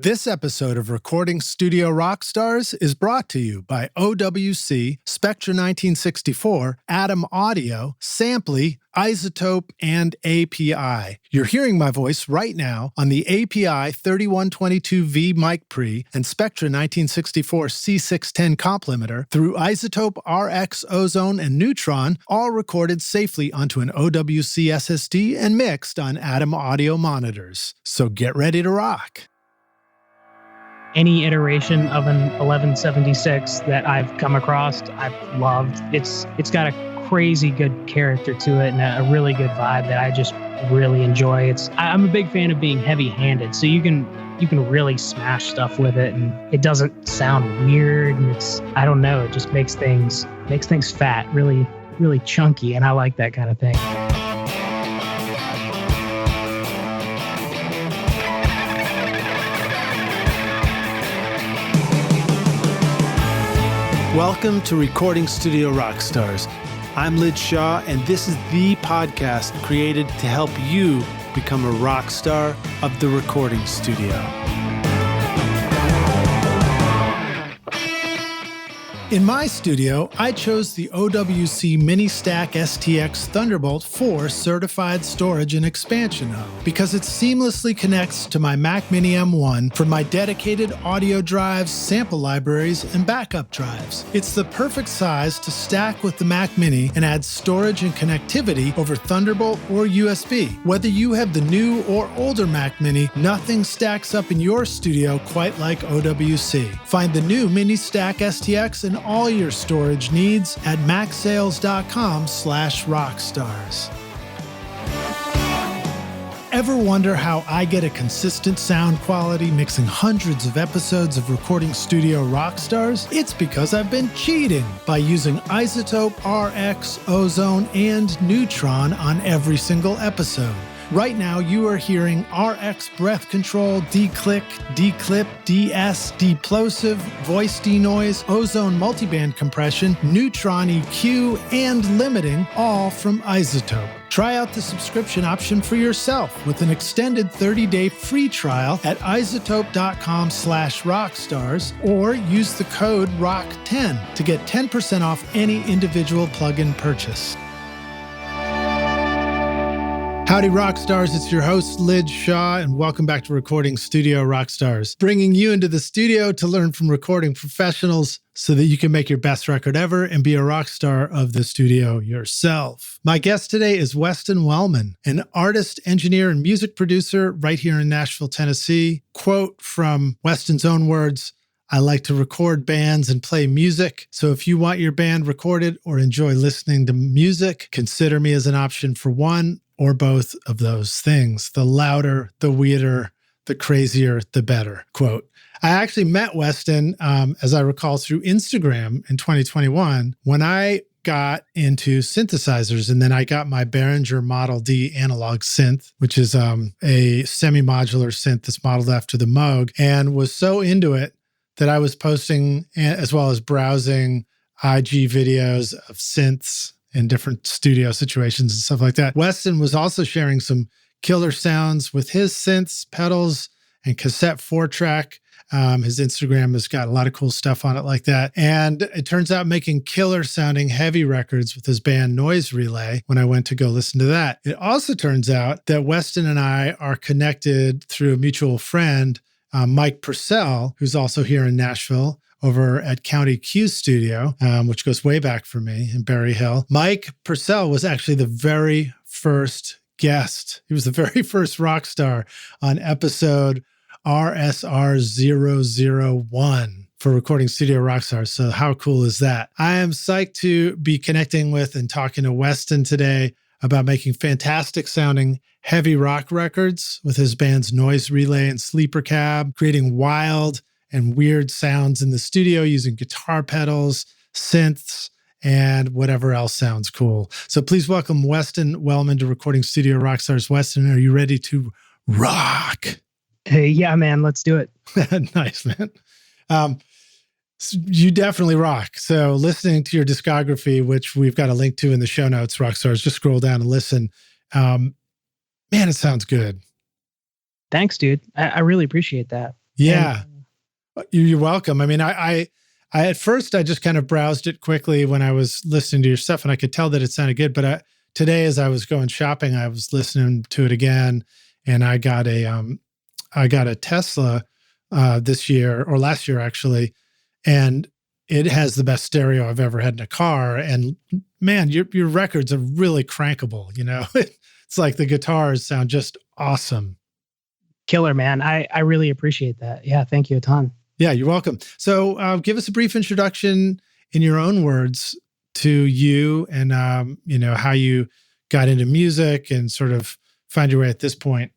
This episode of Recording Studio Rockstars is brought to you by OWC, Spectra 1964, Atom Audio, Sampley, Isotope, and API. You're hearing my voice right now on the API 3122V mic pre and Spectra 1964 C610 comp limiter through Isotope, RX, Ozone, and Neutron, all recorded safely onto an OWC SSD and mixed on Atom Audio monitors. So get ready to rock. Any iteration of an 1176 that I've come across, I've loved. It's got a crazy good character to it and a really good vibe that I just really enjoy. I'm a big fan of being heavy-handed, so you can really smash stuff with it, and it doesn't sound weird. And I don't know, it just makes things fat, really, really chunky, and I like that kind of thing. Welcome to Recording Studio Rockstars. I'm Lid Shaw, and this is the podcast created to help you become a rock star of the recording studio. In my studio, I chose the OWC Mini-Stack STX Thunderbolt 4 certified storage and expansion hub because it seamlessly connects to my Mac Mini M1 for my dedicated audio drives, sample libraries, and backup drives. It's the perfect size to stack with the Mac Mini and add storage and connectivity over Thunderbolt or USB. Whether you have the new or older Mac Mini, nothing stacks up in your studio quite like OWC. Find the new Mini-Stack STX and all your storage needs at macsales.com/rockstars. Ever wonder how I get a consistent sound quality mixing hundreds of episodes of Recording Studio Rockstars? It's because I've been cheating by using Isotope, RX, Ozone, and Neutron on every single episode. Right now, you are hearing RX breath control, declick, declip, DS, deplosive, voice denoise, Ozone multiband compression, Neutron EQ, and limiting, all from Isotope. Try out the subscription option for yourself with an extended 30-day free trial at isotope.com/rockstars or use the code ROCK10 to get 10% off any individual plugin purchase. Howdy Rockstars, it's your host Lid Shaw, and welcome back to Recording Studio Rockstars, bringing you into the studio to learn from recording professionals so that you can make your best record ever and be a rock star of the studio yourself. My guest today is Weston Wellman, an artist, engineer, and music producer right here in Nashville, Tennessee. Quote from Weston's own words, "I like to record bands and play music, so if you want your band recorded or enjoy listening to music, consider me as an option for one or both of those things. The louder, the weirder, the crazier, the better." Quote. I actually met Weston, as I recall, through Instagram in 2021 when I got into synthesizers, and then I got my Behringer Model D analog synth, which is a semi-modular synth that's modeled after the Moog, and was so into it that I was posting, as well as browsing IG videos of synths in different studio situations and stuff like that. Weston was also sharing some killer sounds with his synths, pedals, and cassette 4-track. His Instagram has got a lot of cool stuff on it like that. And it turns out making killer sounding heavy records with his band Noise Relay when I went to go listen to that. It also turns out that Weston and I are connected through a mutual friend, Mike Purcell, who's also here in Nashville, over at County Q Studio, which goes way back for me in Berry Hill. Mike Purcell was actually the very first guest. He was the very first rock star on episode RSR376 for Recording Studio Rockstars. So how cool is that? I am psyched to be connecting with and talking to Weston today about making fantastic sounding heavy rock records with his bands Noise Relay and Sleepercab, creating wild and weird sounds in the studio using guitar pedals, synths, and whatever else sounds cool. So please welcome Weston Wellman to Recording Studio Rockstars. Weston, are you ready to rock? Hey, yeah, man, let's do it. Nice, man. You definitely rock. So listening to your discography, which we've got a link to in the show notes, Rockstars, just scroll down and listen. Man, it sounds good. Thanks, dude. I really appreciate that. Yeah. You're welcome. I mean, I at first I just kind of browsed it quickly when I was listening to your stuff, and I could tell that it sounded good. But today, as I was going shopping, I was listening to it again, and I got a Tesla this year, or last year actually, and it has the best stereo I've ever had in a car. And man, your records are really crankable. You know, it's like the guitars sound just awesome. Killer, man. I really appreciate that. Yeah, thank you a ton. Yeah, you're welcome. So give us a brief introduction in your own words to you and, how you got into music and sort of find your way at this point,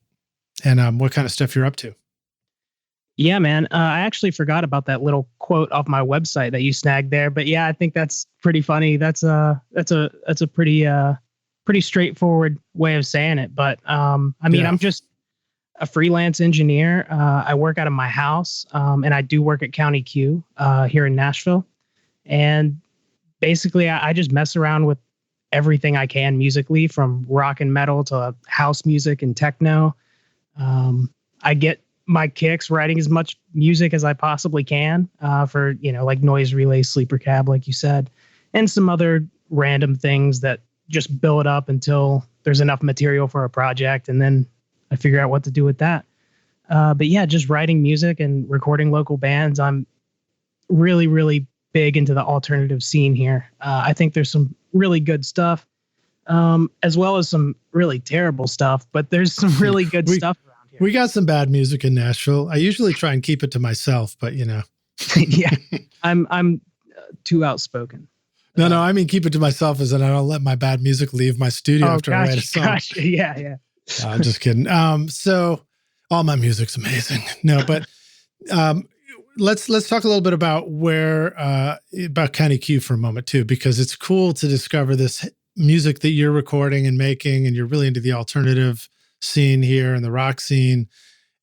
and what kind of stuff you're up to. Yeah, man. I actually forgot about that little quote off my website that you snagged there, but yeah, I think that's pretty funny. That's a pretty straightforward way of saying it. But I'm just a freelance engineer. I work out of my house, and I do work at County Q here in Nashville. And basically, I just mess around with everything I can musically, from rock and metal to house music and techno. I get my kicks writing as much music as I possibly can for, like Noise Relay, Sleepercab, like you said, and some other random things that just build up until there's enough material for a project, and then I figure out what to do with that. But yeah, just writing music and recording local bands. I'm really, really big into the alternative scene here. I think there's some really good stuff, as well as some really terrible stuff, but there's some really good stuff around here. We got some bad music in Nashville. I usually try and keep it to myself, but yeah, I'm too outspoken. No, I mean, keep it to myself as in I don't let my bad music leave my studio after I write a song. Gosh, yeah. I'm just kidding. So all my music's amazing. No, but let's talk a little bit about about County Q for a moment too, because it's cool to discover this music that you're recording and making, and you're really into the alternative scene here and the rock scene,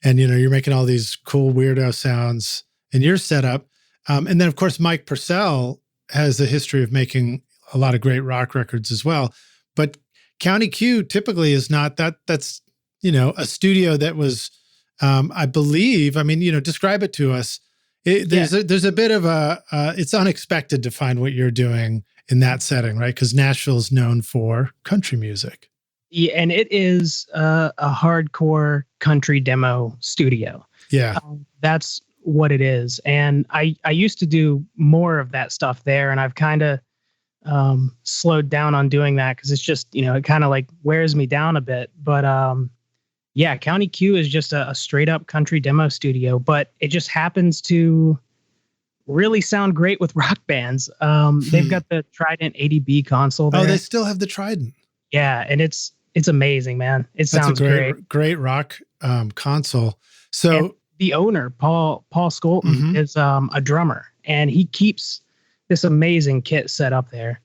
and you're making all these cool weirdo sounds in your setup. And then of course Mike Purcell has a history of making a lot of great rock records as well. But County Q typically is not that. That's a studio that was, I believe. I mean, describe it to us. There's a bit of it's unexpected to find what you're doing in that setting, right? Because Nashville is known for country music. Yeah, and it is a hardcore country demo studio. Yeah, that's what it is. And I used to do more of that stuff there, and I've kind of slowed down on doing that because it's just, it kind of like wears me down a bit. But yeah, County Q is just a straight up country demo studio, but it just happens to really sound great with rock bands. They've got the Trident 80B console there. Oh, they still have the Trident. Yeah, and it's amazing, man. It sounds great. Great rock console. So and the owner, Paul Skolton, is a drummer, and he keeps this amazing kit set up there.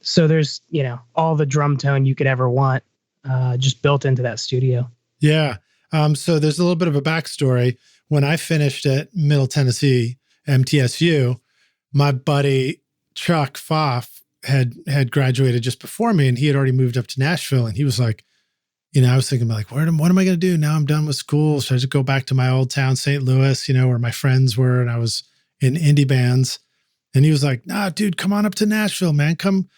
So there's, all the drum tone you could ever want just built into that studio. Yeah. So there's a little bit of a backstory. When I finished at Middle Tennessee, MTSU, my buddy Chuck Pfaff had graduated just before me, and he had already moved up to Nashville. And he was like, I was thinking like, what am I going to do now? I'm done with school. So I just go back to my old town, St. Louis, where my friends were, and I was in indie bands. And he was like, nah, dude, come on up to Nashville, man. Come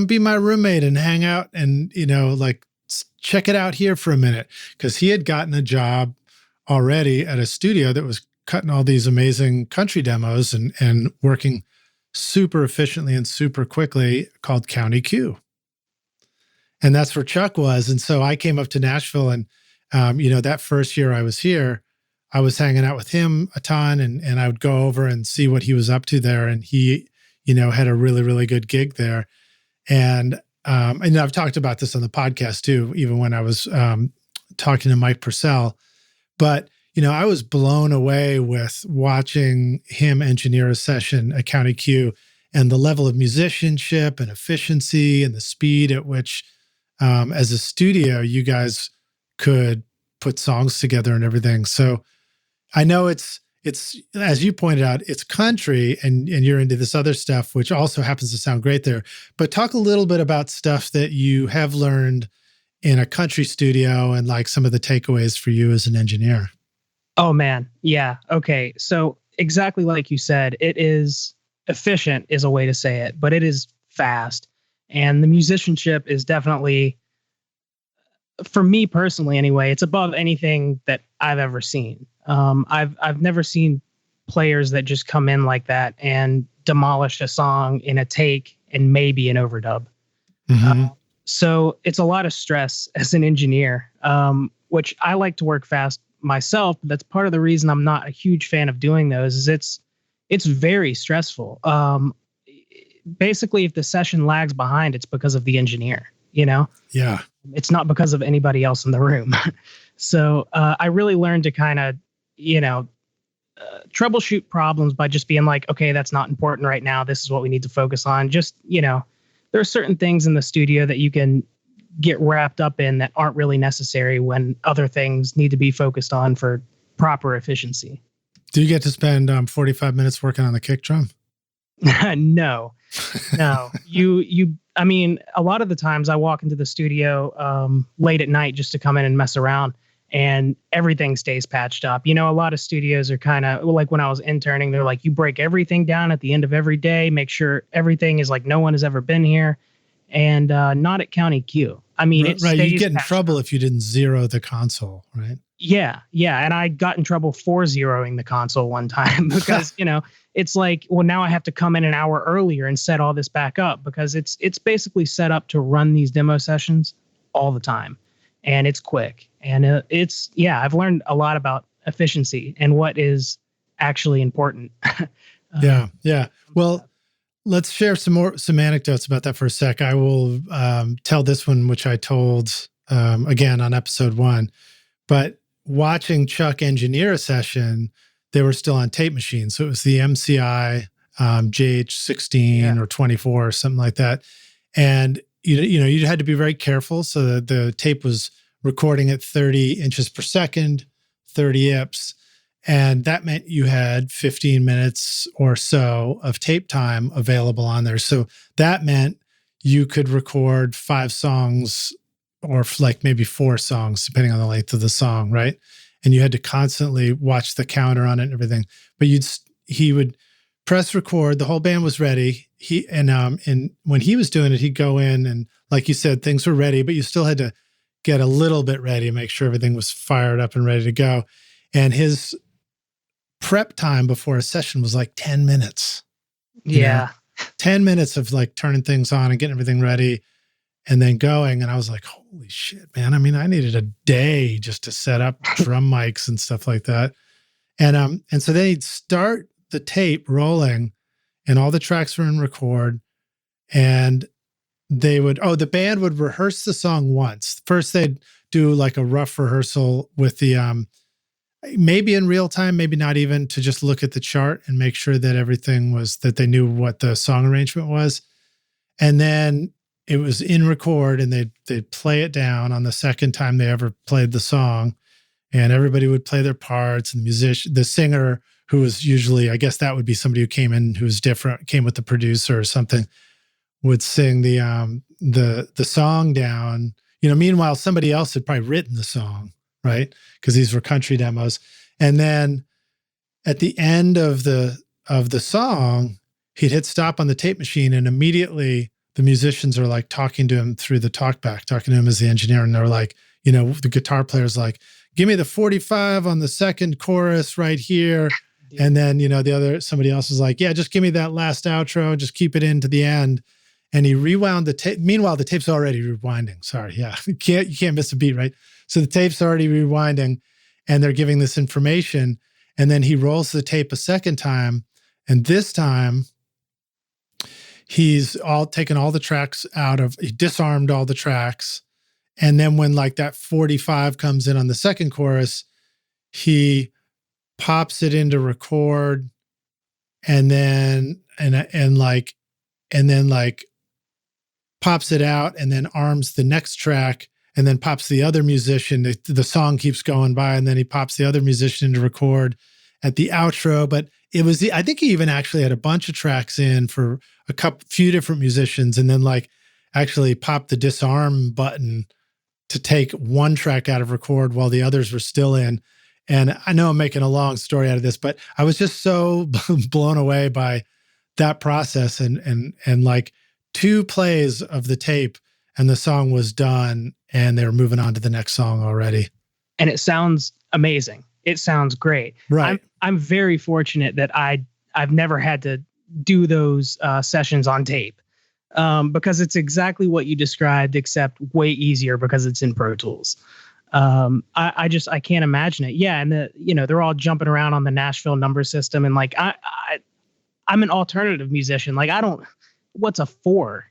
be my roommate and hang out and, check it out here for a minute. Because he had gotten a job already at a studio that was cutting all these amazing country demos and working super efficiently and super quickly, called County Q. And that's where Chuck was. And so I came up to Nashville, and, that first year I was here, I was hanging out with him a ton, and I would go over and see what he was up to there. And he, had a really, really good gig there. And I've talked about this on the podcast too, even when I was talking to Mike Purcell. But, I was blown away with watching him engineer a session at County Q, and the level of musicianship and efficiency and the speed at which, as a studio, you guys could put songs together and everything. So I know it's as you pointed out, it's country, and you're into this other stuff, which also happens to sound great there. But talk a little bit about stuff that you have learned in a country studio and like some of the takeaways for you as an engineer. Oh man. Yeah. Okay. So exactly like you said, it is efficient is a way to say it, but it is fast. And the musicianship is definitely, for me personally anyway, it's above anything that I've ever seen. I've never seen players that just come in like that and demolish a song in a take and maybe an overdub. Mm-hmm. So it's a lot of stress as an engineer, which I like to work fast myself. But that's part of the reason I'm not a huge fan of doing those. Is it's very stressful. Basically, if the session lags behind, it's because of the engineer. Yeah. It's not because of anybody else in the room. So I really learned to kind of, troubleshoot problems by just being like, okay, that's not important right now. This is what we need to focus on. Just, there are certain things in the studio that you can get wrapped up in that aren't really necessary when other things need to be focused on for proper efficiency. Do you get to spend 45 minutes working on the kick drum? No. I mean, a lot of the times I walk into the studio late at night just to come in and mess around, and everything stays patched up. A lot of studios are kind of like, when I was interning, they're like, you break everything down at the end of every day, make sure everything is like no one has ever been here, and not at County Q. I mean, it right. stays You get in patched trouble up. if you didn't zero the console, right? Yeah. And I got in trouble for zeroing the console one time because, it's like, well, now I have to come in an hour earlier and set all this back up because it's basically set up to run these demo sessions all the time. And it's quick. And I've learned a lot about efficiency and what is actually important. Yeah. Well, let's share some anecdotes about that for a sec. I will tell this one, which I told again on episode 1, but watching Chuck engineer a session, they were still on tape machines. So it was the MCI JH16 or 24 or something like that. And you had to be very careful so that the tape was recording at 30 inches per second, 30 IPS. And that meant you had 15 minutes or so of tape time available on there. So that meant you could record 5 songs or like maybe 4 songs, depending on the length of the song, right? And you had to constantly watch the counter on it and everything. But he would press record. The whole band was ready. And when he was doing it, he'd go in and, like you said, things were ready, but you still had to get a little bit ready and make sure everything was fired up and ready to go. And his prep time before a session was like 10 minutes. Yeah. 10 minutes of like turning things on and getting everything ready and then going. And I was like, holy shit, man. I mean, I needed a day just to set up drum mics and stuff like that. And so they'd start the tape rolling and all the tracks were in record, and the band would rehearse the song once. First, they'd do like a rough rehearsal with the, maybe in real time, maybe not even, to just look at the chart and make sure that that they knew what the song arrangement was. And then it was in record, and they'd play it down on the second time they ever played the song, and everybody would play their parts, and the singer, who was usually, I guess that would be somebody who came in who was different, came with the producer or something, would sing the song down. Meanwhile, somebody else had probably written the song, right? Because these were country demos. And then at the end of the song, he'd hit stop on the tape machine, and immediately the musicians are like talking to him through the talkback, talking to him as the engineer. And they're like, the guitar player's like, give me the 45 on the second chorus right here. And then, somebody else is like, yeah, just give me that last outro. Just keep it into the end. And he rewound the tape. Meanwhile, the tape's already rewinding. Sorry. Yeah. You can't miss a beat, right? So the tape's already rewinding, and they're giving this information. And then he rolls the tape a second time. And this time he's taken all the tracks he disarmed all the tracks. And then when like that 45 comes in on the second chorus, he pops it into record, and then pops it out, and then arms the next track, and then pops the other musician. The song keeps going by, and then he pops the other musician into record at the outro. But I think he even actually had a bunch of tracks in for few different musicians, and then like actually popped the disarm button to take one track out of record while the others were still in. And I know I'm making a long story out of this, but I was just so blown away by that process and like 2 plays of the tape and the song was done and they were moving on to the next song already. And it sounds amazing. It sounds great. Right. I'm very fortunate that I've never had to do those sessions on tape because it's exactly what you described, except way easier because it's in Pro Tools. I can't imagine it. Yeah. And they're all jumping around on the Nashville number system. And like, I'm an alternative musician. Like what's a 4,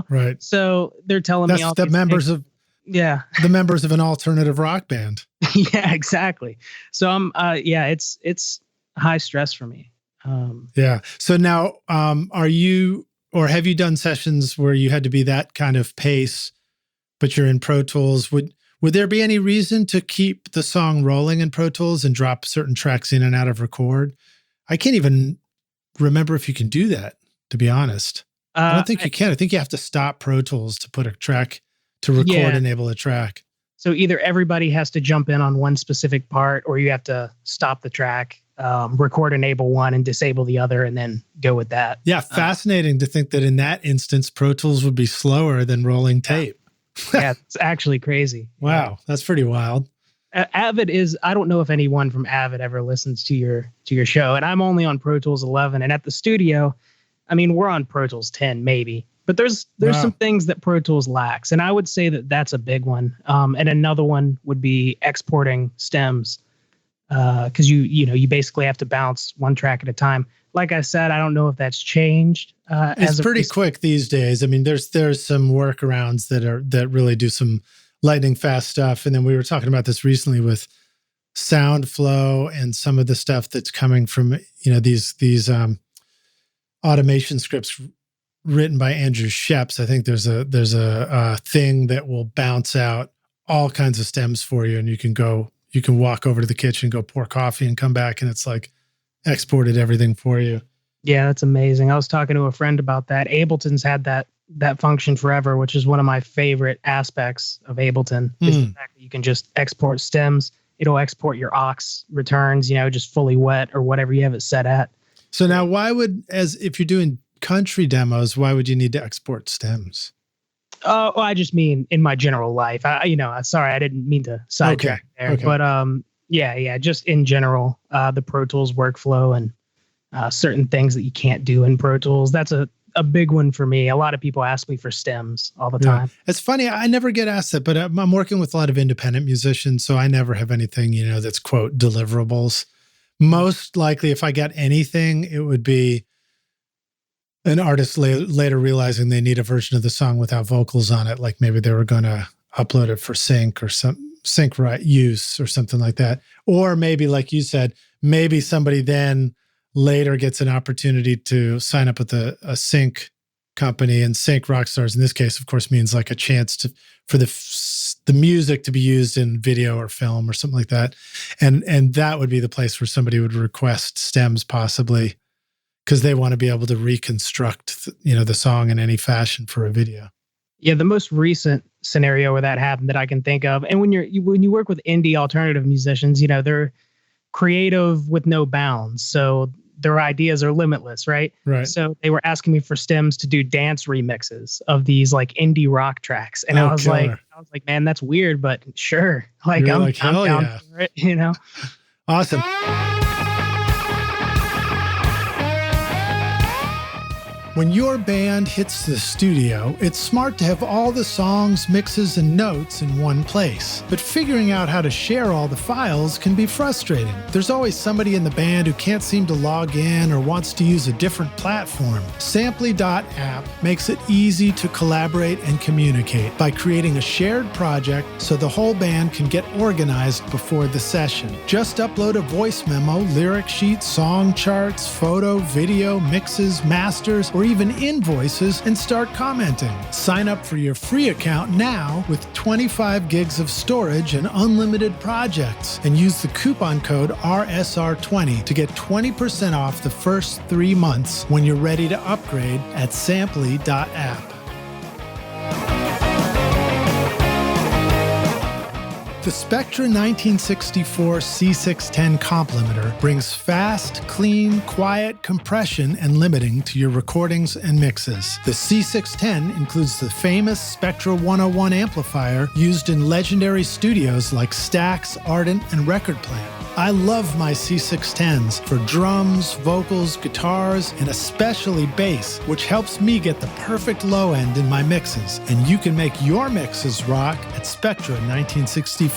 Right. So they're telling me all the members of the members of an alternative rock band. Yeah, exactly. So it's high stress for me. Yeah. So now, are you, or have you done sessions where you had to be that kind of pace, but you're in Pro Tools? Would there be any reason to keep the song rolling in Pro Tools and drop certain tracks in and out of record? I can't even remember if you can do that, to be honest. I don't think you can. I think you have to stop Pro Tools to put a track, to record, enable a track. So either everybody has to jump in on one specific part, or you have to stop the track, record, enable one and disable the other, and then go with that. Yeah. Fascinating to think that in that instance, Pro Tools would be slower than rolling tape. Yeah, it's actually crazy. Wow. That's pretty wild. Avid is, I don't know if anyone from Avid ever listens to your show, and I'm only on Pro Tools 11, and at the studio, I mean, we're on Pro Tools 10 maybe, but there's some things that Pro Tools lacks, and I would say that that's a big one. And another one would be exporting stems, because you basically have to bounce one track at a time. Like I said, I don't know if that's changed. It's pretty quick these days. I mean, there's some workarounds that really do some lightning fast stuff. And then we were talking about this recently with SoundFlow and some of the stuff that's coming from these automation scripts written by Andrew Sheps. I think there's a thing that will bounce out all kinds of stems for you, and you can walk over to the kitchen, go pour coffee, and come back, and it's like exported everything for you. Yeah, that's amazing. I was talking to a friend about that. Ableton's had that function forever, which is one of my favorite aspects of Ableton. Is the fact that you can just export stems. It'll export your aux returns, just fully wet or whatever you have it set at. So now if you're doing country demos, why would you need to export stems? Well, I just mean in my general life. Sorry, I didn't mean to sidetrack there. Okay. But just in general, the Pro Tools workflow and certain things that you can't do in Pro Tools. That's a big one for me. A lot of people ask me for stems all the time. It's funny. I never get asked that, but I'm working with a lot of independent musicians, so I never have anything, that's quote deliverables. Most likely, if I got anything, it would be an artist later realizing they need a version of the song without vocals on it. Like maybe they were going to upload it for sync or some sync use or something like that. Or maybe, like you said, maybe somebody then later gets an opportunity to sign up with a sync company, and sync Rockstars in this case, of course, means like a chance for the music to be used in video or film or something like that. And that would be the place where somebody would request stems possibly, because they want to be able to reconstruct, the song in any fashion for a video. Yeah, the most recent scenario where that happened that I can think of, and when you work with indie alternative musicians, they're creative with no bounds, so their ideas are limitless, right? Right. So they were asking me for stems to do dance remixes of these like indie rock tracks, and I was like, man, that's weird, but sure, like I'm down for it, Awesome. When your band hits the studio, it's smart to have all the songs, mixes, and notes in one place. But figuring out how to share all the files can be frustrating. There's always somebody in the band who can't seem to log in or wants to use a different platform. Samply.app makes it easy to collaborate and communicate by creating a shared project so the whole band can get organized before the session. Just upload a voice memo, lyric sheet, song charts, photo, video, mixes, masters, or even invoices, and start commenting. Sign up for your free account now with 25 gigs of storage and unlimited projects, and use the coupon code RSR20 to get 20% off the first 3 months when you're ready to upgrade at Samply.app. The Spectra 1964 C610 complementer brings fast, clean, quiet compression and limiting to your recordings and mixes. The C610 includes the famous Spectra 101 amplifier used in legendary studios like Stax, Ardent, and Record Plant. I love my C610s for drums, vocals, guitars, and especially bass, which helps me get the perfect low end in my mixes. And you can make your mixes rock at Spectra1964.com.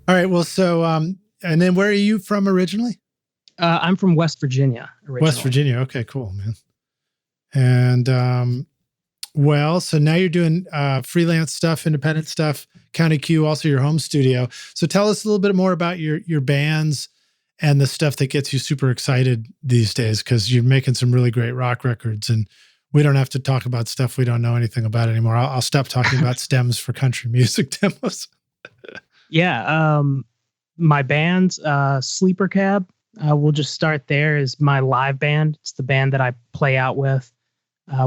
All right, well, so, and then where are you from originally? I'm from West Virginia originally. West Virginia, okay, cool, man. And, well, so now you're doing freelance stuff, independent stuff, County Q, also your home studio. So tell us a little bit more about your bands and the stuff that gets you super excited these days, because you're making some really great rock records, and we don't have to talk about stuff we don't know anything about anymore. I'll stop talking about stems for country music demos. Yeah, my band's Sleepercab. We'll just start there. Is my live band. It's the band that I play out with.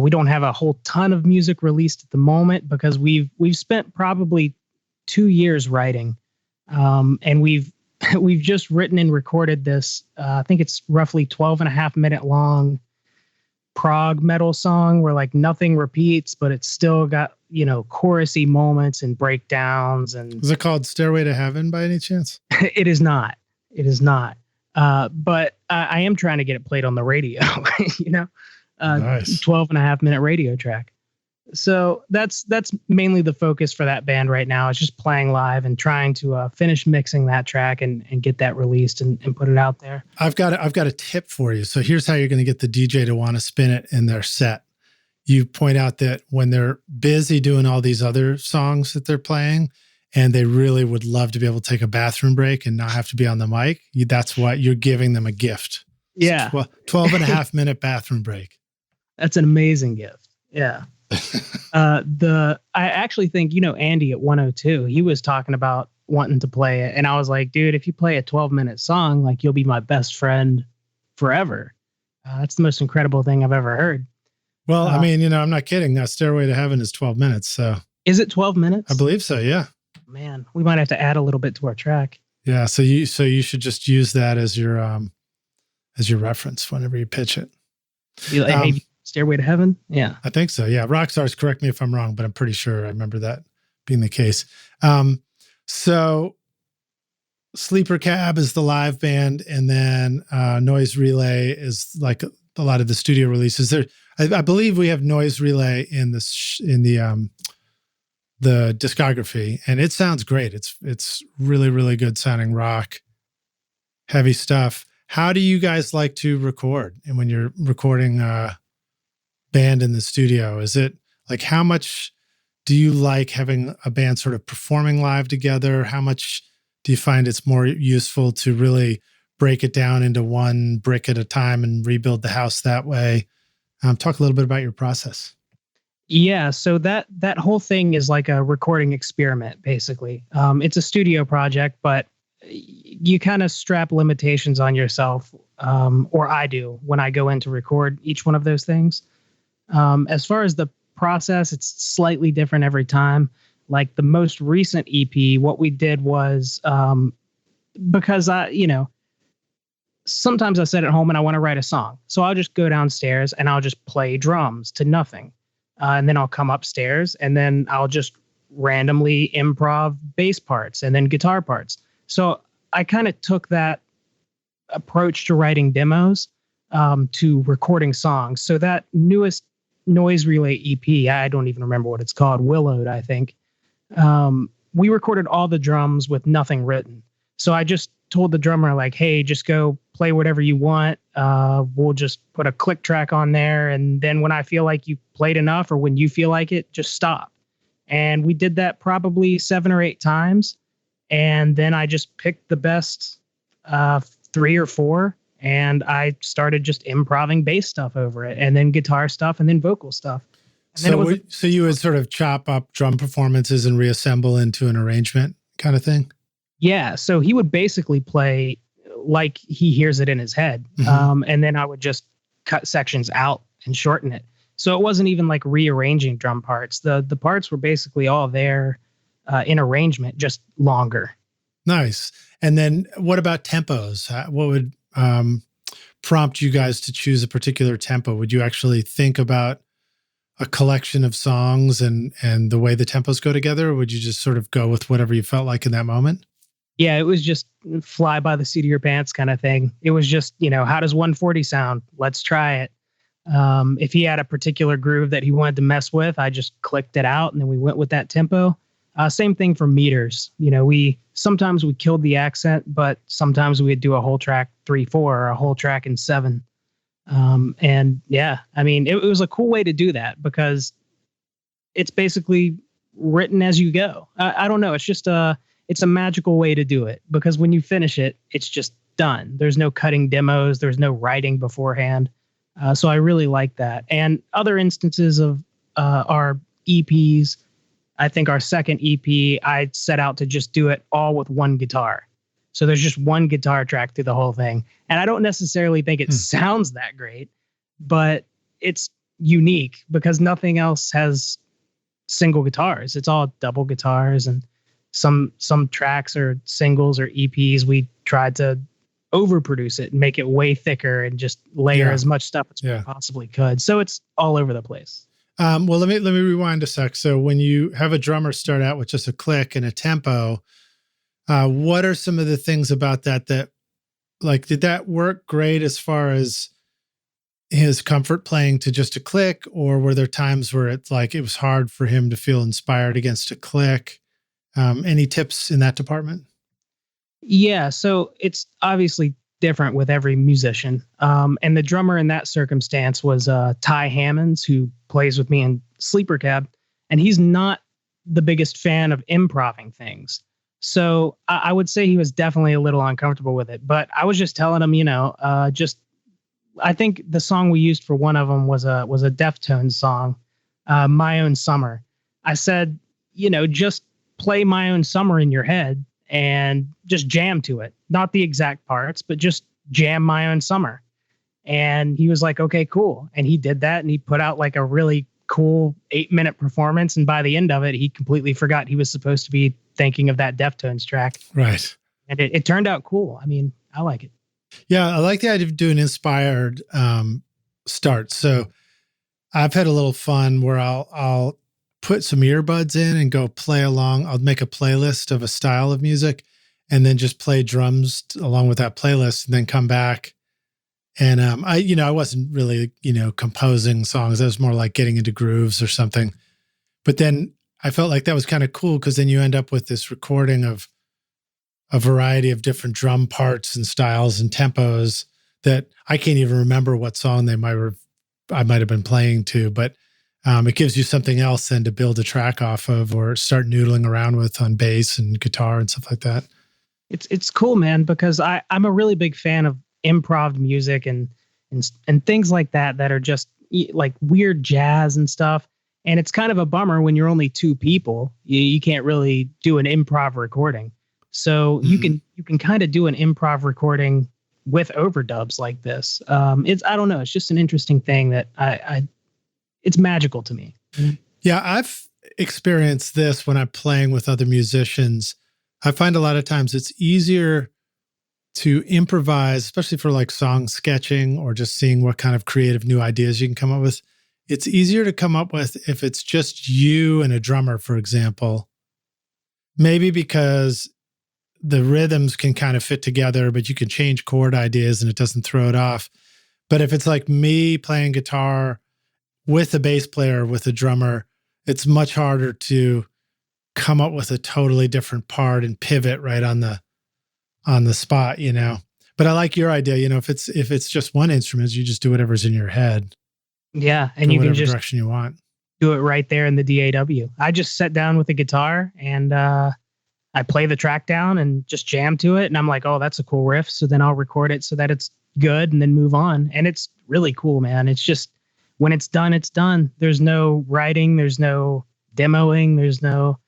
We don't have a whole ton of music released at the moment because we've spent probably 2 years writing, and we've just written and recorded this. I think it's roughly 12.5-minute long prog metal song where like nothing repeats, but it's still got, chorusy moments and breakdowns. And is it called Stairway to Heaven by any chance? It is not. It is not. But I am trying to get it played on the radio. Nice. 12.5-minute radio track. So that's mainly the focus for that band right now. It's just playing live and trying to finish mixing that track and get that released and put it out there. I've got a tip for you. So here's how you're going to get the DJ to want to spin it in their set. You point out that when they're busy doing all these other songs that they're playing, and they really would love to be able to take a bathroom break and not have to be on the mic, that's what you're giving them a gift. Yeah. 12.5-minute bathroom break. That's an amazing gift. Yeah. I actually think, Andy at 102, he was talking about wanting to play it. And I was like, dude, if you play a 12-minute song, like you'll be my best friend forever. That's the most incredible thing I've ever heard. Well, I mean, I'm not kidding. Stairway to Heaven is 12 minutes. So is it 12 minutes? I believe so. Yeah. Man, we might have to add a little bit to our track. Yeah. So you should just use that as your reference whenever you pitch it. Be like, hey, Stairway to Heaven? Yeah. I think so. Yeah. Rockstars, correct me if I'm wrong, but I'm pretty sure I remember that being the case. So Sleepercab is the live band, and then Noise Relay is like a lot of the studio releases. I believe we have Noise Relay in the discography, and it sounds great. It's really, really good sounding rock, heavy stuff. How do you guys like to record? And when you're recording band in the studio, is it like, how much do you like having a band sort of performing live together? How much do you find it's more useful to really break it down into one brick at a time and rebuild the house that way? Talk a little bit about your process. Yeah, so that whole thing is like a recording experiment, basically. It's a studio project, but you kind of strap limitations on yourself, or I do when I go in to record each one of those things. As far as the process, it's slightly different every time. Like the most recent EP, what we did was, because sometimes I sit at home and I want to write a song. So I'll just go downstairs and I'll just play drums to nothing. And then I'll come upstairs and then I'll just randomly improv bass parts and then guitar parts. So I kind of took that approach to writing demos to recording songs. So that newest Noise Relay EP, I don't even remember what it's called, Willowed, I think. We recorded all the drums with nothing written. So I just told the drummer, like, hey, just go play whatever you want. We'll just put a click track on there. And then when I feel like you played enough or when you feel like it, just stop. And we did that probably 7 or 8 times. And then I just picked the best 3 or 4. And I started just improvising bass stuff over it, and then guitar stuff, and then vocal stuff. And so you would sort of chop up drum performances and reassemble into an arrangement kind of thing? Yeah. So he would basically play like he hears it in his head. Mm-hmm. And then I would just cut sections out and shorten it. So it wasn't even like rearranging drum parts. The parts were basically all there in arrangement, just longer. Nice. And then what about tempos? What would prompt you guys to choose a particular tempo? Would you actually think about a collection of songs and the way the tempos go together, or would you just sort of go with whatever you felt like in that moment? Yeah, it was just fly by the seat of your pants kind of thing. It was just, how does 140 sound? Let's try it. If he had a particular groove that he wanted to mess with, I just clicked it out and then we went with that tempo. Same thing for meters. Sometimes we killed the accent, but sometimes we'd do a whole track 3/4 or a whole track in 7. And yeah, I mean, it was a cool way to do that because it's basically written as you go. I don't know. It's just it's a magical way to do it because when you finish it, it's just done. There's no cutting demos. There's no writing beforehand. So I really like that. And other instances of our EPs, I think our second EP, I set out to just do it all with one guitar. So there's just one guitar track through the whole thing. And I don't necessarily think it sounds that great, but it's unique because nothing else has single guitars. It's all double guitars, and some tracks or singles or EPs, we tried to overproduce it and make it way thicker and just layer as much stuff as we possibly could. So it's all over the place. Well, let me rewind a sec. So when you have a drummer start out with just a click and a tempo, what are some of the things about that like, did that work great as far as his comfort playing to just a click, or were there times where it's like it was hard for him to feel inspired against a click? Any tips in that department? Yeah, so it's obviously different with every musician. And the drummer in that circumstance was Ty Hammonds, who plays with me in Sleepercab, and he's not the biggest fan of improvising things. So I would say he was definitely a little uncomfortable with it. But I was just telling him, I think the song we used for one of them was a Deftones song, My Own Summer. I said, just play My Own Summer in your head and just jam to it. Not the exact parts, but just jam My Own Summer. And he was like, okay, cool. And he did that, and he put out like a really cool 8-minute performance. And by the end of it, he completely forgot he was supposed to be thinking of that Deftones track. Right. And it turned out cool. I mean, I like it. Yeah, I like the idea of doing inspired starts. So I've had a little fun where I'll put some earbuds in and go play along. I'll make a playlist of a style of music and then just play drums along with that playlist, and then come back. And I wasn't really, composing songs. I was more like getting into grooves or something. But then I felt like that was kind of cool because then you end up with this recording of a variety of different drum parts and styles and tempos that I can't even remember what song I might have been playing to, but it gives you something else then to build a track off of or start noodling around with on bass and guitar and stuff like that. It's cool, man, because I'm a really big fan of improv music and things like that are just like weird jazz and stuff. And it's kind of a bummer when you're only 2 people. You can't really do an improv recording. So you can kind of do an improv recording with overdubs like this. I don't know. It's just an interesting thing that it's magical to me. Yeah, I've experienced this when I'm playing with other musicians. I find a lot of times it's easier to improvise, especially for like song sketching or just seeing what kind of creative new ideas you can come up with. It's easier to come up with if it's just you and a drummer, for example, maybe because the rhythms can kind of fit together, but you can change chord ideas and it doesn't throw it off. But if it's like me playing guitar with a bass player, with a drummer, it's much harder to come up with a totally different part and pivot right on the spot, But I like your idea, if it's just one instrument, you just do whatever's in your head. Yeah, and you can just direction you want. Do it right there in the DAW. I just sat down with a guitar and I play the track down and just jam to it. And I'm like, oh, that's a cool riff. So then I'll record it so that it's good and then move on. And it's really cool, man. It's just, when it's done, it's done. There's no writing. There's no demoing. There's no,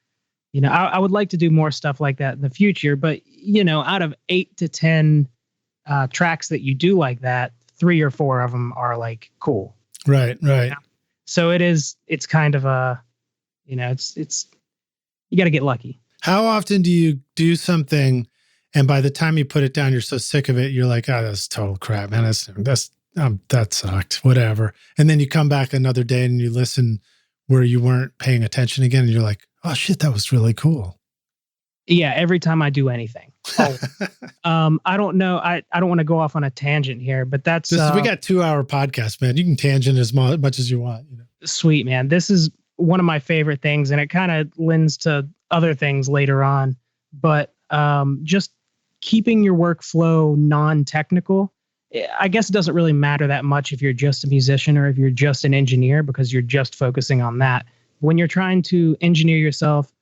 I would like to do more stuff like that in the future. But, out of 8 to 10 tracks that you do like that, 3 or 4 of them are like cool. Right. So it's kind of a, it's you got to get lucky. How often do you do something and by the time you put it down, you're so sick of it, you're like, oh, that's total crap, man. That sucked, whatever. And then you come back another day and you listen where you weren't paying attention again and you're like, oh shit, that was really cool. Yeah, every time I do anything. I don't know. I don't want to go off on a tangent here, but that's... we got 2-hour podcast, man. You can tangent as much as you want. Sweet, man. This is one of my favorite things, and it kind of lends to other things later on. But just keeping your workflow non-technical, I guess it doesn't really matter that much if you're just a musician or if you're just an engineer, because you're just focusing on that. When you're trying to engineer yourself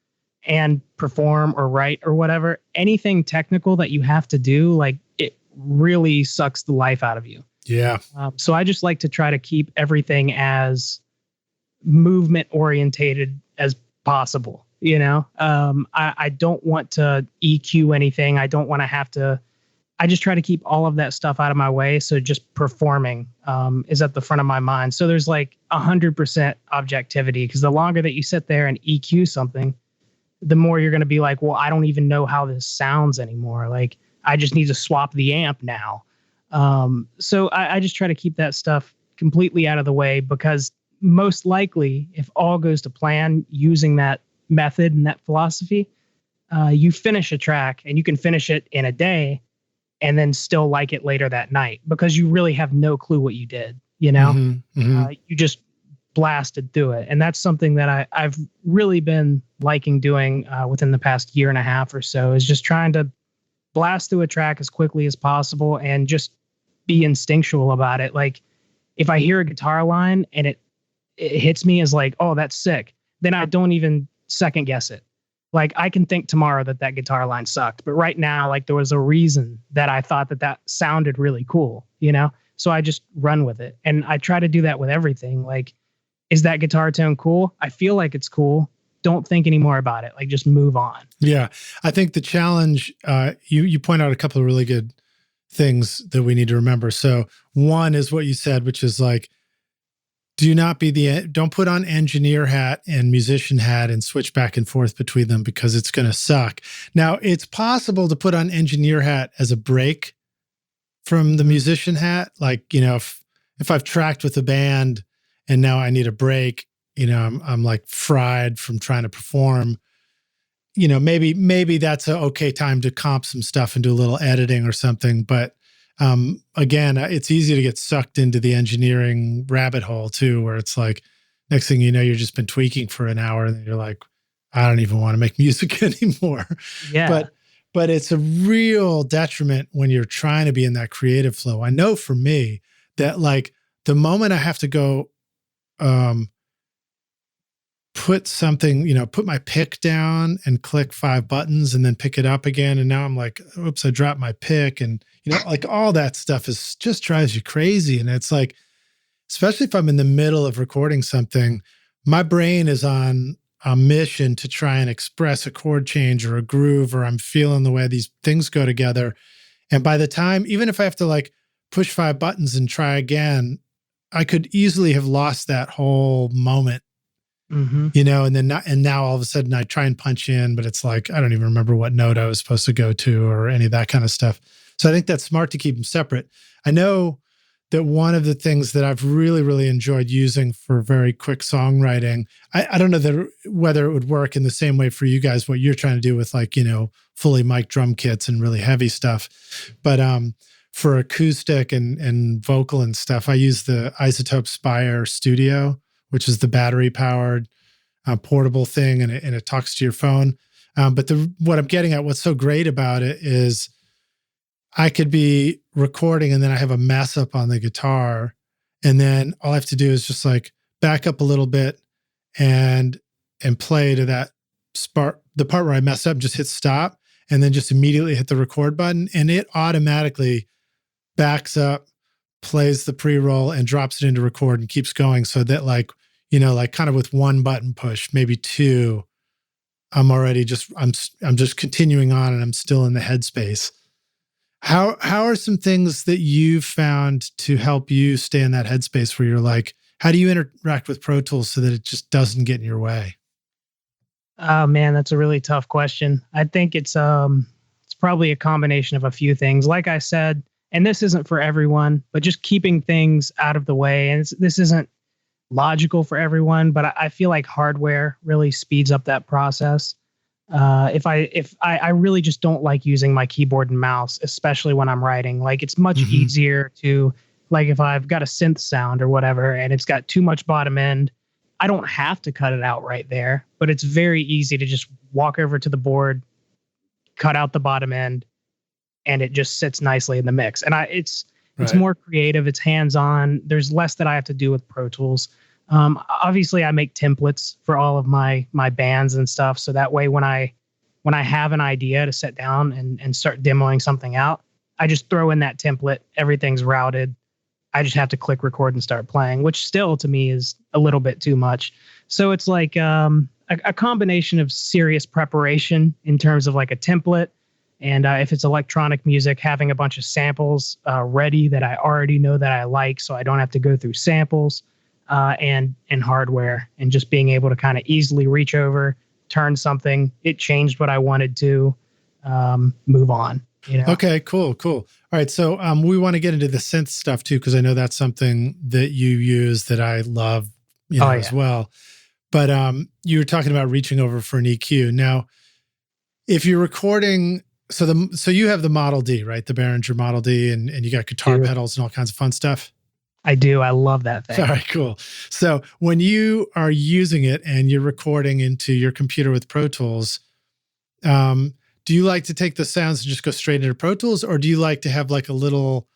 and perform or write or whatever, anything technical that you have to do, like, it really sucks the life out of you. Yeah. So I just like to try to keep everything as movement orientated as possible. I don't want to EQ anything. I don't want to have to, I just try to keep all of that stuff out of my way. So just performing is at the front of my mind. So there's like 100% objectivity, because the longer that you sit there and EQ something, the more you're going to be like, well, I don't even know how this sounds anymore. Like, I just need to swap the amp now. So I just try to keep that stuff completely out of the way, because most likely, if all goes to plan using that method and that philosophy, you finish a track and you can finish it in a day and then still like it later that night, because you really have no clue what you did, Mm-hmm, mm-hmm. You just blasted through it. And that's something that I've really been liking doing within the past year and a half or so, is just trying to blast through a track as quickly as possible and just be instinctual about it. Like, if I hear a guitar line and it hits me as like, oh, that's sick, then I don't even second guess it. Like, I can think tomorrow that guitar line sucked, but right now, like, there was a reason that I thought that sounded really cool, So I just run with it. And I try to do that with everything. Like, is that guitar tone cool? I feel like it's cool. Don't think any more about it. Like, just move on. Yeah. I think the challenge, you point out a couple of really good things that we need to remember. So one is what you said, which is like, don't put on engineer hat and musician hat and switch back and forth between them, because it's going to suck. Now, it's possible to put on engineer hat as a break from the musician hat. Like, if I've tracked with a band and now I need a break, I'm like fried from trying to perform, maybe that's an okay time to comp some stuff and do a little editing or something. But again, it's easy to get sucked into the engineering rabbit hole too, where it's like, next thing you know, you've just been tweaking for an hour and you're like, I don't even want to make music anymore. Yeah. But it's a real detriment when you're trying to be in that creative flow. I know for me that, like, the moment I have to go, put my pick down and click 5 buttons and then pick it up again. And now I'm like, oops, I dropped my pick. And, like, all that stuff just drives you crazy. And it's like, especially if I'm in the middle of recording something, my brain is on a mission to try and express a chord change or a groove, or I'm feeling the way these things go together. And by the time, even if I have to like push 5 buttons and try again, I could easily have lost that whole moment. Mm-hmm. And now all of a sudden I try and punch in, but it's like, I don't even remember what note I was supposed to go to or any of that kind of stuff. So I think that's smart to keep them separate. I know that one of the things that I've really, really enjoyed using for very quick songwriting, I don't know whether it would work in the same way for you guys, what you're trying to do with, like, fully mic drum kits and really heavy stuff. But for acoustic and vocal and stuff, I use the Isotope Spire Studio, which is the battery-powered portable thing, and it talks to your phone. But what I'm getting at, what's so great about it is I could be recording and then I have a mess up on the guitar, and then all I have to do is just like back up a little bit and play to that the part where I messed up, just hit stop, and then just immediately hit the record button, and it automatically backs up, plays the pre-roll, and drops it into record and keeps going, so that, like, like kind of with 1 button push, maybe 2, I'm already I'm just continuing on, and I'm still in the headspace. How are some things that you've found to help you stay in that headspace where you're like, How do you interact with Pro Tools so that it just doesn't get in your way? Oh man, that's a really tough question. I think it's probably a combination of a few things. Like I said, and this isn't for everyone, but just keeping things out of the way. And this isn't logical for everyone, but I feel like hardware really speeds up that process. If I really just don't like using my keyboard and mouse, especially when I'm writing. Like it's much easier to, like if I've got a synth sound or whatever, and it's got too much bottom end, I don't have to cut it out right there, but it's very easy to just walk over to the board, cut out the bottom end, and it just sits nicely in the mix. And it's more creative. It's hands-on. There's less that I have to do with Pro Tools. Obviously, I make templates for all of my bands and stuff, so that way when I have an idea to sit down and start demoing something out, I just throw in that template. Everything's routed. I just have to click record and start playing, which still to me is a little bit too much. So it's like a combination of serious preparation in terms of like a template. And if it's electronic music, having a bunch of samples ready that I already know that I like, so I don't have to go through samples and hardware, and just being able to kind of easily reach over, turn something. It changed what I wanted to, move on. You know? Okay, cool. All right. So we want to get into the synth stuff too, because I know that's something that you use that I love, as well. But you were talking about reaching over for an EQ. Now, if you're recording, so you have the Model D, right? The Behringer Model D, and you got guitar pedals and all kinds of fun stuff. I do. I love that thing. All right, cool. So when you are using it and you're recording into your computer with Pro Tools, do you like to take the sounds and just go straight into Pro Tools, or do you like to have like a little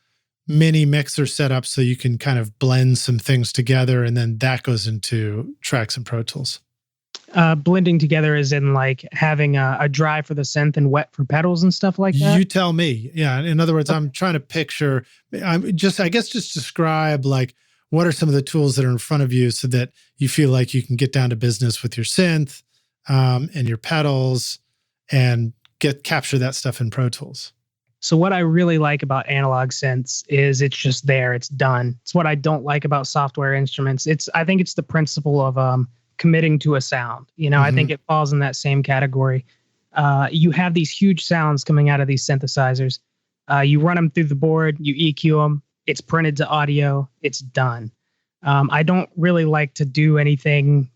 mini mixer set up so you can kind of blend some things together and then that goes into tracks in Pro Tools? Blending together is in like having a dry for the synth and wet for pedals and stuff like that? You tell me. Yeah. In other words, I'm trying to picture, just describe like what are some of the tools that are in front of you so that you feel like you can get down to business with your synth and your pedals and capture that stuff in Pro Tools. So what I really like about analog synths is it's just there, it's done. It's what I don't like about software instruments. I think it's the principle of committing to a sound. I think it falls in that same category. You have these huge sounds coming out of these synthesizers. You run them through the board, you EQ them, it's printed to audio, it's done. I don't really like to do anything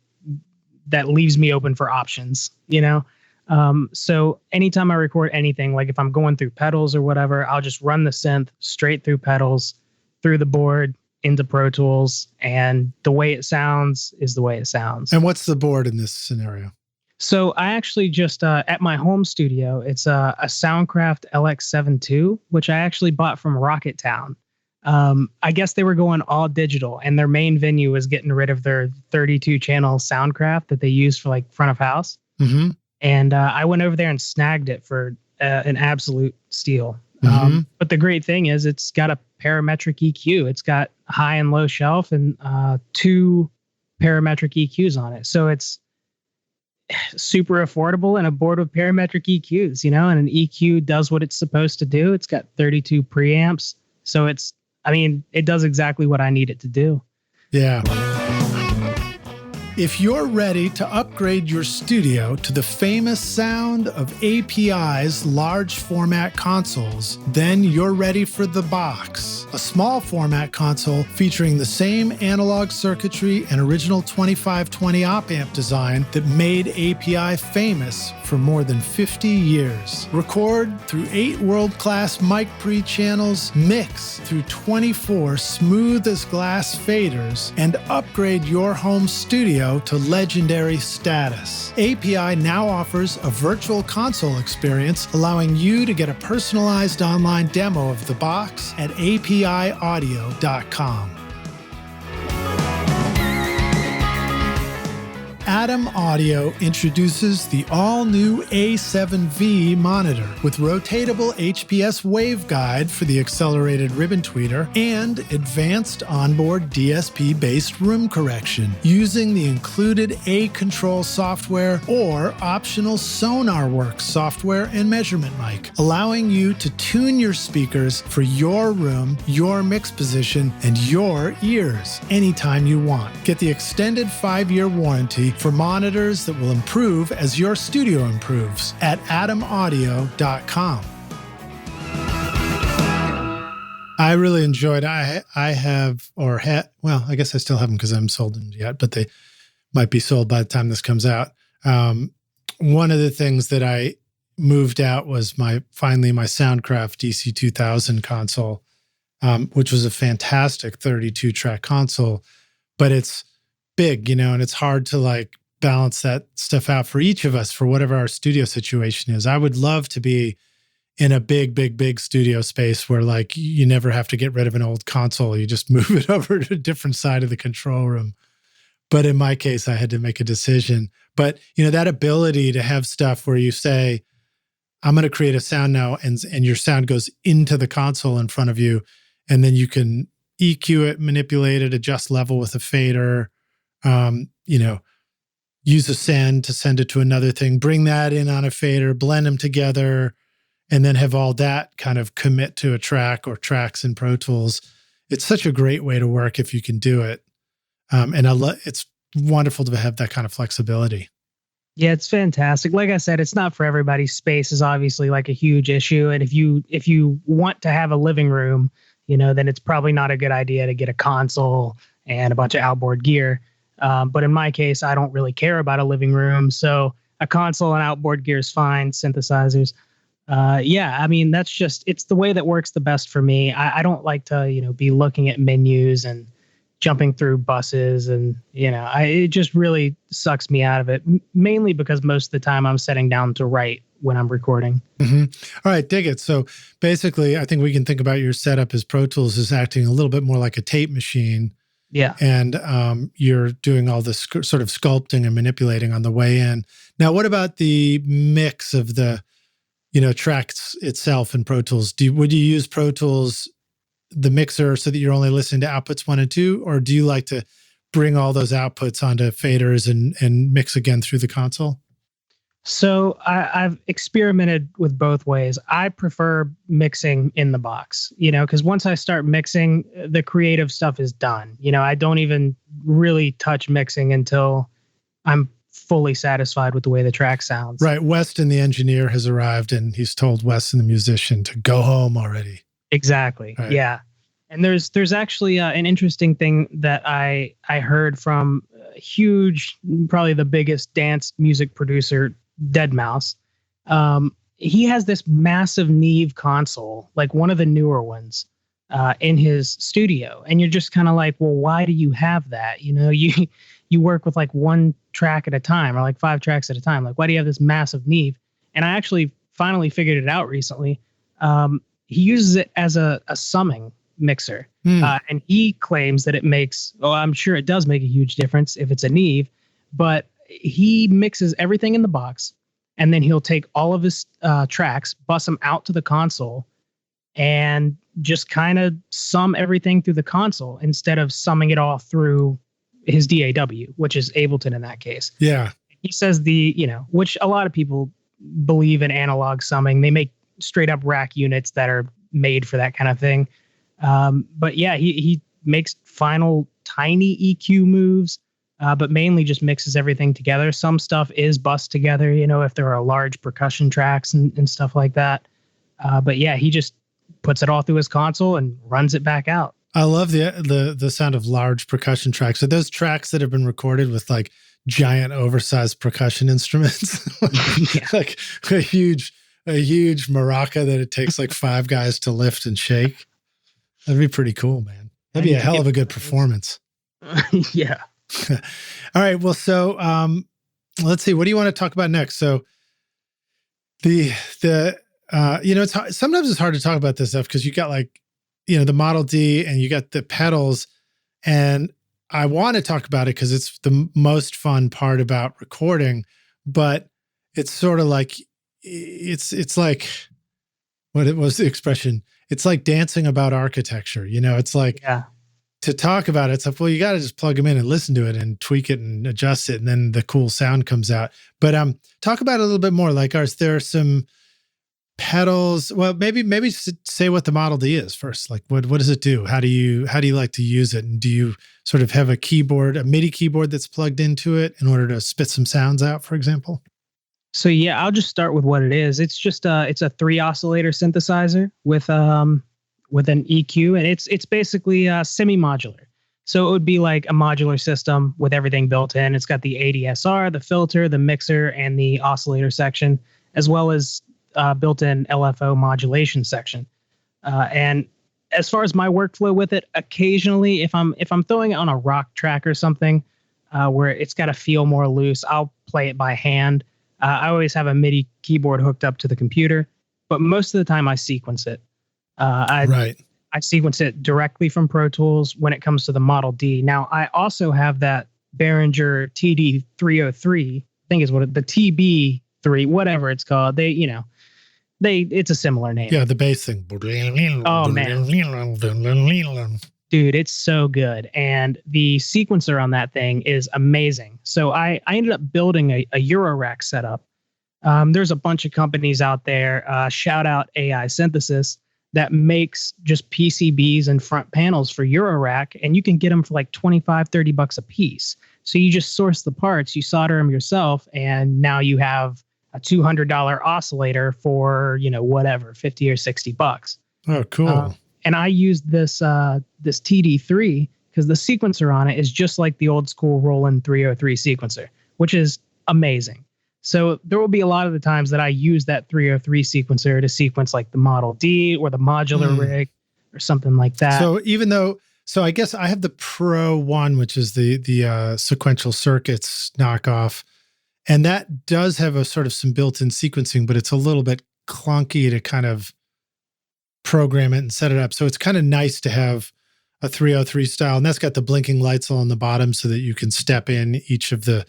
that leaves me open for options, So anytime I record anything, like if I'm going through pedals or whatever, I'll just run the synth straight through pedals, through the board, into Pro Tools, and the way it sounds is the way it sounds. And what's the board in this scenario? So I actually just, at my home studio, it's a Soundcraft LX72, which I actually bought from Rocketown. I guess they were going all digital, and their main venue was getting rid of their 32-channel Soundcraft that they use for like front of house. Mm-hmm. And I went over there and snagged it for an absolute steal. But the great thing is it's got a parametric EQ. It's got high and low shelf and 2 parametric EQs on it. So it's super affordable and a board with parametric EQs, and an EQ does what it's supposed to do. It's got 32 preamps. So it does exactly what I need it to do. Yeah. If you're ready to upgrade your studio to the famous sound of API's large format consoles, then you're ready for the Box, a small format console featuring the same analog circuitry and original 2520 op amp design that made API famous for more than 50 years. Record through 8 world-class mic pre-channels, mix through 24 smooth as glass faders, and upgrade your home studio to legendary status. API now offers a virtual console experience, allowing you to get a personalized online demo of the Box at apiaudio.com. Atom Audio introduces the all-new A7V monitor with rotatable HPS waveguide for the accelerated ribbon tweeter and advanced onboard DSP-based room correction using the included A-Control software or optional SonarWorks software and measurement mic, allowing you to tune your speakers for your room, your mix position, and your ears anytime you want. Get the extended 5-year warranty for monitors that will improve as your studio improves at atomaudio.com. I really enjoyed I have, or had, well, I guess I still haven't because I haven't sold them yet, but they might be sold by the time this comes out. One of the things that I moved out was finally my Soundcraft DC2000 console, which was a fantastic 32-track console, but it's big, and it's hard to like balance that stuff out for each of us for whatever our studio situation is. I would love to be in a big studio space where like you never have to get rid of an old console. You just move it over to a different side of the control room. But in my case, I had to make a decision. But that ability to have stuff where you say, I'm going to create a sound now, and your sound goes into the console in front of you, and then you can EQ it, manipulate it, adjust level with a fader, use a send to send it to another thing, bring that in on a fader, blend them together, and then have all that kind of commit to a track or tracks in Pro Tools. It's such a great way to work if you can do it. And it's wonderful to have that kind of flexibility. Yeah, it's fantastic. Like I said, it's not for everybody. Space is obviously like a huge issue. And if you want to have a living room, then it's probably not a good idea to get a console and a bunch of outboard gear. But in my case, I don't really care about a living room. So a console and outboard gear is fine. Synthesizers. It's the way that works the best for me. I don't like to, be looking at menus and jumping through buses, and it just really sucks me out of it, mainly because most of the time I'm sitting down to write when I'm recording. Mm-hmm. All right, dig it. So basically, I think we can think about your setup as Pro Tools as acting a little bit more like a tape machine. Yeah. And you're doing all this sort of sculpting and manipulating on the way in. Now, what about the mix of the, tracks itself in Pro Tools? Would you use Pro Tools, the mixer, so that you're only listening to outputs 1 and 2, or do you like to bring all those outputs onto faders and mix again through the console? So I've experimented with both ways. I prefer mixing in the box, because once I start mixing, the creative stuff is done. I don't even really touch mixing until I'm fully satisfied with the way the track sounds. Right. Weston, the engineer, has arrived, and he's told Weston, the musician, to go home already. Exactly. Right. Yeah. And there's actually an interesting thing that I heard from a huge, probably the biggest dance music producer, deadmau5. He has this massive Neve console, like one of the newer ones, in his studio. And you're just kind of like, well, why do you have that? You work with like 1 track at a time, or like 5 tracks at a time. Like, why do you have this massive Neve? And I actually finally figured it out recently. He uses it as a summing mixer. And he claims that it makes, I'm sure it does make a huge difference if it's a Neve, but he mixes everything in the box, and then he'll take all of his tracks, bust them out to the console, and just kind of sum everything through the console instead of summing it all through his DAW, which is Ableton in that case. Yeah. He says which a lot of people believe in analog summing. They make straight up rack units that are made for that kind of thing. But yeah, he makes final tiny EQ moves, but mainly just mixes everything together. Some stuff is bussed together, if there are large percussion tracks and stuff like that. But yeah, he just puts it all through his console and runs it back out. I love the sound of large percussion tracks. So those tracks that have been recorded with like giant oversized percussion instruments, like a huge maraca that it takes like 5 guys to lift and shake. That'd be pretty cool, man. That'd be a hell of a good performance. Yeah. All right. Well, so let's see. What do you want to talk about next? So it's hard, sometimes it's hard to talk about this stuff because you got like, the Model D and you got the pedals, and I want to talk about it because it's the most fun part about recording, but it's sort of like, it's like, what it was the expression? It's like dancing about architecture. It's like, to talk about it, it's like, well, you got to just plug them in and listen to it and tweak it and adjust it. And then the cool sound comes out. But talk about it a little bit more. Like, is there some pedals? Well, maybe say what the Model D is first. Like, what does it do? How do you like to use it? And do you sort of have a MIDI keyboard that's plugged into it in order to spit some sounds out, for example? So yeah, I'll just start with what it is. It's just it's a 3 oscillator synthesizer with an EQ, and it's basically semi-modular. So it would be like a modular system with everything built in. It's got the ADSR, the filter, the mixer, and the oscillator section, as well as built-in LFO modulation section. And as far as my workflow with it, occasionally if I'm throwing it on a rock track or something where it's got to feel more loose, I'll play it by hand. I always have a MIDI keyboard hooked up to the computer, but most of the time I sequence it. I sequence it directly from Pro Tools when it comes to the Model D. Now, I also have that Behringer TD303, I think is the TB3, whatever it's called. It's a similar name. Yeah, the bass thing. Oh, man. Dude, it's so good. And the sequencer on that thing is amazing. So I ended up building a Eurorack setup. There's a bunch of companies out there, shout out AI Synthesis, that makes just PCBs and front panels for Eurorack, and you can get them for like $25-$30 a piece. So you just source the parts, you solder them yourself, and now you have a $200 oscillator for, whatever, $50 or $60. Oh, cool. And I used this TD3 because the sequencer on it is just like the old school Roland 303 sequencer, which is amazing. So there will be a lot of the times that I use that 303 sequencer to sequence like the Model D or the modular rig or something like that. So I guess I have the Pro One, which is the sequential circuits knockoff. And that does have a sort of some built-in sequencing, but it's a little bit clunky to kind of program it and set it up. So it's kind of nice to have a 303 style. And that's got the blinking lights on the bottom so that you can step in each of the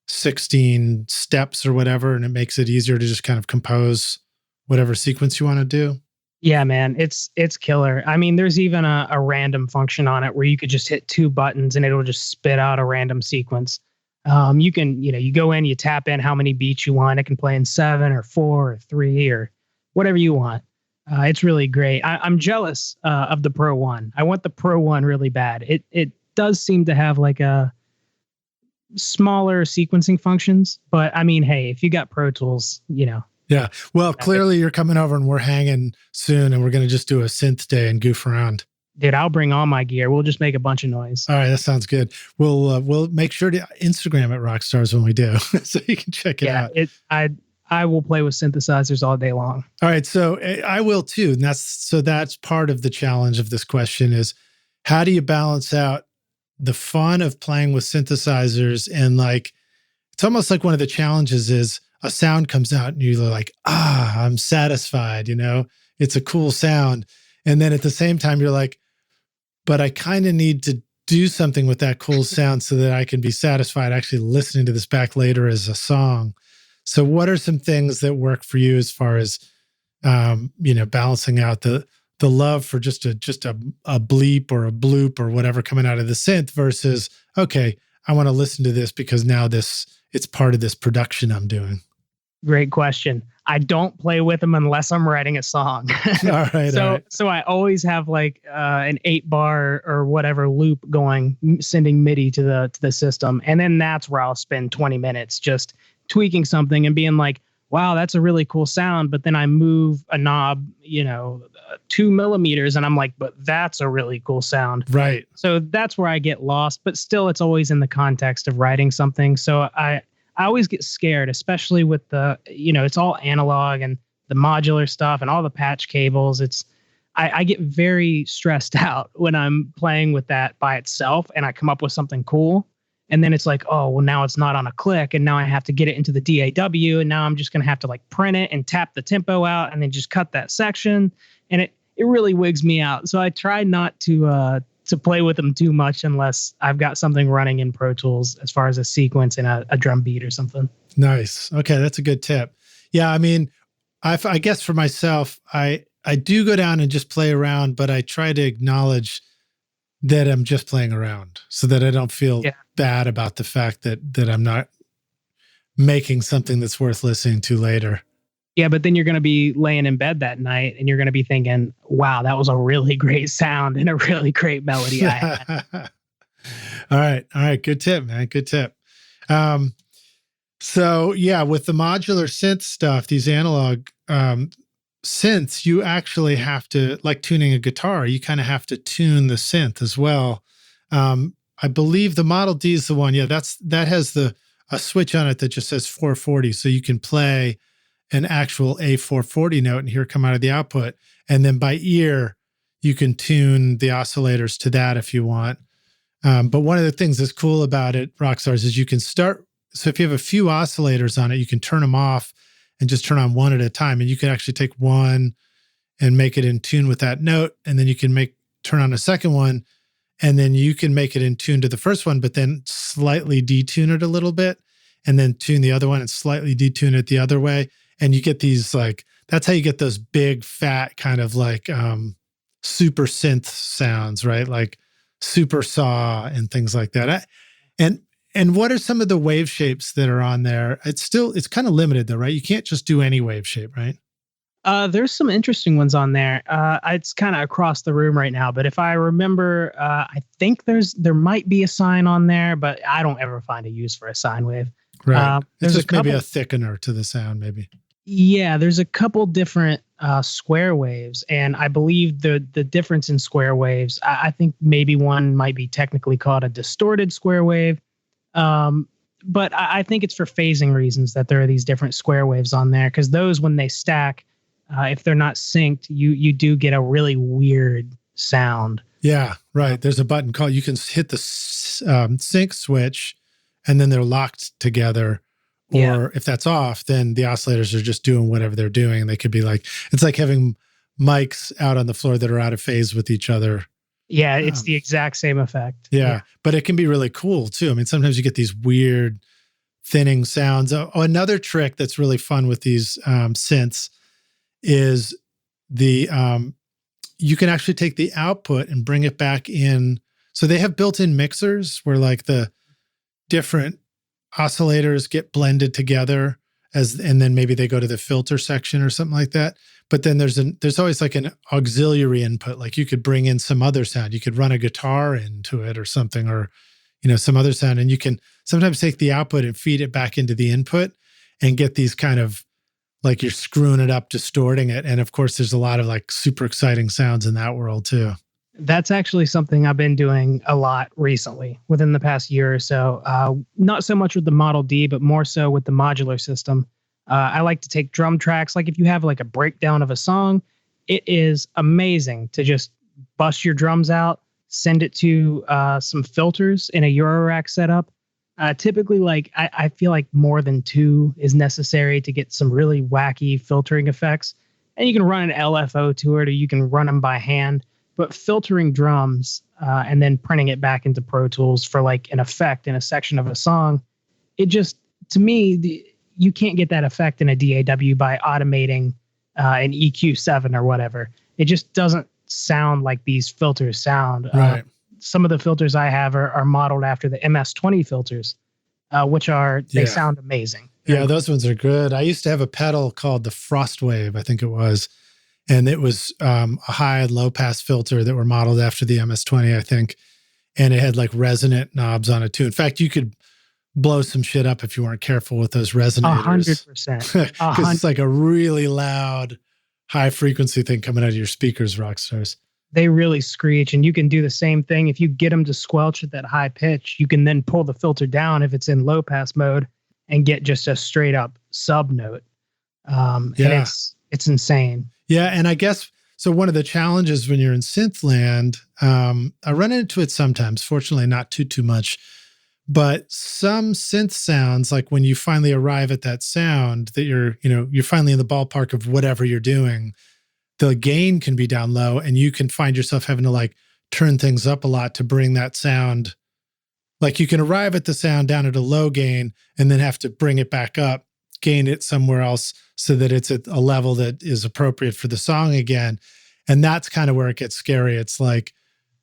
16 steps or whatever. And it makes it easier to just kind of compose whatever sequence you want to do. Yeah, man, it's killer. I mean, there's even a random function on it where you could just hit 2 buttons and it'll just spit out a random sequence. You can, you go in, you tap in how many beats you want. It can play in 7 or 4 or 3 or whatever you want. It's really great. I'm jealous of the Pro One. I want the Pro One really bad. It does seem to have like a smaller sequencing functions, but I mean, hey, if you got Pro Tools, Yeah. Well, clearly you're coming over and we're hanging soon, and we're going to just do a synth day and goof around. Dude, I'll bring all my gear. We'll just make a bunch of noise. All right, that sounds good. We'll make sure to Instagram at Rockstars when we do, so you can check it out. I will play with synthesizers all day long. All right, so I will too, and that's part of the challenge of this question is how do you balance out the fun of playing with synthesizers and like it's almost like one of the challenges is a sound comes out and you're like, I'm satisfied. It's a cool sound, and then at the same time you're like, but I kind of need to do something with that cool sound so that I can be satisfied actually listening to this back later as a song. So what are some things that work for you as far as, balancing out the love for just a bleep or a bloop or whatever coming out of the synth versus, okay, I want to listen to this because now it's part of this production I'm doing. Great question. I don't play with them unless I'm writing a song. All right. So I always have like an 8-bar or whatever loop going, sending MIDI to the system. And then that's where I'll spend 20 minutes just tweaking something and being like, wow, that's a really cool sound. But then I move a knob, 2 millimeters and I'm like, but that's a really cool sound. Right. So that's where I get lost, but still it's always in the context of writing something. So I always get scared, especially with the, it's all analog and the modular stuff and all the patch cables. I get very stressed out when I'm playing with that by itself and I come up with something cool. And then it's like, oh, well, now it's not on a click. And now I have to get it into the DAW. And now I'm just going to have to like print it and tap the tempo out and then just cut that section. And it really wigs me out. So I try not to to play with them too much unless I've got something running in Pro Tools as far as a sequence and a drum beat or something. Nice. Okay, that's a good tip. Yeah, I mean, I guess for myself, I do go down and just play around, but I try to acknowledge that I'm just playing around so that I don't feel bad about the fact that I'm not making something that's worth listening to later. Yeah, but then you're going to be laying in bed that night and you're going to be thinking, wow, that was a really great sound and a really great melody I had. All right. Good tip, man. Good tip. So yeah, with the modular synth stuff, these analog synths, you actually have to, like tuning a guitar, you kind of have to tune the synth as well. I believe the Model D is the one. Yeah, that has a switch on it that just says 440. So you can play an actual A440 note and hear it come out of the output. And then by ear, you can tune the oscillators to that if you want. But one of the things that's cool about it, Rockstars, is you can start. So if you have a few oscillators on it, you can turn them off and just turn on one at a time. And you can actually take one and make it in tune with that note. And then you can turn on a second one. And then you can make it in tune to the first one, but then slightly detune it a little bit. And then tune the other one and slightly detune it the other way. And you get these that's how you get those big, fat kind of super synth sounds, right? Like super saw and things like that. And what are some of the wave shapes that are on there? It's kind of limited though, right? You can't just do any wave shape, right? There's some interesting ones on there. It's kind of across the room right now, but if I remember, I think there might be a sine on there, but I don't ever find a use for a sine wave. Right. There's just maybe a thickener to the sound, maybe. Yeah, there's a couple different square waves, and I believe the difference in square waves, I think maybe one might be technically called a distorted square wave, but I think it's for phasing reasons that there are these different square waves on there, because those, when they stack, if they're not synced, you do get a really weird sound. Yeah, right. There's a button called, you can hit the sync switch, and then they're locked together. Or if that's off, then the oscillators are just doing whatever they're doing. They could be it's like having mics out on the floor that are out of phase with each other. Yeah, it's the exact same effect. Yeah, but it can be really cool too. I mean, sometimes you get these weird thinning sounds. Another trick that's really fun with these synths is you can actually take the output and bring it back in. So they have built-in mixers where the different oscillators get blended together and then maybe they go to the filter section or something like that. But then there's always an auxiliary input. Like you could bring in some other sound. You could run a guitar into it or something, or, some other sound. And you can sometimes take the output and feed it back into the input and get these kind of you're screwing it up, distorting it. And of course, there's a lot of super exciting sounds in that world too. That's actually something I've been doing a lot recently within the past year or so. Not so much with the Model D, but more so with the modular system. I like to take drum tracks. Like if you have a breakdown of a song, it is amazing to just bust your drums out, send it to some filters in a Eurorack setup. Typically, I feel like more than 2 is necessary to get some really wacky filtering effects. And you can run an LFO to it, or you can run them by hand. But filtering drums and then printing it back into Pro Tools for an effect in a section of a song, it just, to me, you can't get that effect in a DAW by automating an EQ7 or whatever. It just doesn't sound like these filters sound. Right. Some of the filters I have are modeled after the MS-20 filters, which they sound amazing. Yeah, those ones are good. I used to have a pedal called the Frostwave, I think it was. And it was a high and low pass filter that were modeled after the MS-20, I think. And it had resonant knobs on it too. In fact, you could blow some shit up if you weren't careful with those resonators. 100%. Because it's a really loud, high frequency thing coming out of your speakers, Rockstars. They really screech, and you can do the same thing. If you get them to squelch at that high pitch, you can then pull the filter down if it's in low pass mode and get just a straight up sub note. And it's insane. Yeah, and I guess, so one of the challenges when you're in synth land, I run into it sometimes, fortunately not too much, but some synth sounds, when you finally arrive at that sound that you're finally in the ballpark of whatever you're doing, the gain can be down low and you can find yourself having to turn things up a lot to bring that sound. Like you can arrive at the sound down at a low gain and then have to bring it back up, gain it somewhere else so that it's at a level that is appropriate for the song again. And that's kind of where it gets scary. It's like,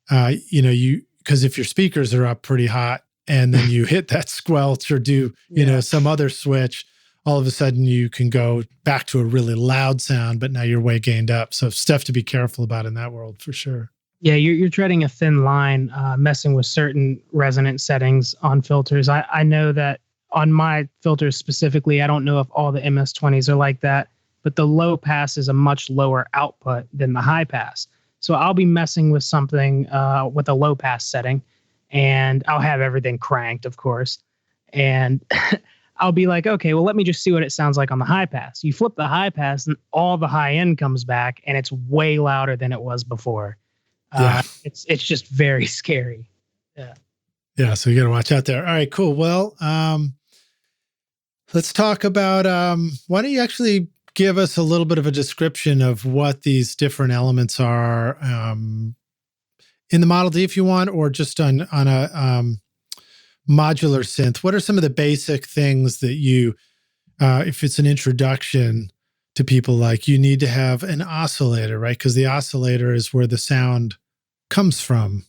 because if your speakers are up pretty hot and then you hit that squelch or do, some other switch, all of a sudden you can go back to a really loud sound, but now you're way gained up. So stuff to be careful about in that world for sure. Yeah, you're treading a thin line, messing with certain resonance settings on filters. I know that on my filters specifically, I don't know if all the MS-20s are like that, but the low pass is a much lower output than the high pass. So I'll be messing with something with a low pass setting, and I'll have everything cranked, of course. And I'll be like, okay, well, let me just see what it sounds like on the high pass. You flip the high pass, and all the high end comes back, and it's way louder than it was before. It's just very scary. Yeah. So you got to watch out there. All right, cool. Well, let's talk about, why don't you actually give us a little bit of a description of what these different elements are, in the Model D if you want, or just on a, modular synth. What are some of the basic things that you, if it's an introduction to people, like you need to have an oscillator, right? Because the oscillator is where the sound comes from.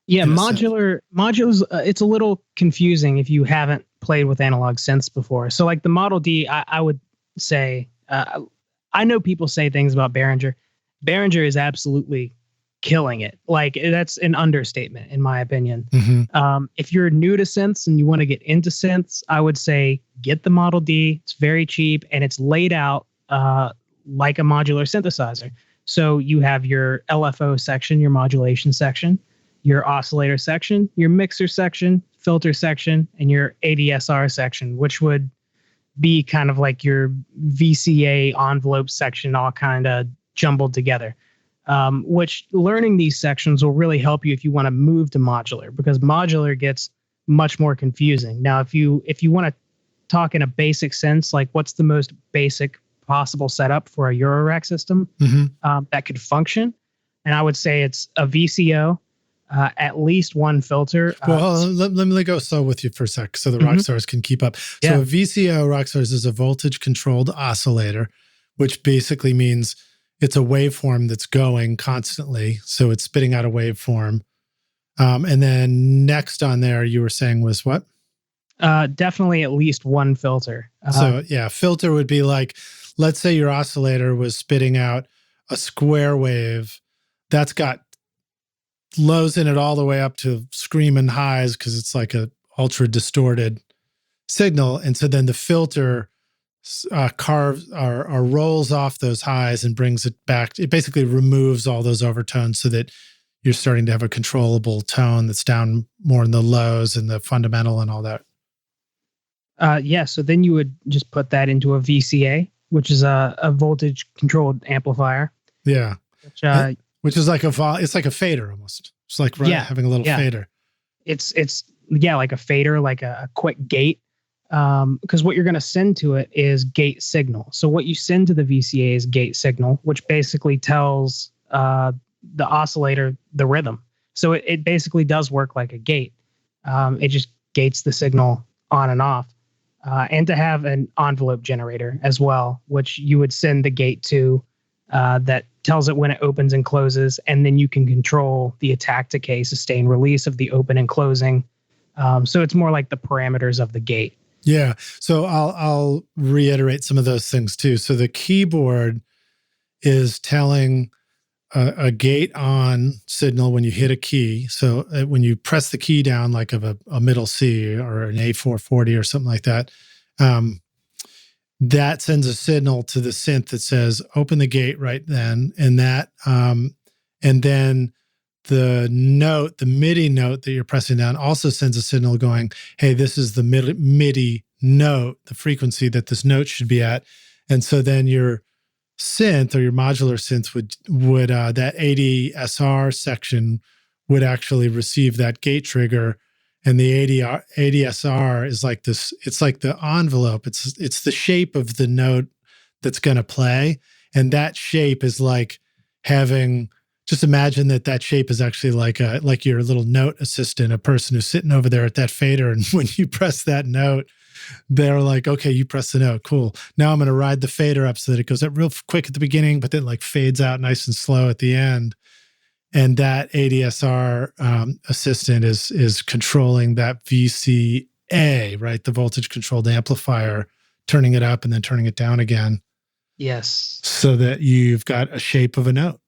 Yeah, modular's it's a little confusing if you haven't played with analog synths before. So like the Model D, I would say, I know people say things about Behringer. Behringer is absolutely killing it. Like that's an understatement in my opinion. Mm-hmm. If you're new to synths and you want to get into synths, I would say get the Model D. It's very cheap and it's laid out like a modular synthesizer. So you have your LFO section, your modulation section, your oscillator section, your mixer section, filter section, and your ADSR section, which would be kind of like your VCA envelope section, all kind of jumbled together. Which learning these sections will really help you if you want to move to modular, because modular gets much more confusing. Now, if you want to talk in a basic sense, like what's the most basic possible setup for a Eurorack system that could function, and I would say it's a VCO, at least one filter. Well, let me go slow with you for a sec so the Rockstars can keep up. So a VCO, Rockstars, is a voltage-controlled oscillator, which basically means it's a waveform that's going constantly. So it's spitting out a waveform. And then next on there, you were saying was what? Definitely at least one filter. So yeah, filter would be like, let's say your oscillator was spitting out a square wave that's got lows in it all the way up to screaming highs because it's like a ultra distorted signal. And so then the filter carves or rolls off those highs and brings it back. It basically removes all those overtones so that you're starting to have a controllable tone that's down more in the lows and the fundamental and all that. So then you would just put that into a VCA, which is a voltage controlled amplifier. Yeah. Which is like it's like a fader almost. It's like having a little fader. It's like a fader, like a quick gate. Because what you're going to send to it is gate signal. So what you send to the VCA is gate signal, which basically tells the oscillator the rhythm. So it basically does work like a gate. It just gates the signal on and off. And to have an envelope generator as well, which you would send the gate to, that tells it when it opens and closes, and then you can control the attack, decay, sustain, release of the open and closing. So it's more like the parameters of the gate. Yeah. So I'll reiterate some of those things too. So the keyboard is telling a gate on signal when you hit a key. So when you press the key down, like of a middle C or an A440 or something like that, that sends a signal to the synth that says, open the gate right then. And that, and then the note, the MIDI note that you're pressing down also sends a signal going, hey, this is the MIDI note, the frequency that this note should be at. And so then your synth or your modular synth would that ADSR section would actually receive that gate trigger. And the ADSR is like this, it's like the envelope. It's the shape of the note that's going to play. And that shape is like having Just imagine that shape is actually like your little note assistant, a person who's sitting over there at that fader. And when you press that note, they're like, okay, you press the note. Cool. Now I'm going to ride the fader up so that it goes up real quick at the beginning, but then like fades out nice and slow at the end. And that ADSR assistant is controlling that VCA, right? The voltage controlled amplifier, turning it up and then turning it down again. Yes. So that you've got a shape of a note.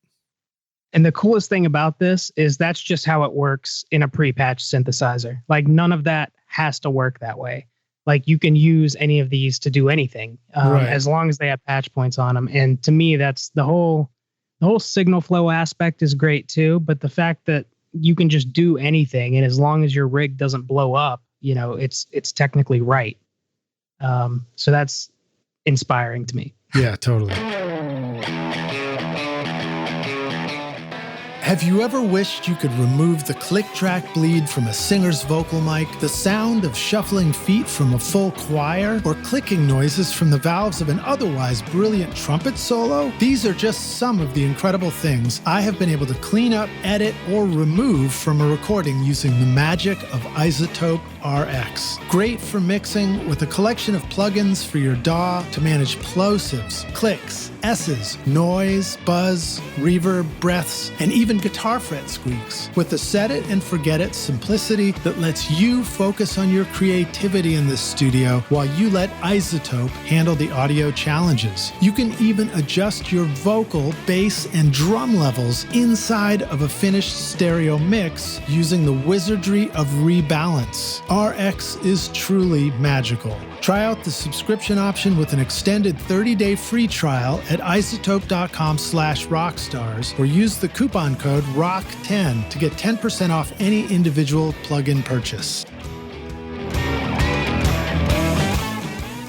And the coolest thing about this is that's just how it works in a pre-patched synthesizer. Like none of that has to work that way. Like you can use any of these to do anything right. as long as they have patch points on them. And to me, that's the whole signal flow aspect is great too. But the fact that you can just do anything, and as long as your rig doesn't blow up, it's technically right. So that's inspiring to me. Yeah, totally. Have you ever wished you could remove the click-track bleed from a singer's vocal mic, the sound of shuffling feet from a full choir, or clicking noises from the valves of an otherwise brilliant trumpet solo? These are just some of the incredible things I have been able to clean up, edit, or remove from a recording using the magic of iZotope RX. Great for mixing with a collection of plugins for your DAW to manage plosives, clicks, S's, noise, buzz, reverb, breaths, and even guitar fret squeaks. With a set it and forget it simplicity that lets you focus on your creativity in this studio while you let iZotope handle the audio challenges. You can even adjust your vocal, bass, and drum levels inside of a finished stereo mix using the wizardry of rebalance. RX is truly magical. Try out the subscription option with an extended 30-day free trial at iZotope.com/rockstars or use the coupon code ROCK10 to get 10% off any individual plugin purchase.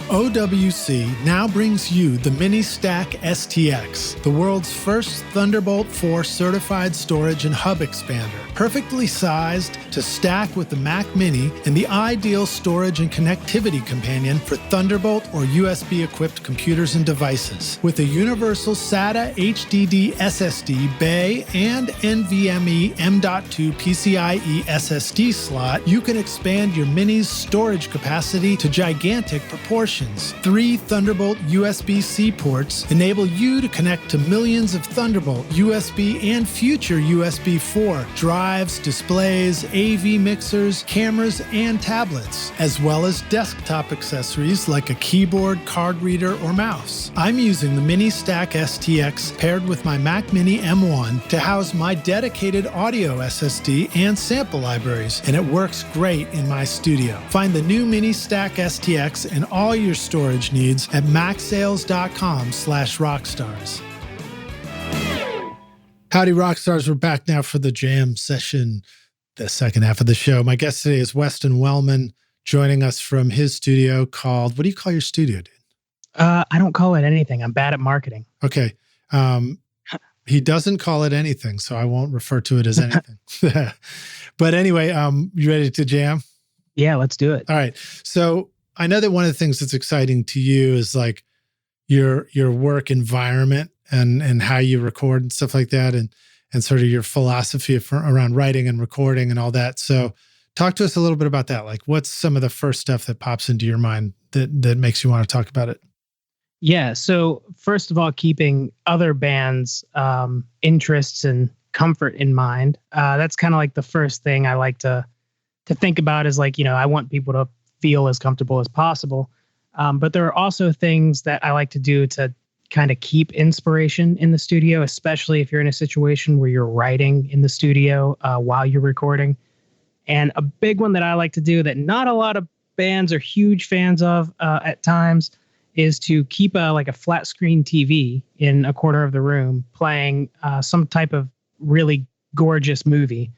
OWC now brings you the Mini Stack STX, the world's first Thunderbolt 4 certified storage and hub expander, perfectly sized to stack with the Mac Mini and the ideal storage and connectivity companion for Thunderbolt or USB-equipped computers and devices. With a universal SATA HDD SSD bay and NVMe M.2 PCIe SSD slot, you can expand your Mini's storage capacity to gigantic proportions. 3 Thunderbolt USB-C ports enable you to connect to millions of Thunderbolt, USB, and future USB 4 drives, displays, AV mixers, cameras, and tablets, as well as desktop accessories like a keyboard, card reader, or mouse. I'm using the Mini Stack STX paired with my Mac Mini M1 to house my dedicated audio SSD and sample libraries, and it works great in my studio. Find the new Mini Stack STX and all your storage needs at macsales.com/rockstars. Howdy, Rockstars. We're back now for the jam session, the second half of the show. My guest today is Weston Wellman, joining us from his studio called, what do you call your studio, dude? I don't call it anything. I'm bad at marketing. Okay. He doesn't call it anything, so I won't refer to it as anything. But anyway, you ready to jam? Yeah, let's do it. All right. So I know that one of the things that's exciting to you is like your work environment and how you record and stuff like that, and sort of your philosophy around writing and recording and all that. So talk to us a little bit about that. Like what's some of the first stuff that pops into your mind that makes you want to talk about it? Yeah. So first of all, keeping other bands' interests and comfort in mind. That's kind of like the first thing I like to think about is like, I want people to feel as comfortable as possible. But there are also things that I like to do to kind of keep inspiration in the studio, especially if you're in a situation where you're writing in the studio while you're recording. And a big one that I like to do that not a lot of bands are huge fans of at times is to keep a flat screen TV in a corner of the room playing some type of really gorgeous movie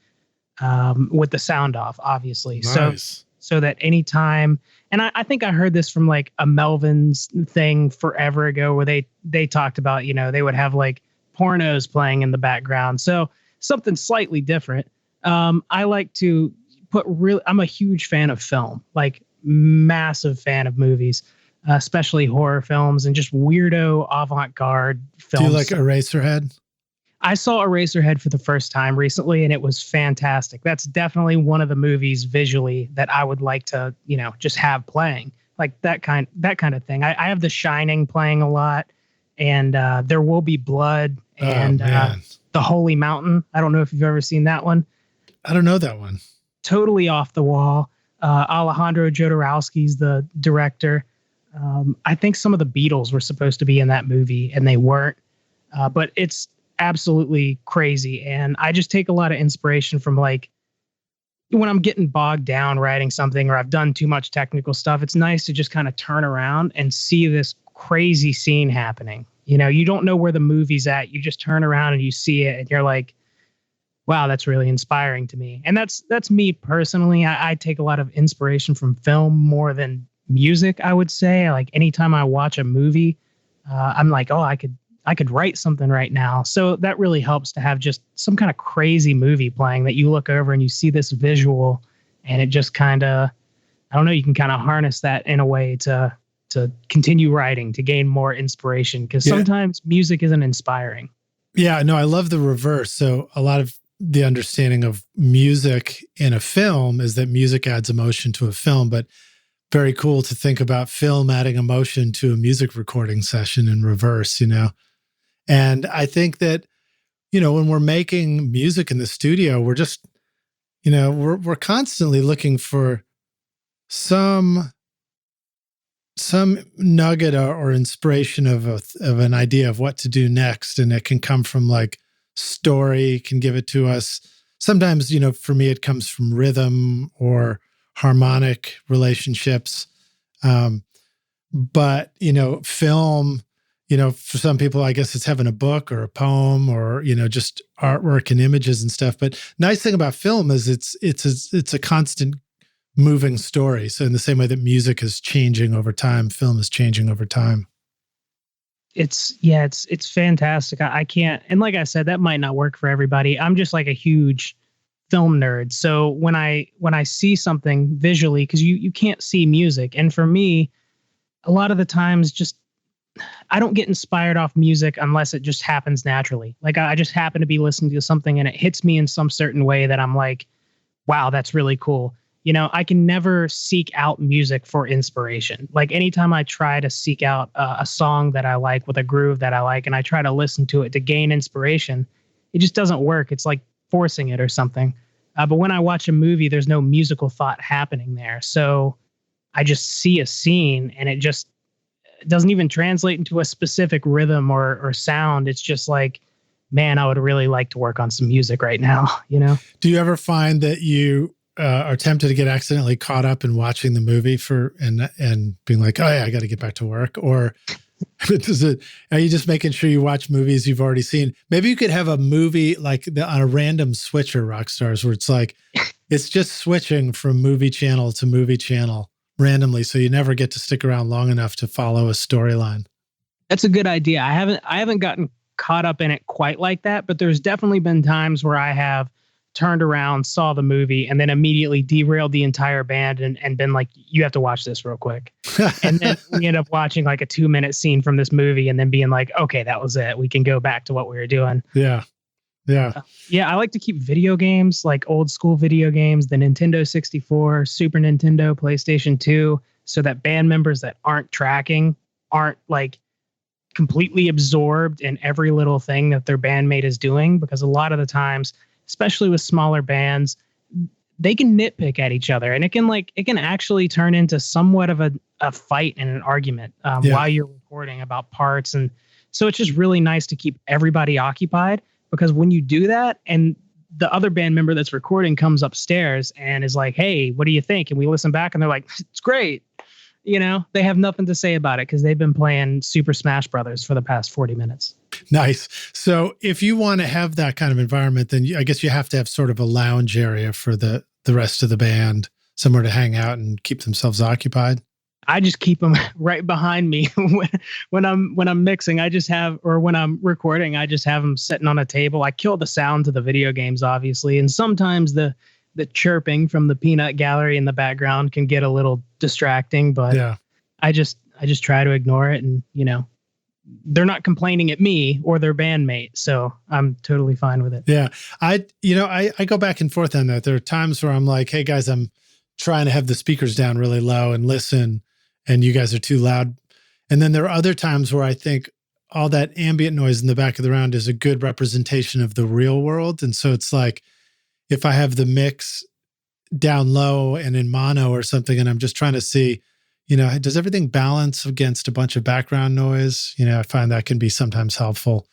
with the sound off, obviously. Nice. So that anytime, and I think I heard this from like a Melvin's thing forever ago where they talked about, they would have like pornos playing in the background. So something slightly different. I like to I'm a huge fan of film, like massive fan of movies, especially horror films and just weirdo avant-garde films. Do you like Eraserhead? I saw Eraserhead for the first time recently, and it was fantastic. That's definitely one of the movies visually that I would like to, just have playing, like that kind of thing. I have The Shining playing a lot, and There Will Be Blood, and The Holy Mountain. I don't know if you've ever seen that one. I don't know that one. Totally off the wall. Alejandro Jodorowsky's the director. I think some of the Beatles were supposed to be in that movie, and they weren't. But it's absolutely crazy. And I just take a lot of inspiration from, like, when I'm getting bogged down writing something or I've done too much technical stuff, it's nice to just kind of turn around and see this crazy scene happening. You don't know where the movie's at. You just turn around and you see it and you're like, wow, that's really inspiring to me. And that's me personally. I take a lot of inspiration from film more than music, I would say. Like, anytime I watch a movie, I'm like, oh, I could write something right now. So that really helps to have just some kind of crazy movie playing that you look over and you see this visual, and it just kind of, I don't know, you can kind of harness that in a way to continue writing, to gain more inspiration, because sometimes music isn't inspiring. Yeah, no, I love the reverse. So a lot of the understanding of music in a film is that music adds emotion to a film, but very cool to think about film adding emotion to a music recording session in reverse, And I think that, when we're making music in the studio, we're just, we're constantly looking for some nugget or inspiration of an idea of what to do next. And it can come from, like, story can give it to us. Sometimes, for me, it comes from rhythm or harmonic relationships. But, film, for some people, I guess it's having a book or a poem or, just artwork and images and stuff. But nice thing about film is it's a constant moving story. So in the same way that music is changing over time, film is changing over time. It's fantastic. I can't, and like I said, that might not work for everybody. I'm just like a huge film nerd. So when I see something visually, because you can't see music. And for me, a lot of the times, just I don't get inspired off music unless it just happens naturally. Like, I just happen to be listening to something and it hits me in some certain way that I'm like, wow, that's really cool. I can never seek out music for inspiration. Like, anytime I try to seek out a song that I like with a groove that I like, and I try to listen to it to gain inspiration, it just doesn't work. It's like forcing it or something. But when I watch a movie, there's no musical thought happening there. So I just see a scene and it just doesn't even translate into a specific rhythm or sound. It's just like, man, I would really like to work on some music right now, Do you ever find that you are tempted to get accidentally caught up in watching the movie and being like, oh yeah, I got to get back to work? Or are you just making sure you watch movies you've already seen? Maybe you could have a movie like on a random switcher, Rockstars, where it's like, it's just switching from movie channel to movie channel randomly. So you never get to stick around long enough to follow a storyline. That's a good idea. I haven't gotten caught up in it quite like that, but there's definitely been times where I have turned around, saw the movie, and then immediately derailed the entire band and been like, you have to watch this real quick. And then we end up watching like a 2-minute scene from this movie and then being like, okay, that was it. We can go back to what we were doing. Yeah. Yeah. I like to keep video games, like old school video games, the Nintendo 64, Super Nintendo, PlayStation 2, so that band members that aren't tracking aren't like completely absorbed in every little thing that their bandmate is doing. Because a lot of the times, especially with smaller bands, they can nitpick at each other, and it can actually turn into somewhat of a fight and an argument while you're recording about parts. And so it's just really nice to keep everybody occupied, because when you do that and the other band member that's recording comes upstairs and is like, hey, what do you think? And we listen back and they're like, it's great. They have nothing to say about it because they've been playing Super Smash Brothers for the past 40 minutes. Nice. So if you want to have that kind of environment, then I guess you have to have sort of a lounge area for the rest of the band, somewhere to hang out and keep themselves occupied. I just keep them right behind me when I'm mixing. When I'm recording, I just have them sitting on a table. I kill the sound to the video games, obviously, and sometimes the chirping from the peanut gallery in the background can get a little distracting. But I just try to ignore it and they're not complaining at me or their bandmate. So I'm totally fine with it. Yeah. I go back and forth on that. There are times where I'm like, hey guys, I'm trying to have the speakers down really low and listen, and you guys are too loud. And then there are other times where I think all that ambient noise in the back of the round is a good representation of the real world. And so it's like, if I have the mix down low and in mono or something, and I'm just trying to see, does everything balance against a bunch of background noise? I find that can be sometimes helpful.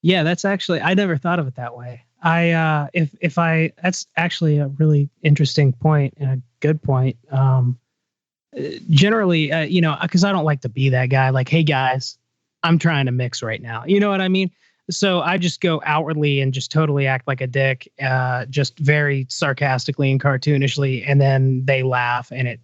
Yeah, that's actually, I never thought of it that way. That's actually a really interesting point and a good point. Generally, because I don't like to be that guy, like, hey guys, I'm trying to mix right now. You know what I mean? So I just go outwardly and just totally act like a dick, just very sarcastically and cartoonishly, and then they laugh and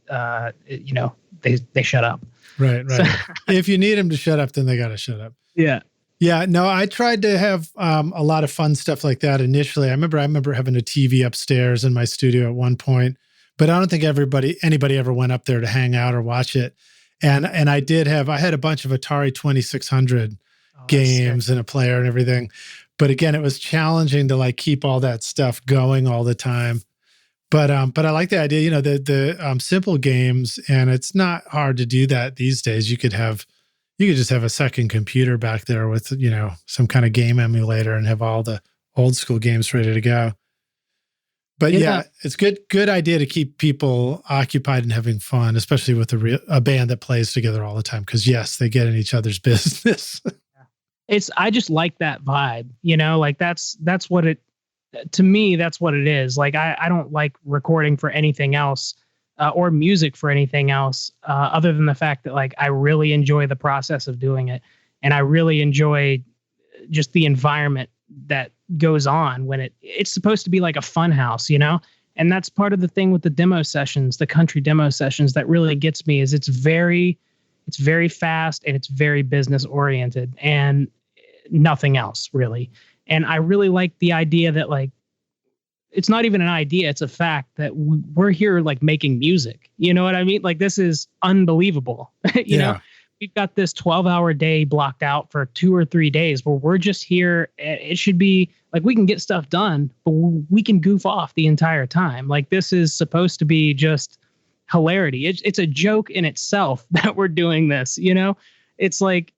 they shut up. Right. So, if you need them to shut up, then they got to shut up. Yeah. Yeah. No, I tried to have a lot of fun stuff like that initially. I remember having a TV upstairs in my studio at one point, but I don't think anybody ever went up there to hang out or watch it. And I had a bunch of Atari 2600 games and a player and everything. But again, it was challenging to like keep all that stuff going all the time. But I like the idea, the simple games, and it's not hard to do that these days. You could just have a second computer back there with, some kind of game emulator and have all the old school games ready to go. But yeah, it's good idea to keep people occupied and having fun, especially with a band that plays together all the time. Because yes, they get in each other's business. I just like that vibe, like that's what it, to me, that's what it is. Like, I don't like recording for anything else or music for anything else other than the fact that like, I really enjoy the process of doing it. And I really enjoy just the environment that goes on when it's supposed to be like a fun house, and that's part of the thing with the demo sessions, the country demo sessions that really gets me is it's very fast and it's very business oriented and nothing else really. And I really like the idea that like, it's not even an idea. It's a fact that we're here like making music. You know what I mean? Like, this is unbelievable. you know, we've got this 12-hour day blocked out for 2 or 3 days where we're just here. It should be like, we can get stuff done, but we can goof off the entire time. Like, this is supposed to be just hilarity. It's a joke in itself that we're doing this, it's like,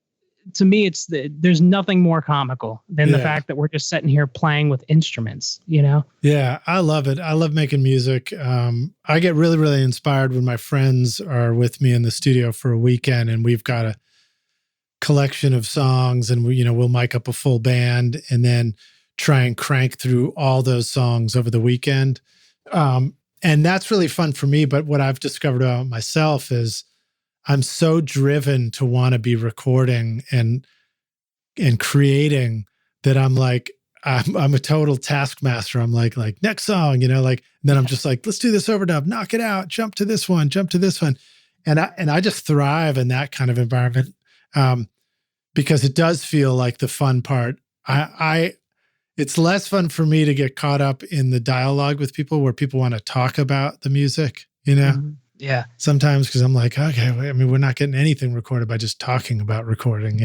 to me, there's nothing more comical than the fact that we're just sitting here playing with instruments, Yeah, I love it. I love making music. I get really, really inspired when my friends are with me in the studio for a weekend and we've got a collection of songs and we'll mic up a full band and then try and crank through all those songs over the weekend. And that's really fun for me. But what I've discovered about myself is I'm so driven to want to be recording and creating that I'm like, I'm a total taskmaster. I'm like next song, and then I'm just like, let's do this overdub, knock it out, jump to this one. And I just thrive in that kind of environment because it does feel like the fun part. It's less fun for me to get caught up in the dialogue with people where people want to talk about the music, Mm-hmm. Yeah. Sometimes because I'm like, okay, we're not getting anything recorded by just talking about recording.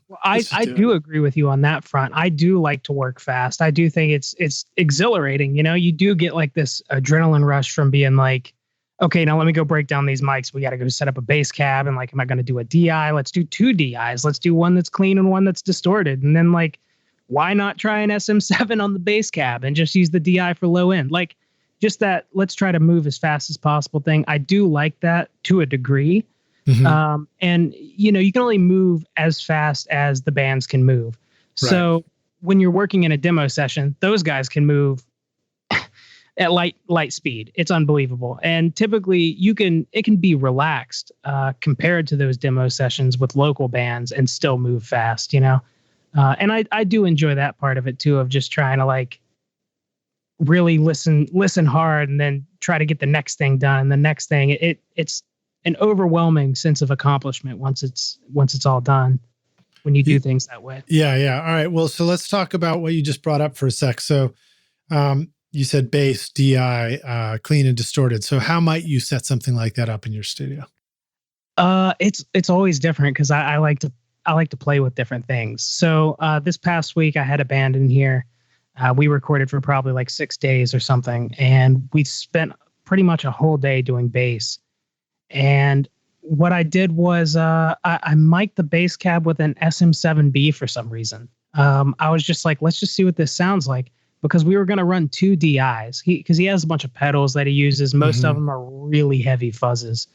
Well, I do agree with you on that front. I do like to work fast. I do think it's exhilarating. You do get like this adrenaline rush from being like, okay, now let me go break down these mics. We got to go set up a bass cab. And like, am I going to do a DI? Let's do 2 DIs. Let's do one that's clean and one that's distorted. And then like, why not try an SM7 on the bass cab and just use the DI for low end? Like, just that let's try to move as fast as possible thing. I do like that to a degree. Mm-hmm. And you can only move as fast as the bands can move. Right. So when you're working in a demo session, those guys can move at light speed. It's unbelievable. And typically it can be relaxed compared to those demo sessions with local bands and still move fast, And I do enjoy that part of it too, of just trying to like, really listen hard and then try to get the next thing done. And the next thing, it's an overwhelming sense of accomplishment once it's all done when you do things that way. Yeah. All right. Well, so let's talk about what you just brought up for a sec. So you said bass, DI, clean and distorted. So how might you set something like that up in your studio? It's always different because I like to like to play with different things. So this past week I had a band in here. We recorded for probably like 6 days or something, and we spent pretty much a whole day doing bass. And what I did was I mic'd the bass cab with an SM7B for some reason. I was just like, let's just see what this sounds like, because we were going to run 2 DIs. Because he has a bunch of pedals that he uses. Most of them are really heavy fuzzes.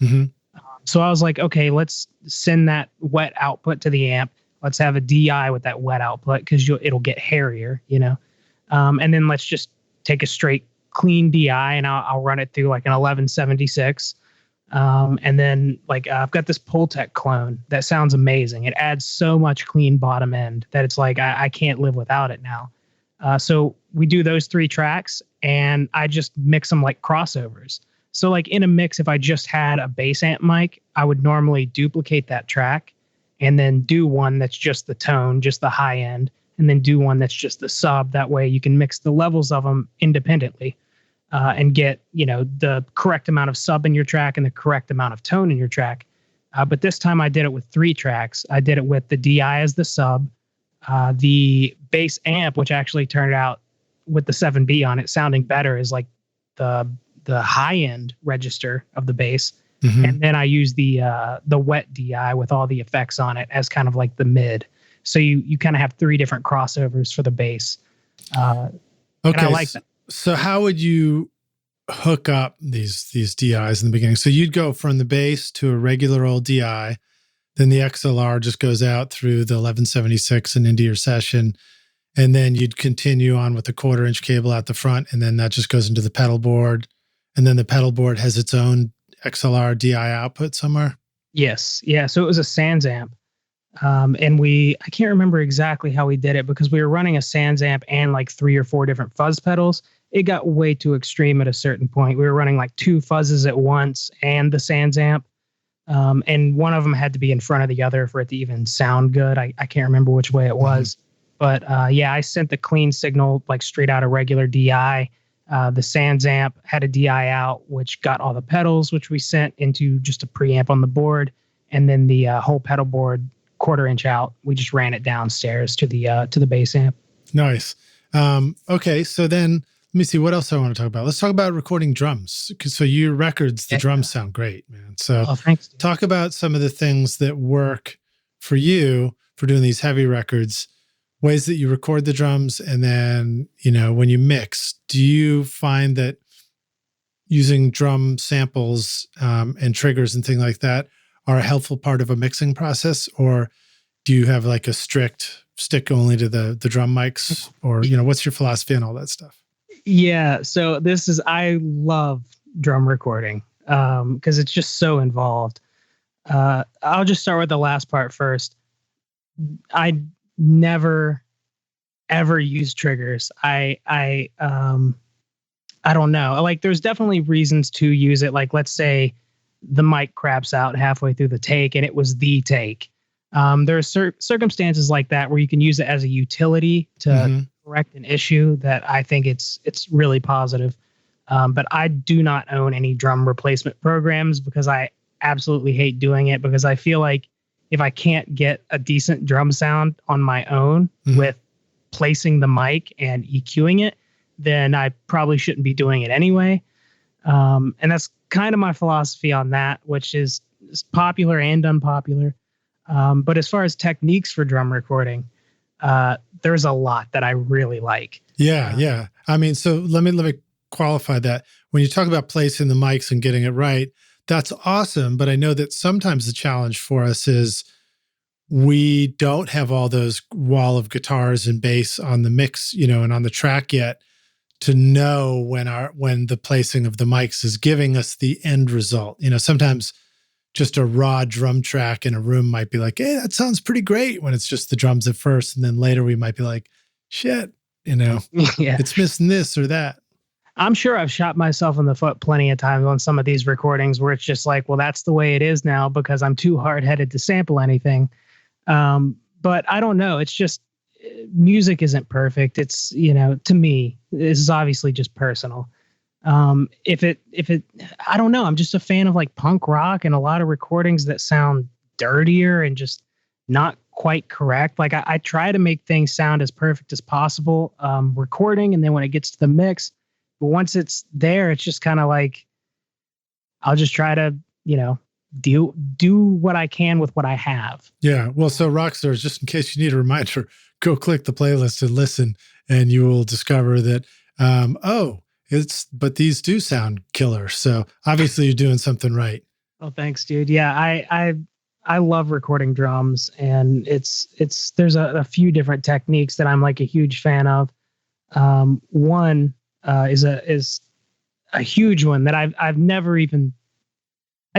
So I was like, okay, let's send that wet output to the amp. Let's have a DI with that wet output, because it'll get hairier, you know. And then let's just take a straight clean DI, and I'll run it through like an 1176. And then like I've got this Pultec clone that sounds amazing. It adds so much clean bottom end that it's like I can't live without it now. So we do those 3 tracks, and I just mix them like crossovers. So like in a mix, if I just had a bass amp mic, I would normally duplicate that track and then do one that's just the tone, just the high end, and then do one that's just the sub. That way you can mix the levels of them independently and get, you know, the correct amount of sub in your track and the correct amount of tone in your track. But this time I did it with 3 tracks. I did it with the DI as the sub, the bass amp, which actually turned out with the 7B on it sounding better, is like the high end register of the bass. And then I use the wet DI with all the effects on it as kind of like the mid. So you kind of have 3 different crossovers for the bass. And I like that. So how would you hook up these DIs in the beginning? So you'd go from the bass to a regular old DI, then the XLR just goes out through the 1176 and into your session, and then you'd continue on with the 1/4-inch cable out the front, and then that just goes into the pedal board, and then the pedal board has its own XLR DI output somewhere? Yes. Yeah. So it was a Sans amp. And I can't remember exactly how we did it, because we were running a Sans amp and like 3 or 4 different fuzz pedals. It got way too extreme at a certain point. We were running like 2 fuzzes at once and the Sans amp. And one of them had to be in front of the other for it to even sound good. I can't remember which way it was. But yeah, I sent the clean signal like straight out of regular DI. The Sans amp had a DI out, which got all the pedals, which we sent into just a preamp on the board. And then the whole pedal board 1/4-inch out, we just ran it downstairs to the bass amp. Nice. Okay, so then let me see what else I want to talk about. Let's talk about recording drums. So your records, the drums sound great, man. So thanks. Talk about some of the things that work for you for doing these heavy records, ways that you record the drums, and then, you know, when you mix, do you find that using drum samples and triggers and things like that are a helpful part of a mixing process, or do you have like a strict stick only to the drum mics, or, you know, what's your philosophy on all that stuff? Yeah. So I love drum recording because it's just so involved. I'll just start with the last part first. I never ever use triggers. I don't know. Like, there's definitely reasons to use it. Like, let's say the mic craps out halfway through the take and it was the take. There are circumstances like that where you can use it as a utility to correct an issue that I think it's really positive. But I do not own any drum replacement programs because I absolutely hate doing it, because I feel like if I can't get a decent drum sound on my own with placing the mic and EQing it, then I probably shouldn't be doing it anyway. And that's kind of my philosophy on that, which is popular and unpopular. But as far as techniques for drum recording, there's a lot that I really like. Yeah. I mean, so let me qualify that. When you talk about placing the mics and getting it right, that's awesome. But I know that sometimes the challenge for us is we don't have all those wall of guitars and bass on the mix, you know, and on the track yet to know when the placing of the mics is giving us the end result. You know, sometimes just a raw drum track in a room might be like, hey, that sounds pretty great when it's just the drums at first. And then later we might be like, shit, you know, it's missing this or that. I'm sure I've shot myself in the foot plenty of times on some of these recordings where it's just like, well, that's the way it is now because I'm too hard-headed to sample anything. But I don't know. It's just music isn't perfect. It's, you know, to me, this is obviously just personal. If it, I don't know. I'm just a fan of like punk rock and a lot of recordings that sound dirtier and just not quite correct. Like I try to make things sound as perfect as possible, recording, and then when it gets to the mix, but once it's there, it's just kind of like, I'll just try to, do what I can with what I have. Yeah. Well, so Rockstars, just in case you need a reminder, go click the playlist and listen, and you will discover that, but these do sound killer. So obviously you're doing something right. Oh, thanks, dude. Yeah. I love recording drums, and there's a few different techniques that I'm like a huge fan of. One is a huge one that I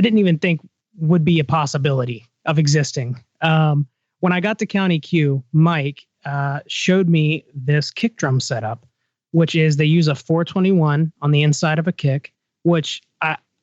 didn't even think would be a possibility of existing. When I got to County Q, Mike showed me this kick drum setup, which is they use a 421 on the inside of a kick, which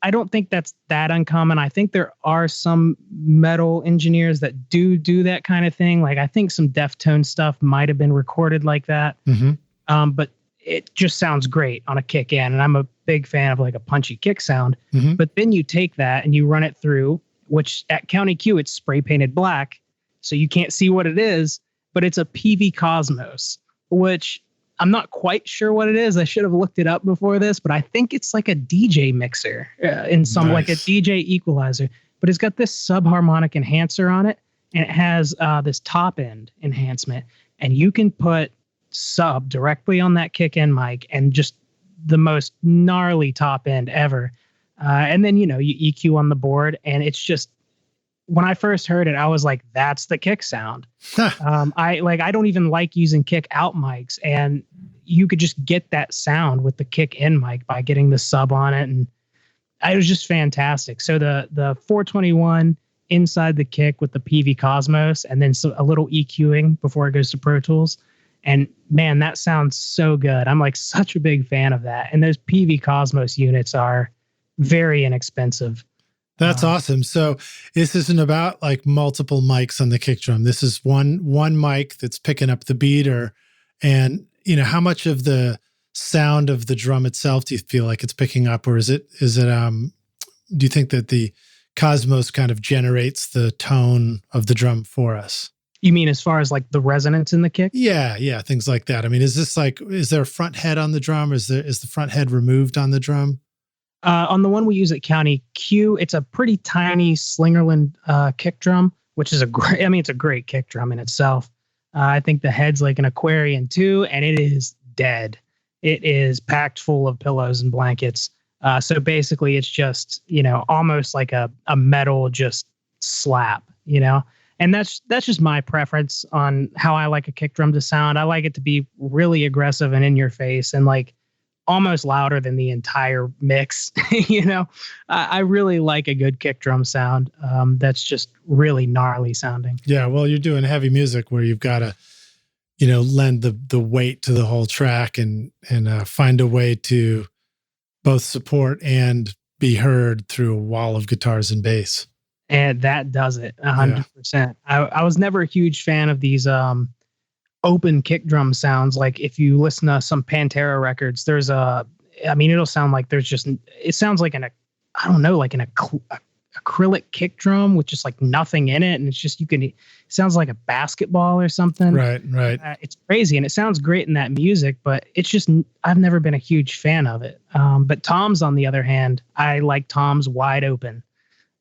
I don't think that's that uncommon. I think there are some metal engineers that do that kind of thing. Like I think some Deftone stuff might have been recorded like that. Mm-hmm. But it just sounds great on a kick in. And I'm a big fan of like a punchy kick sound. Mm-hmm. But then you take that and you run it through, which at County Q, it's spray painted black. So you can't see what it is, but it's a Peavey Cosmos, which I'm not quite sure what it is. I should have looked it up before this, but I think it's like a DJ mixer in some like a DJ equalizer, but it's got this subharmonic enhancer on it, and it has this top end enhancement, and you can put sub directly on that kick in mic and just the most gnarly top end ever. And then, you EQ on the board, and it's just, when I first heard it, I was like, that's the kick sound. I don't even like using kick out mics, and you could just get that sound with the kick in mic by getting the sub on it. And it was just fantastic. So the 421 inside the kick with the Peavey Cosmos, and then a little EQing before it goes to Pro Tools. And man, that sounds so good. I'm like such a big fan of that. And those Peavey Cosmos units are very inexpensive. That's awesome. So this isn't about like multiple mics on the kick drum. This is one mic that's picking up the beat, and how much of the sound of the drum itself do you feel like it's picking up, or is it do you think that the Cosmos kind of generates the tone of the drum for us? You mean as far as like the resonance in the kick? Yeah, things like that. I mean, is there a front head on the drum? Is the front head removed on the drum? On the one we use at County Q, it's a pretty tiny Slingerland kick drum, which is it's a great kick drum in itself. I think the head's like an Aquarian too, and it is dead. It is packed full of pillows and blankets. So basically it's just, almost like a metal just slap, and that's just my preference on how I like a kick drum to sound. I like it to be really aggressive and in your face and like almost louder than the entire mix. I really like a good kick drum sound. That's just really gnarly sounding. Yeah. Well, you're doing heavy music where you've got to, lend the weight to the whole track and find a way to both support and be heard through a wall of guitars and bass. And that does it 100%. Yeah. I was never a huge fan of these, open kick drum sounds. Like if you listen to some Pantera records, there's it'll sound like it sounds like an acrylic kick drum with just like nothing in it. And it's just, it sounds like a basketball or something. Right. It's crazy. And it sounds great in that music, but it's just, I've never been a huge fan of it. But Tom's, on the other hand, I like Tom's wide open.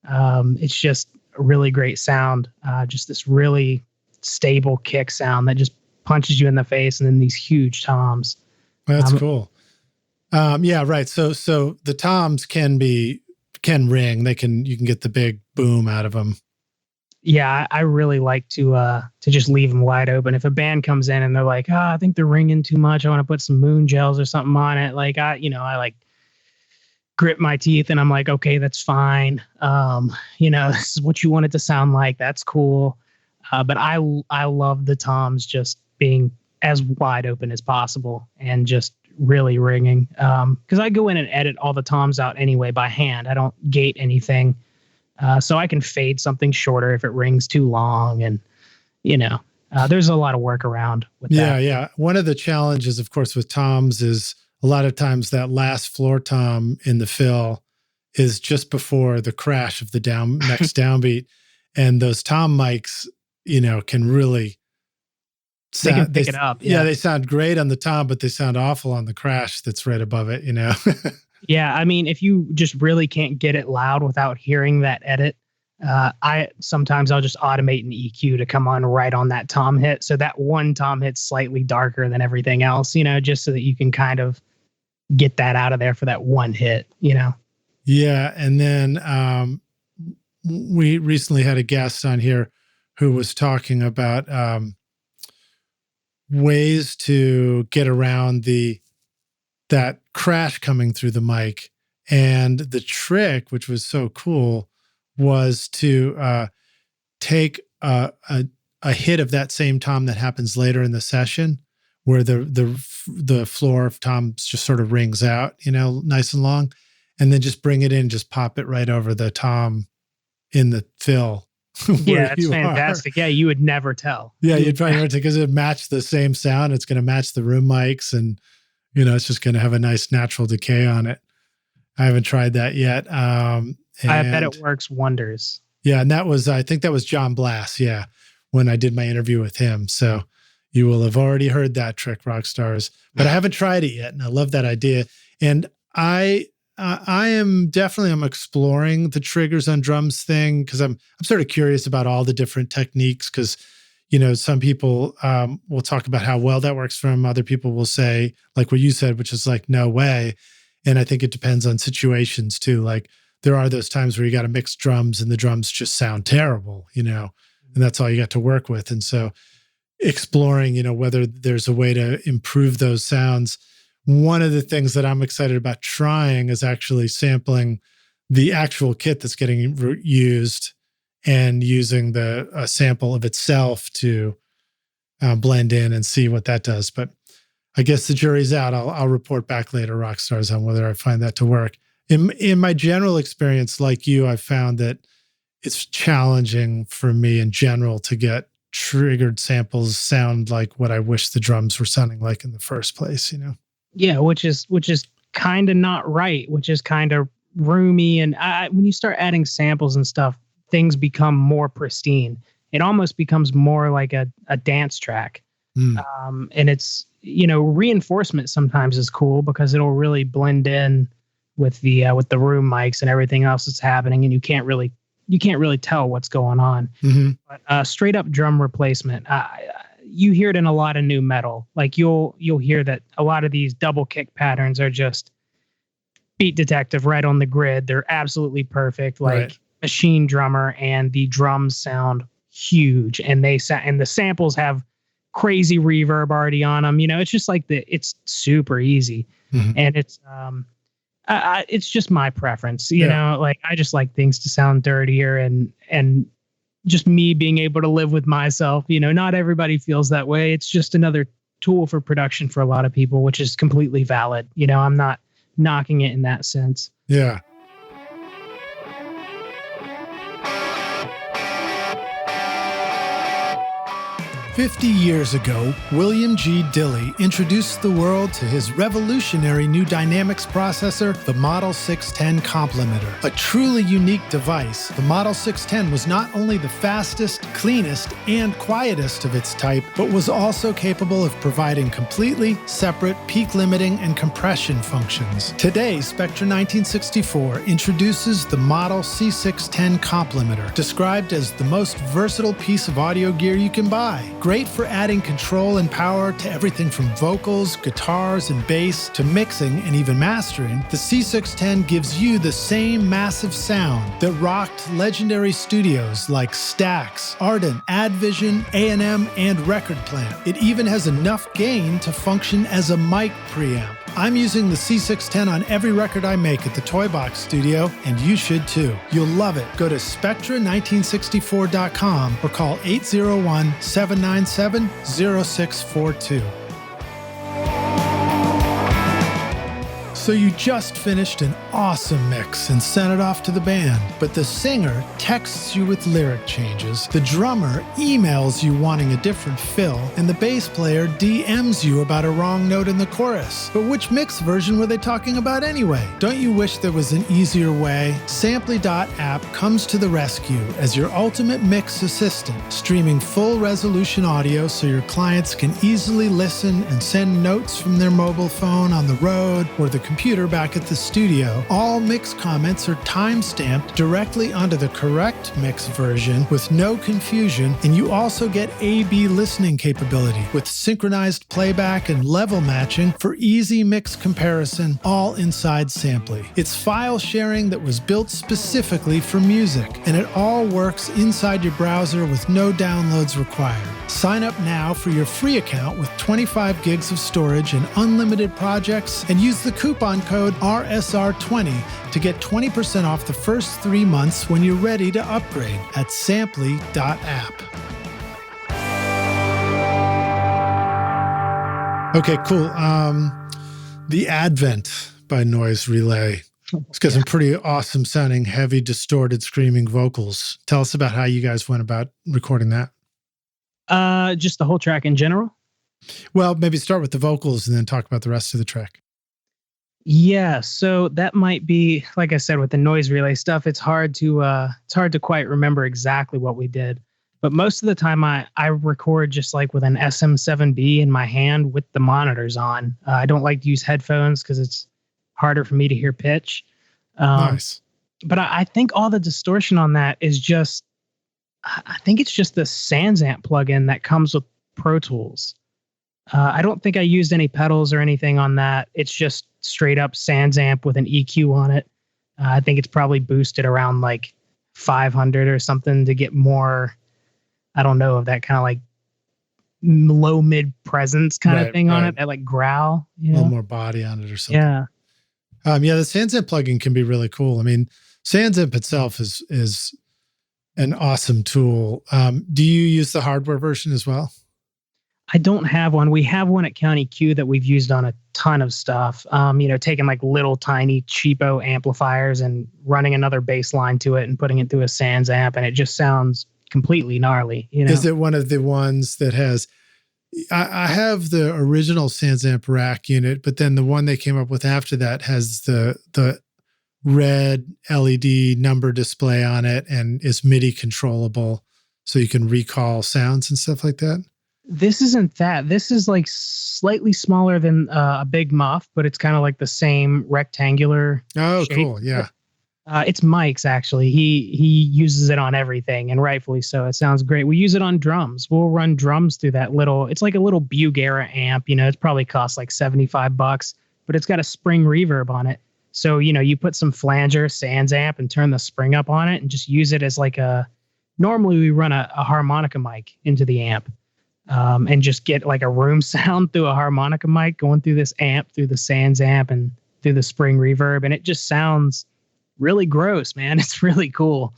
It's just a really great sound. Just this really stable kick sound that just punches you in the face, and then these huge toms. That's cool. Yeah, right. So the toms can ring. You can get the big boom out of them. Yeah, I really like to just leave them wide open. If a band comes in and they're like, I think they're ringing too much, I want to put some moon gels or something on it. Like I like grip my teeth and I'm like, okay, that's fine. This is what you want it to sound like. That's cool. But I love the toms just being as wide open as possible and just really ringing. Because I go in and edit all the toms out anyway by hand. I don't gate anything. So I can fade something shorter if it rings too long. And, there's a lot of work around with that. Yeah. One of the challenges, of course, with toms is a lot of times that last floor tom in the fill is just before the crash of the next downbeat. And those tom mics, can really they can pick it up. Yeah, they sound great on the tom, but they sound awful on the crash that's right above it, Yeah, I mean, if you just really can't get it loud without hearing that edit, sometimes I'll just automate an EQ to come on right on that tom hit. So that one tom hit's slightly darker than everything else, just so that you can kind of get that out of there for that one hit, Yeah. And then we recently had a guest on here who was talking about ways to get around that crash coming through the mic. And the trick, which was so cool, was to take a hit of that same tom that happens later in the session, where the floor of toms just sort of rings out, nice and long, and then just bring it in, just pop it right over the tom in the fill. Yeah, that's fantastic. Yeah, you would never tell. Yeah, you'd probably never tell because it matched the same sound. It's going to match the room mics, and it's just going to have a nice natural decay on it. I haven't tried that yet. I bet it works wonders. Yeah, and I think that was John Blass. Yeah, when I did my interview with him. So you will have already heard that trick, rock stars. But I haven't tried it yet, and I love that idea. And I am definitely exploring the triggers on drums thing because I'm sort of curious about all the different techniques because, some people will talk about how well that works for them. Other people will say, like what you said, which is like, no way. And I think it depends on situations too. Like there are those times where you got to mix drums and the drums just sound terrible, and that's all you got to work with. And so exploring, whether there's a way to improve those sounds. One of the things that I'm excited about trying is actually sampling the actual kit that's getting used and using the sample of itself to blend in and see what that does. But I guess the jury's out. I'll report back later, rock stars, on whether I find that to work. In my general experience, like you, I've found that it's challenging for me in general to get triggered samples sound like what I wish the drums were sounding like in the first place, Yeah, which is kind of not right, which is kind of roomy. And when you start adding samples and stuff, things become more pristine. It almost becomes more like a dance track. And it's, reinforcement sometimes is cool because it'll really blend in with the room mics and everything else that's happening, and you can't really tell what's going on. Mm-hmm. But straight up drum replacement, you hear it in a lot of new metal. Like you'll hear that a lot of these double kick patterns are just Beat Detective right on the grid. They're absolutely perfect. Like right. Machine drummer, and the drums sound huge, and and the samples have crazy reverb already on them. It's just like it's super easy. Mm-hmm. And it's just my preference, you know, like I just like things to sound dirtier and just me being able to live with myself. Not everybody feels that way. It's just another tool for production for a lot of people, which is completely valid. I'm not knocking it in that sense. Yeah. 50 years ago, William G. Dilley introduced the world to his revolutionary new dynamics processor, the Model 610 Complementer. A truly unique device, the Model 610 was not only the fastest, cleanest, and quietest of its type, but was also capable of providing completely separate peak limiting and compression functions. Today, Spectra 1964 introduces the Model C610 Complementer, described as the most versatile piece of audio gear you can buy. Great for adding control and power to everything from vocals, guitars, and bass to mixing and even mastering, the C610 gives you the same massive sound that rocked legendary studios like Stax, Ardent, Advision, A&M, and Record Plant. It even has enough gain to function as a mic preamp. I'm using the C610 on every record I make at the Toy Box Studio, and you should too. You'll love it. Go to Spectra1964.com or call 801-797-0642. So you just finished an awesome mix and sent it off to the band, but the singer texts you with lyric changes, the drummer emails you wanting a different fill, and the bass player DMs you about a wrong note in the chorus. But which mix version were they talking about anyway? Don't you wish there was an easier way? Samply.app comes to the rescue as your ultimate mix assistant, streaming full resolution audio so your clients can easily listen and send notes from their mobile phone on the road or the computer back at the studio. All mix comments are time-stamped directly onto the correct mix version with no confusion, and you also get A/B listening capability with synchronized playback and level matching for easy mix comparison, all inside Samply. It's file sharing that was built specifically for music, and it all works inside your browser with no downloads required. Sign up now for your free account with 25 gigs of storage and unlimited projects, and use the coupon code RSR20 to get 20% off the first 3 months when you're ready to upgrade at samply.app. Okay, cool. The Advent by Noise Relay. It's got some pretty awesome sounding, heavy, distorted, screaming vocals. Tell us about how you guys went about recording that. Just the whole track in general? Well, maybe start with the vocals and then talk about the rest of the track. Yeah, so that might be, like I said, with the Noise Relay stuff, it's hard to quite remember exactly what we did. But most of the time I record just like with an SM7B in my hand with the monitors on. I don't like to use headphones because it's harder for me to hear pitch. Nice. But I think all the distortion on that is just, I think it's just the SansAmp plugin that comes with Pro Tools. I don't think I used any pedals or anything on that. It's just straight up SansAmp with an EQ on it. I think it's probably boosted around like 500 or something to get more, I don't know, of that kind of like low mid presence kind of thing on it, that like growl. A little more body on it or something. Yeah. The SansAmp plugin can be really cool. I mean, SansAmp itself is an awesome tool. Do you use the hardware version as well? I don't have one. We have one at County Q that we've used on a ton of stuff. Taking like little tiny cheapo amplifiers and running another bass line to it and putting it through a SansAmp, and it just sounds completely gnarly. Is it one of the ones that has? I have the original SansAmp rack unit, but then the one they came up with after that has the red LED number display on it and is MIDI controllable, so you can recall sounds and stuff like that. This isn't that. This is like slightly smaller than a big muff, but it's kind of like the same rectangular. Oh, shape. Cool. Yeah. It's Mike's actually. He uses it on everything, and rightfully so. It sounds great. We use it on drums. We'll run drums through that little, it's like a little Bugera amp. It's probably costs like $75, but it's got a spring reverb on it. So, you put some flanger SansAmp and turn the spring up on it and just use it as like normally we run a harmonica mic into the amp. And just get like a room sound through a harmonica mic going through this amp, through the SansAmp and through the spring reverb. And it just sounds really gross, man. It's really cool.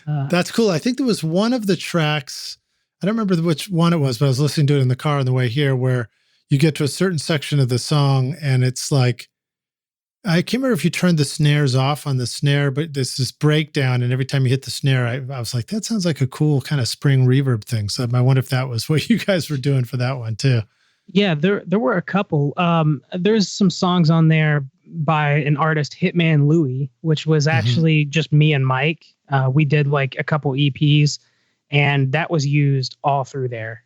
That's cool. I think there was one of the tracks, I don't remember which one it was, but I was listening to it in the car on the way here, where you get to a certain section of the song and it's like, I can't remember if you turned the snares off on the snare, but there's this breakdown, and every time you hit the snare, I was like, that sounds like a cool kind of spring reverb thing. So I wonder if that was what you guys were doing for that one too. Yeah, there were a couple. There's some songs on there by an artist, Hitman Louie, which was actually just me and Mike. We did like a couple EPs, and that was used all through there.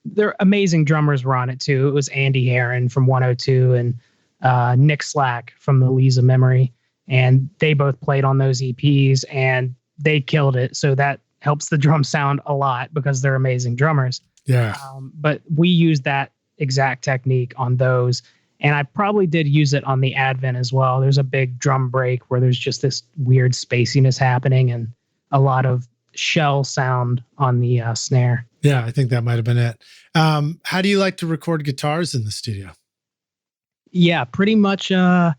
They're amazing drummers were on it too. It was Andy Heron from 102 and Nick Slack from the Lisa Memory. And they both played on those EPs and they killed it. So that helps the drum sound a lot because they're amazing drummers. Yeah. But we used that exact technique on those. And I probably did use it on the Advent as well. There's a big drum break where there's just this weird spaciness happening and a lot of shell sound on the snare. Yeah, I think that might have been it. How do you like to record guitars in the studio? Yeah, pretty much the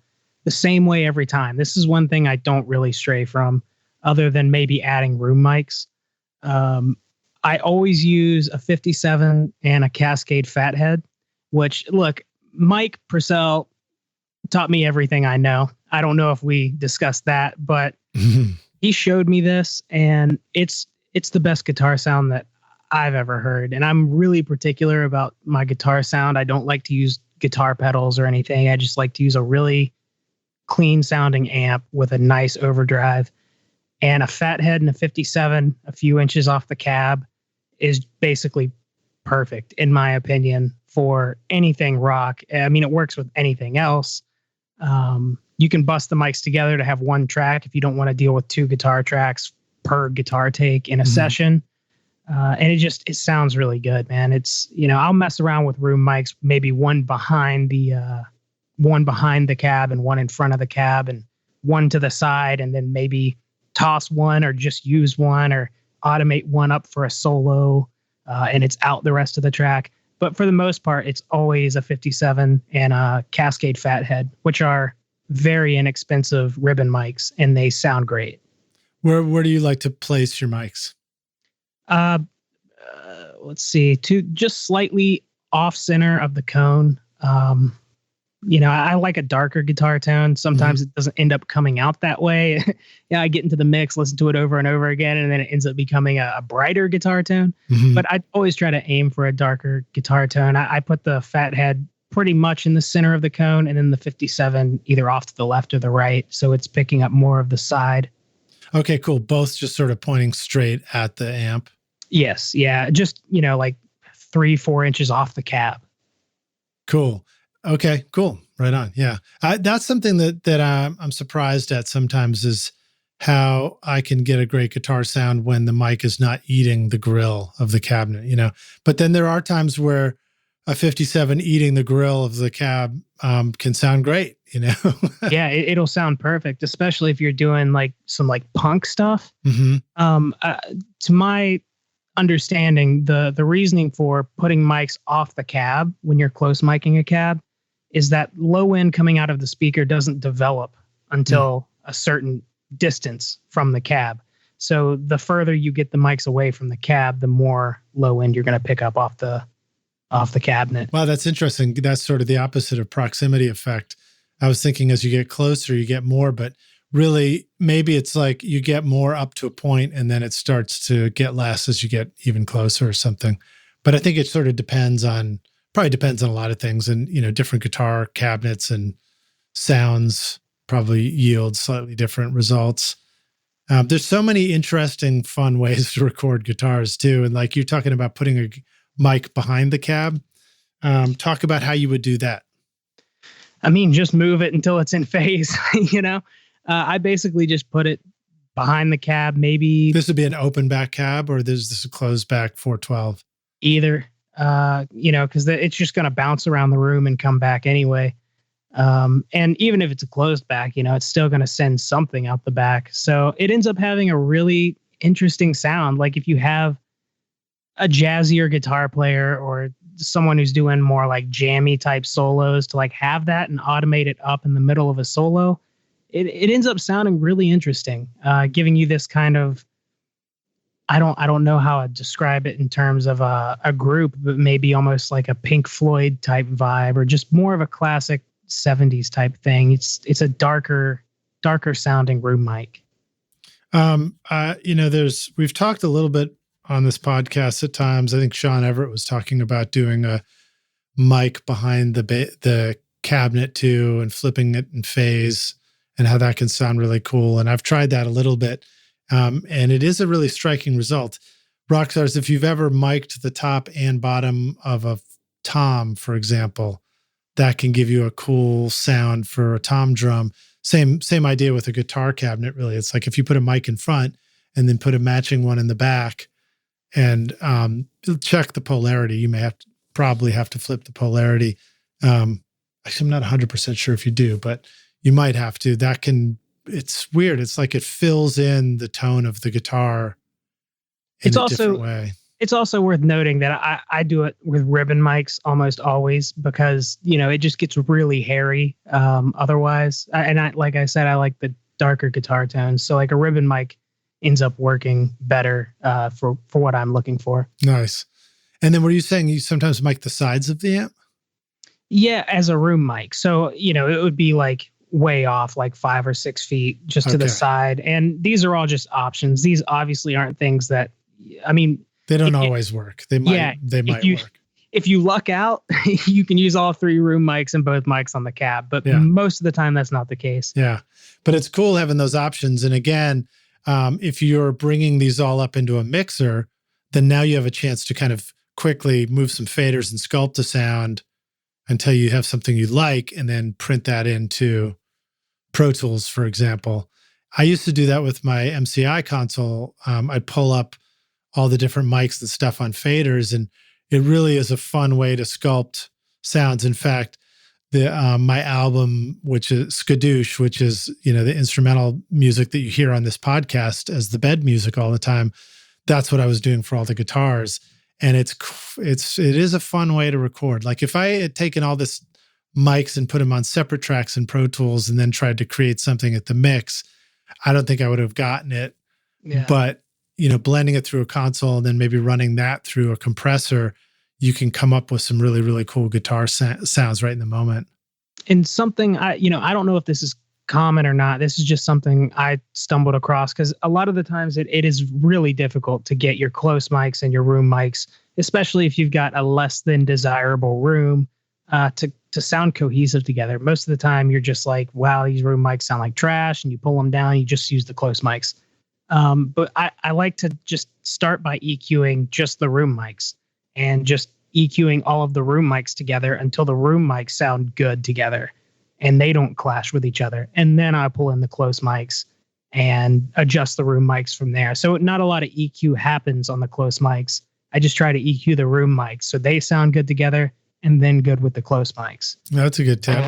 same way every time. This is one thing I don't really stray from, other than maybe adding room mics. I always use a 57 and a Cascade Fathead, which, look, Mike Purcell taught me everything I know. I don't know if we discussed that, but he showed me this, and it's the best guitar sound that I've ever heard. And I'm really particular about my guitar sound. I don't like to use guitar pedals or anything. I just like to use a really clean sounding amp with a nice overdrive, and a fathead and a 57 a few inches off the cab is basically perfect, in my opinion, for anything rock. I mean, it works with anything else. You can bust the mics together to have one track if you don't want to deal with two guitar tracks per guitar take in a session. And it sounds really good, man. It's, I'll mess around with room mics, maybe one behind the cab and one in front of the cab and one to the side, and then maybe toss one or just use one or automate one up for a solo, and it's out the rest of the track. But for the most part, it's always a 57 and a Cascade Fathead, which are very inexpensive ribbon mics, and they sound great. Where do you like to place your mics? Let's see, just slightly off center of the cone. I like a darker guitar tone. Sometimes it doesn't end up coming out that way. I get into the mix, listen to it over and over again, and then it ends up becoming a brighter guitar tone. But I always try to aim for a darker guitar tone. I put the Fathead pretty much in the center of the cone, and then the 57 either off to the left or the right, so it's picking up more of the side. Okay, cool. Both just sort of pointing straight at the amp. Yes, yeah, just like 3-4 inches off the cab. Cool. Okay, cool. Right on. Yeah. That's something that I'm surprised at sometimes, is how I can get a great guitar sound when the mic is not eating the grill of the cabinet, But then there are times where a 57 eating the grill of the cab can sound great, Yeah, it'll sound perfect, especially if you're doing some punk stuff. To my understanding, the reasoning for putting mics off the cab when you're close micing a cab is that low end coming out of the speaker doesn't develop until a certain distance from the cab. So the further you get the mics away from the cab, the more low end you're going to pick up off the cabinet. Wow, that's interesting. That's sort of the opposite of proximity effect. I was thinking as you get closer, you get more, but really maybe it's like you get more up to a point and then it starts to get less as you get even closer or something. But I think it sort of depends on a lot of things, and, different guitar cabinets and sounds probably yield slightly different results. There's so many interesting, fun ways to record guitars too. And like you're talking about putting a mic behind the cab. Talk about how you would do that. I mean, just move it until it's in phase, I basically just put it behind the cab. Maybe this would be an open back cab, or is this a closed back 412? Either, because it's just going to bounce around the room and come back anyway. And even if it's a closed back, it's still going to send something out the back. So it ends up having a really interesting sound. Like if you have a jazzier guitar player or someone who's doing more like jammy type solos, to have that and automate it up in the middle of a solo, it ends up sounding really interesting, giving you this kind of, I don't know how I'd describe it in terms of a group, but maybe almost like a Pink Floyd type vibe, or just more of a classic 70s type thing. It's a darker sounding room mic. We've talked a little bit on this podcast at times. I think Sean Everett was talking about doing a mic behind the cabinet too, and flipping it in phase, and how that can sound really cool. And I've tried that a little bit. And it is a really striking result. Rockstars, if you've ever mic'd the top and bottom of a tom, for example, that can give you a cool sound for a tom drum. Same idea with a guitar cabinet, really. It's like if you put a mic in front and then put a matching one in the back, and check the polarity. You may probably have to flip the polarity. Actually, I'm not 100% sure if you do, but you might have to. It's weird. It's like it fills in the tone of the guitar in a different way. It's also worth noting that I do it with ribbon mics almost always, because, it just gets really hairy otherwise. Like I said, I like the darker guitar tones. So like a ribbon mic ends up working better for what I'm looking for. Nice. And then were you saying you sometimes mic the sides of the amp? Yeah, as a room mic. So, it would be like way off, like 5 or 6 feet just to the side. And these are all just options. These obviously aren't things that, I mean, they don't always work. They might work. If you luck out, you can use all 3 room mics and both mics on the cab. But most of the time, that's not the case. Yeah. But it's cool having those options. And again, if you're bringing these all up into a mixer, then now you have a chance to kind of quickly move some faders and sculpt the sound until you have something you like, and then print that into Pro Tools, for example. I used to do that with my MCI console. I'd pull up all the different mics and stuff on faders, and it really is a fun way to sculpt sounds. In fact, my album, which is Skadoosh, which is the instrumental music that you hear on this podcast as the bed music all the time, that's what I was doing for all the guitars. And it is a fun way to record. Like if I had taken all this mics and put them on separate tracks in Pro Tools and then tried to create something at the mix, I don't think I would have gotten it. Yeah. But, blending it through a console and then maybe running that through a compressor, you can come up with some really, really cool guitar sounds right in the moment. And something I don't know if this is common or not. This is just something I stumbled across because a lot of the times it is really difficult to get your close mics and your room mics, especially if you've got a less than desirable room, to sound cohesive together. Most of the time you're just like, wow, these room mics sound like trash, and you pull them down, you just use the close mics. But I like to just start by EQing just the room mics and just EQing all of the room mics together until the room mics sound good together and they don't clash with each other. And then I pull in the close mics and adjust the room mics from there. So not a lot of EQ happens on the close mics. I just try to EQ the room mics so they sound good together and then good with the close mics. That's a good tip.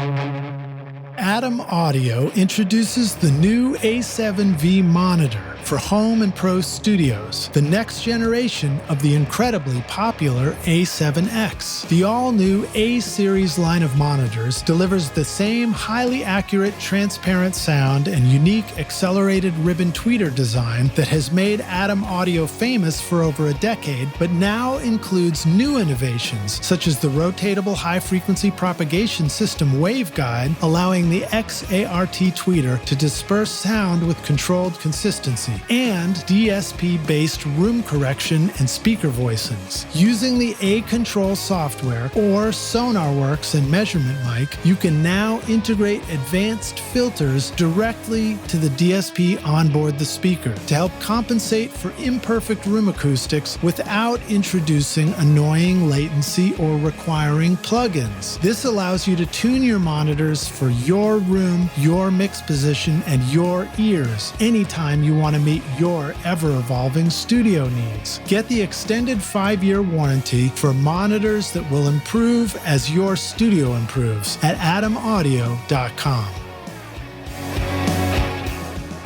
Atom Audio introduces the new A7V monitor for home and pro studios, the next generation of the incredibly popular A7X. The all-new A-series line of monitors delivers the same highly accurate, transparent sound and unique accelerated ribbon tweeter design that has made Atom Audio famous for over a decade, but now includes new innovations such as the rotatable high-frequency propagation system waveguide, allowing the XART tweeter to disperse sound with controlled consistency, and DSP-based room correction and speaker voicings. Using the A-Control software or SonarWorks and Measurement Mic, you can now integrate advanced filters directly to the DSP onboard the speaker to help compensate for imperfect room acoustics without introducing annoying latency or requiring plugins. This allows you to tune your monitors for your room, your mix position, and your ears anytime you want to meet your ever-evolving studio needs. Get the extended 5-year warranty for monitors that will improve as your studio improves at atomaudio.com.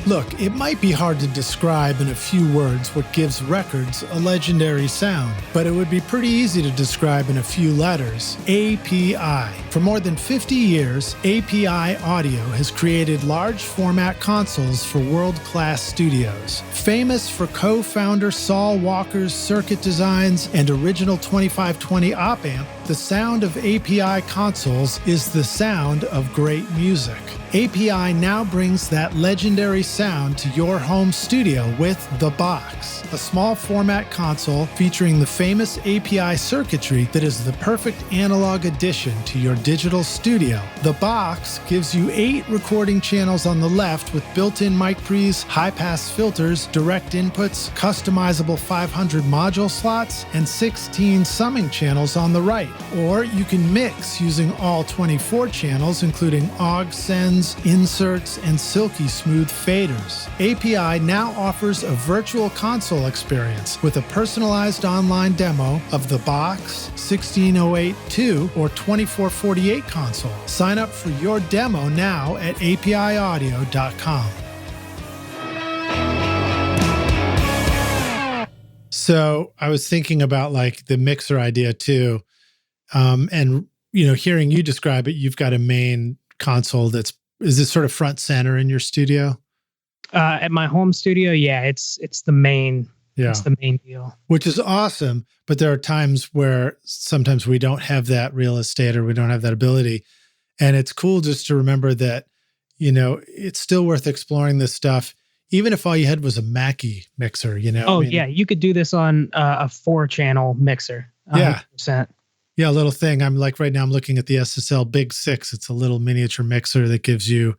Look, it might be hard to describe in a few words what gives records a legendary sound, but it would be pretty easy to describe in a few letters: API. For more than 50 years, API Audio has created large format consoles for world-class studios. Famous for co-founder Saul Walker's circuit designs and original 2520 op amp, the sound of API consoles is the sound of great music. API now brings that legendary sound to your home studio with The Box, a small format console featuring the famous API circuitry that is the perfect analog addition to your digital studio. The Box gives you 8 recording channels on the left with built-in mic pre's, high-pass filters, direct inputs, customizable 500 module slots, and 16 summing channels on the right. Or you can mix using all 24 channels, including aux, sends, inserts, and silky smooth faders. API now offers a virtual console experience with a personalized online demo of the Box, 16082, or 2448 console. Sign up for your demo now at apiaudio.com. So I was thinking about like the mixer idea too. And, hearing you describe it, you've got a main console is this sort of front center in your studio? At my home studio, yeah, it's the main Yeah. That's the main deal. Which is awesome. But there are times where sometimes we don't have that real estate or we don't have that ability. And it's cool just to remember that, it's still worth exploring this stuff, even if all you had was a Mackie mixer, Oh, yeah. You could do this on a 4-channel mixer. 100%. Yeah, a little thing. I'm like right now I'm looking at the SSL Big 6. It's a little miniature mixer that gives you,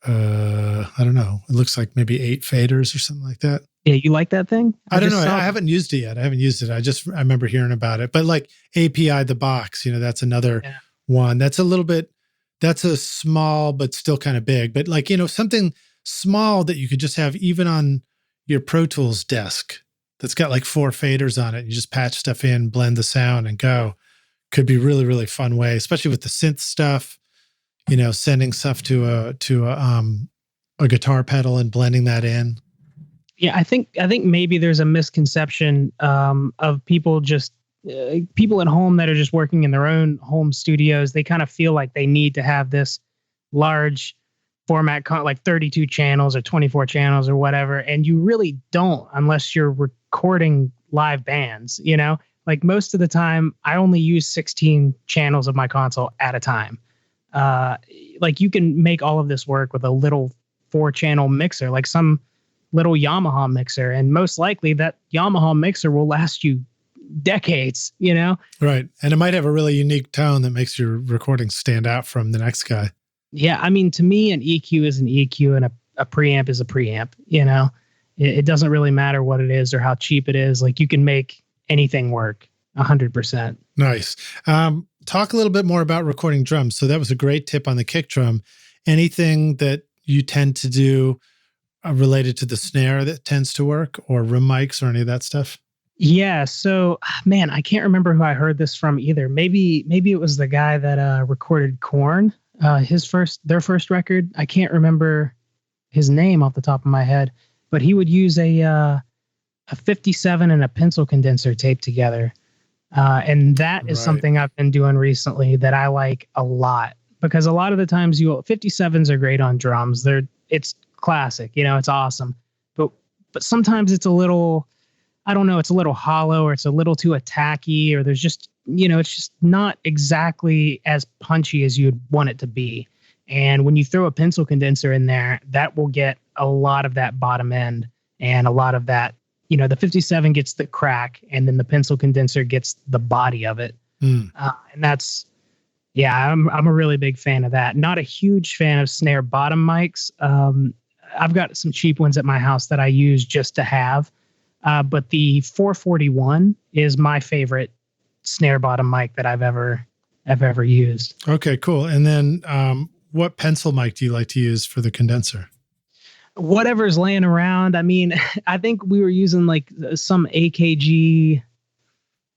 I don't know, it looks like maybe 8 faders or something like that. Yeah, you like that thing? I don't know. I haven't used it yet. I remember hearing about it. But like API the Box, that's another one. That's a small but still kind of big. But like, something small that you could just have even on your Pro Tools desk that's got like 4 faders on it. You just patch stuff in, blend the sound and go. Could be really, really fun way, especially with the synth stuff, sending stuff to a guitar pedal and blending that in. Yeah, I think maybe there's a misconception of people people at home that are just working in their own home studios. They kind of feel like they need to have this large format, like 32 channels or 24 channels or whatever. And you really don't unless you're recording live bands, Like most of the time, I only use 16 channels of my console at a time. Like you can make all of this work with a little 4-channel mixer, like some little Yamaha mixer. And most likely that Yamaha mixer will last you decades, Right. And it might have a really unique tone that makes your recording stand out from the next guy. Yeah. I mean, to me, an EQ is an EQ and a preamp is a preamp, It doesn't really matter what it is or how cheap it is. Like you can make anything work 100%. Nice. Talk a little bit more about recording drums. So that was a great tip on the kick drum. Anything that you tend to do related to the snare that tends to work, or room mics or any of that stuff? Yeah. So, man, I can't remember who I heard this from either. Maybe it was the guy that recorded Korn, their first record. I can't remember his name off the top of my head, but he would use a 57 and a pencil condenser taped together. And that is something I've been doing recently that I like a lot, because a lot of the times 57s are great on drums. It's classic, it's awesome. But sometimes it's a little, I don't know, it's a little hollow or it's a little too attacky, or there's just, it's just not exactly as punchy as you'd want it to be. And when you throw a pencil condenser in there, that will get a lot of that bottom end and a lot of that, the 57 gets the crack and then the pencil condenser gets the body of it. And that's, I'm a really big fan of that. Not a huge fan of snare bottom mics. I've got some cheap ones at my house that I use just to have. But the 441 is my favorite snare bottom mic that I've ever used. Okay, cool. And then what pencil mic do you like to use for the condenser? Whatever's laying around. I mean, I think we were using like some AKG.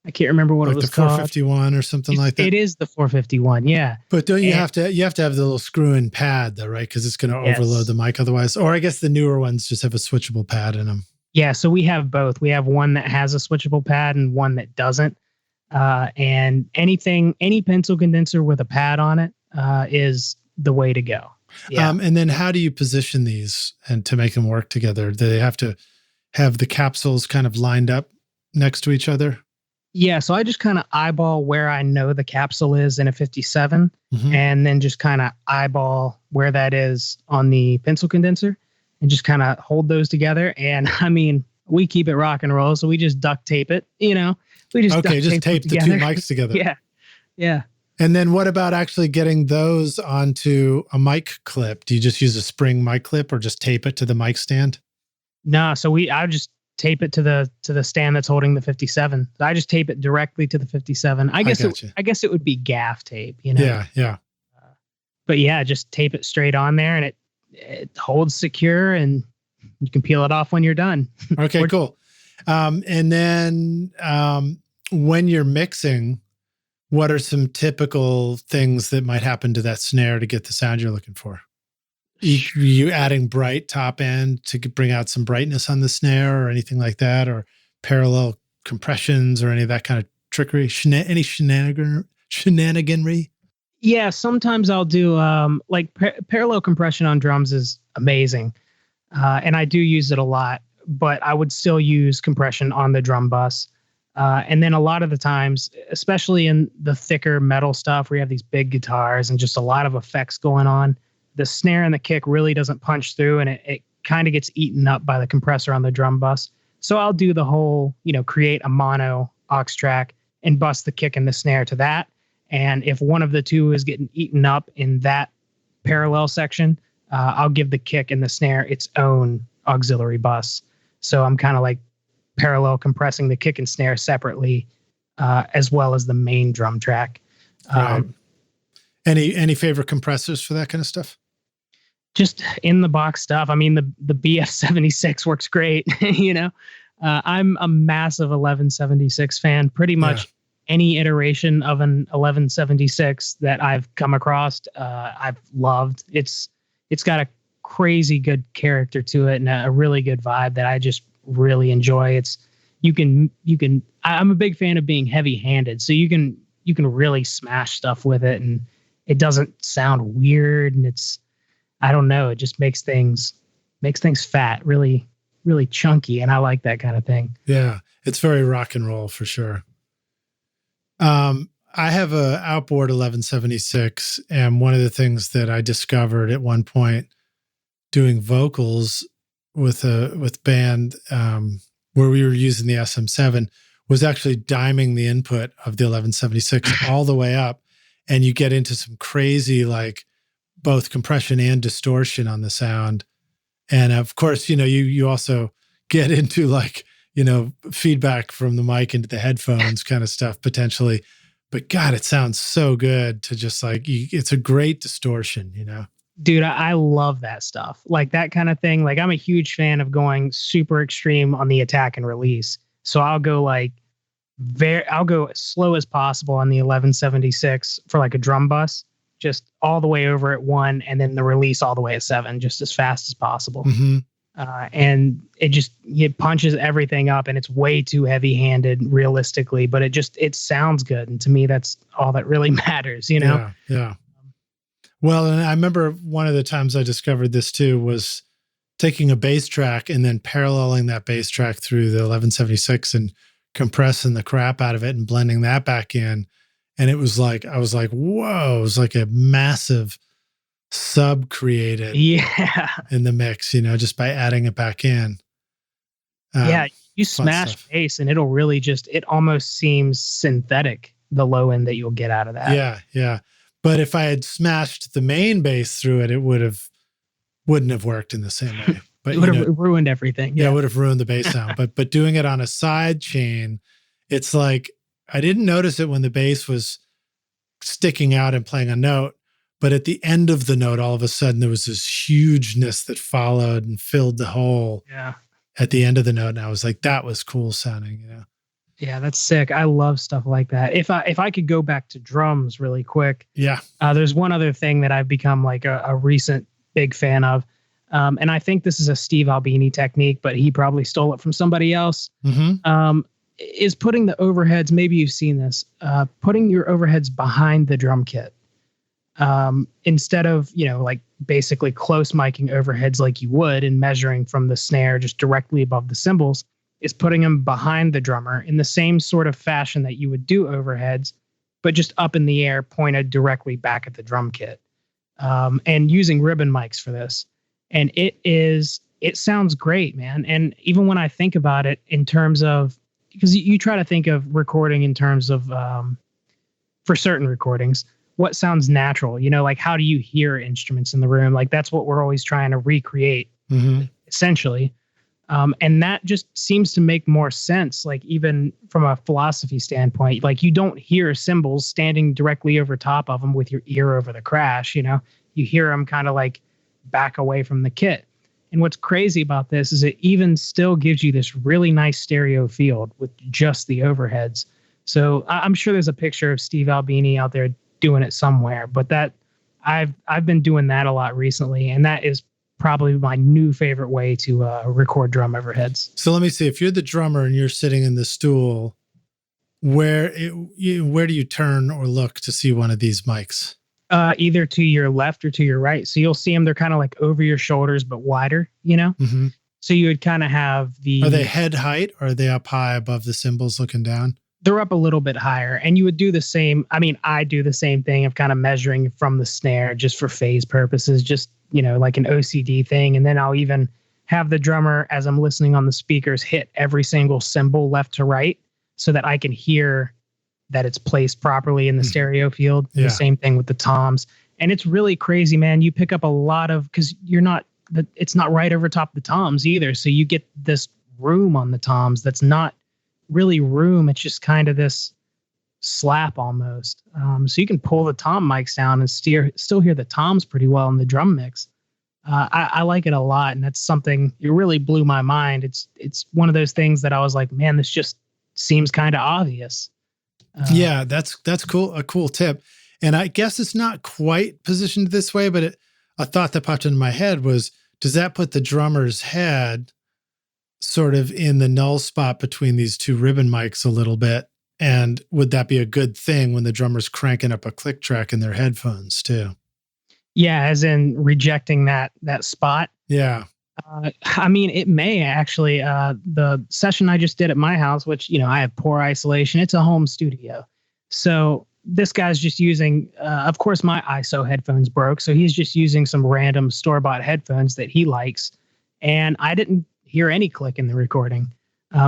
I can't remember what it was called. Like the 451 or something like that. It is the 451, yeah. But don't you have to have the little screw-in pad though, right? Because it's going to overload the mic otherwise. Or I guess the newer ones just have a switchable pad in them. Yeah, so we have both. We have one that has a switchable pad and one that doesn't. And any pencil condenser with a pad on it is the way to go. Yeah. And then how do you position these and to make them work together? Do they have to have the capsules kind of lined up next to each other? Yeah, so I just kind of eyeball where I know the capsule is in a 57, and then just kind of eyeball where that is on the pencil condenser and just kind of hold those together. And I mean, we keep it rock and roll, so we just duct tape it, We just tape the two mics together. Yeah. And then what about actually getting those onto a mic clip? Do you just use a spring mic clip or just tape it to the mic stand? No, so I just tape it to the stand that's holding the 57. I just tape it directly to the 57. I guess it would be gaff tape, Yeah. But yeah, just tape it straight on there, and it holds secure, and you can peel it off when you're done. Okay, cool. And then when you're mixing, what are some typical things that might happen to that snare to get the sound you're looking for? You adding bright top end to bring out some brightness on the snare or anything like that, or parallel compressions or any of that kind of trickery, any shenaniganry? Yeah, sometimes I'll do parallel compression on drums is amazing. And I do use it a lot. but I would still use compression on the drum bus. And then a lot of the times, especially in the thicker metal stuff where you have these big guitars and just a lot of effects going on, the snare and the kick really doesn't punch through, and it kind of gets eaten up by the compressor on the drum bus. So I'll do the whole, create a mono aux track and bust the kick and the snare to that. And if one of the two is getting eaten up in that parallel section, I'll give the kick and the snare its own auxiliary bus. So I'm kind of like parallel compressing the kick and snare separately, as well as the main drum track. Right. Any favorite compressors for that kind of stuff? Just in the box stuff. I mean, the BF76 works great. I'm a massive 1176 fan. Pretty much any iteration of an 1176 that I've come across, I've loved. It's got a crazy good character to it and a really good vibe that I just really enjoy. I'm a big fan of being heavy-handed, so you can really smash stuff with it, and it doesn't sound weird, and I don't know, it just makes things fat, really, really chunky, and I like that kind of thing. Yeah, it's very rock and roll for sure. I have a outboard 1176, and one of the things that I discovered at one point doing vocals with band, where we were using the SM7, was actually diming the input of the 1176 all the way up, and you get into some crazy, like, both compression and distortion on the sound. And of course, you also get into, like, feedback from the mic into the headphones kind of stuff potentially. But God, it sounds so good to just like, it's a great distortion, Dude, I love that stuff. Like that kind of thing. Like I'm a huge fan of going super extreme on the attack and release. So I'll go I'll go as slow as possible on the 1176 for like a drum bus, just all the way over at 1, and then the release all the way at 7, just as fast as possible. Mm-hmm. And it punches everything up, and it's way too heavy-handed realistically, but it sounds good. And to me, that's all that really matters, Yeah. Well, and I remember one of the times I discovered this too was taking a bass track and then paralleling that bass track through the 1176 and compressing the crap out of it and blending that back in. And it was like, I was like, whoa, it was like a massive sub created in the mix, just by adding it back in. You smash bass and it'll really it almost seems synthetic, the low end that you'll get out of that. Yeah. But if I had smashed the main bass through it, it wouldn't have worked in the same way. But it would have ruined everything. Yeah, it would have ruined the bass sound. But doing it on a side chain, it's like I didn't notice it when the bass was sticking out and playing a note. But at the end of the note, all of a sudden, there was this hugeness that followed and filled the hole at the end of the note. And I was like, that was cool sounding, Yeah, that's sick. I love stuff like that. If I could go back to drums really quick. Yeah. There's one other thing that I've become like a recent big fan of. And I think this is a Steve Albini technique, but he probably stole it from somebody else. Mm-hmm. Is putting the overheads, maybe you've seen this, putting your overheads behind the drum kit. Instead of, like basically close miking overheads like you would and measuring from the snare just directly above the cymbals, is putting them behind the drummer in the same sort of fashion that you would do overheads, but just up in the air, pointed directly back at the drum kit. And using ribbon mics for this. And it sounds great, man. And even when I think about it in terms of, because you try to think of recording in terms of, for certain recordings, what sounds natural, like how do you hear instruments in the room? Like that's what we're always trying to recreate, essentially. And that just seems to make more sense. Like even from a philosophy standpoint, like you don't hear cymbals standing directly over top of them with your ear over the crash, you hear them kind of like back away from the kit. And what's crazy about this is it even still gives you this really nice stereo field with just the overheads. So I'm sure there's a picture of Steve Albini out there doing it somewhere, but that I've been doing that a lot recently, and that is probably my new favorite way to record drum overheads. So let me see, if you're the drummer and you're sitting in the stool, where do you turn or look to see one of these mics? Either to your left or to your right. So you'll see them, they're kind of like over your shoulders, but wider, Mm-hmm. So you would kind of have Are they head height, or are they up high above the cymbals looking down? They're up a little bit higher, and you would do the same. I mean, I do the same thing of kind of measuring from the snare just for phase purposes, just, like an OCD thing. And then I'll even have the drummer, as I'm listening on the speakers, hit every single cymbal left to right so that I can hear that it's placed properly in the stereo field. Yeah. The same thing with the toms. And it's really crazy, man. You pick up a lot of, because it's not right over top the toms either. So you get this room on the toms that's not really room. It's just kind of this slap almost. So you can pull the tom mics down and still hear the toms pretty well in the drum mix. I like it a lot, and that's something it really blew my mind. It's one of those things that I was like, man, this just seems kind of obvious. Yeah, that's cool. A cool tip. And I guess it's not quite positioned this way, but a thought that popped into my head was, does that put the drummer's head sort of in the null spot between these two ribbon mics a little bit? And would that be a good thing when the drummer's cranking up a click track in their headphones too? Yeah, as in rejecting that spot. Yeah. I mean, it may actually. The session I just did at my house, which, I have poor isolation. It's a home studio. So this guy's just using, of course, my ISO headphones broke. So he's just using some random store-bought headphones that he likes. And I didn't hear any click in the recording.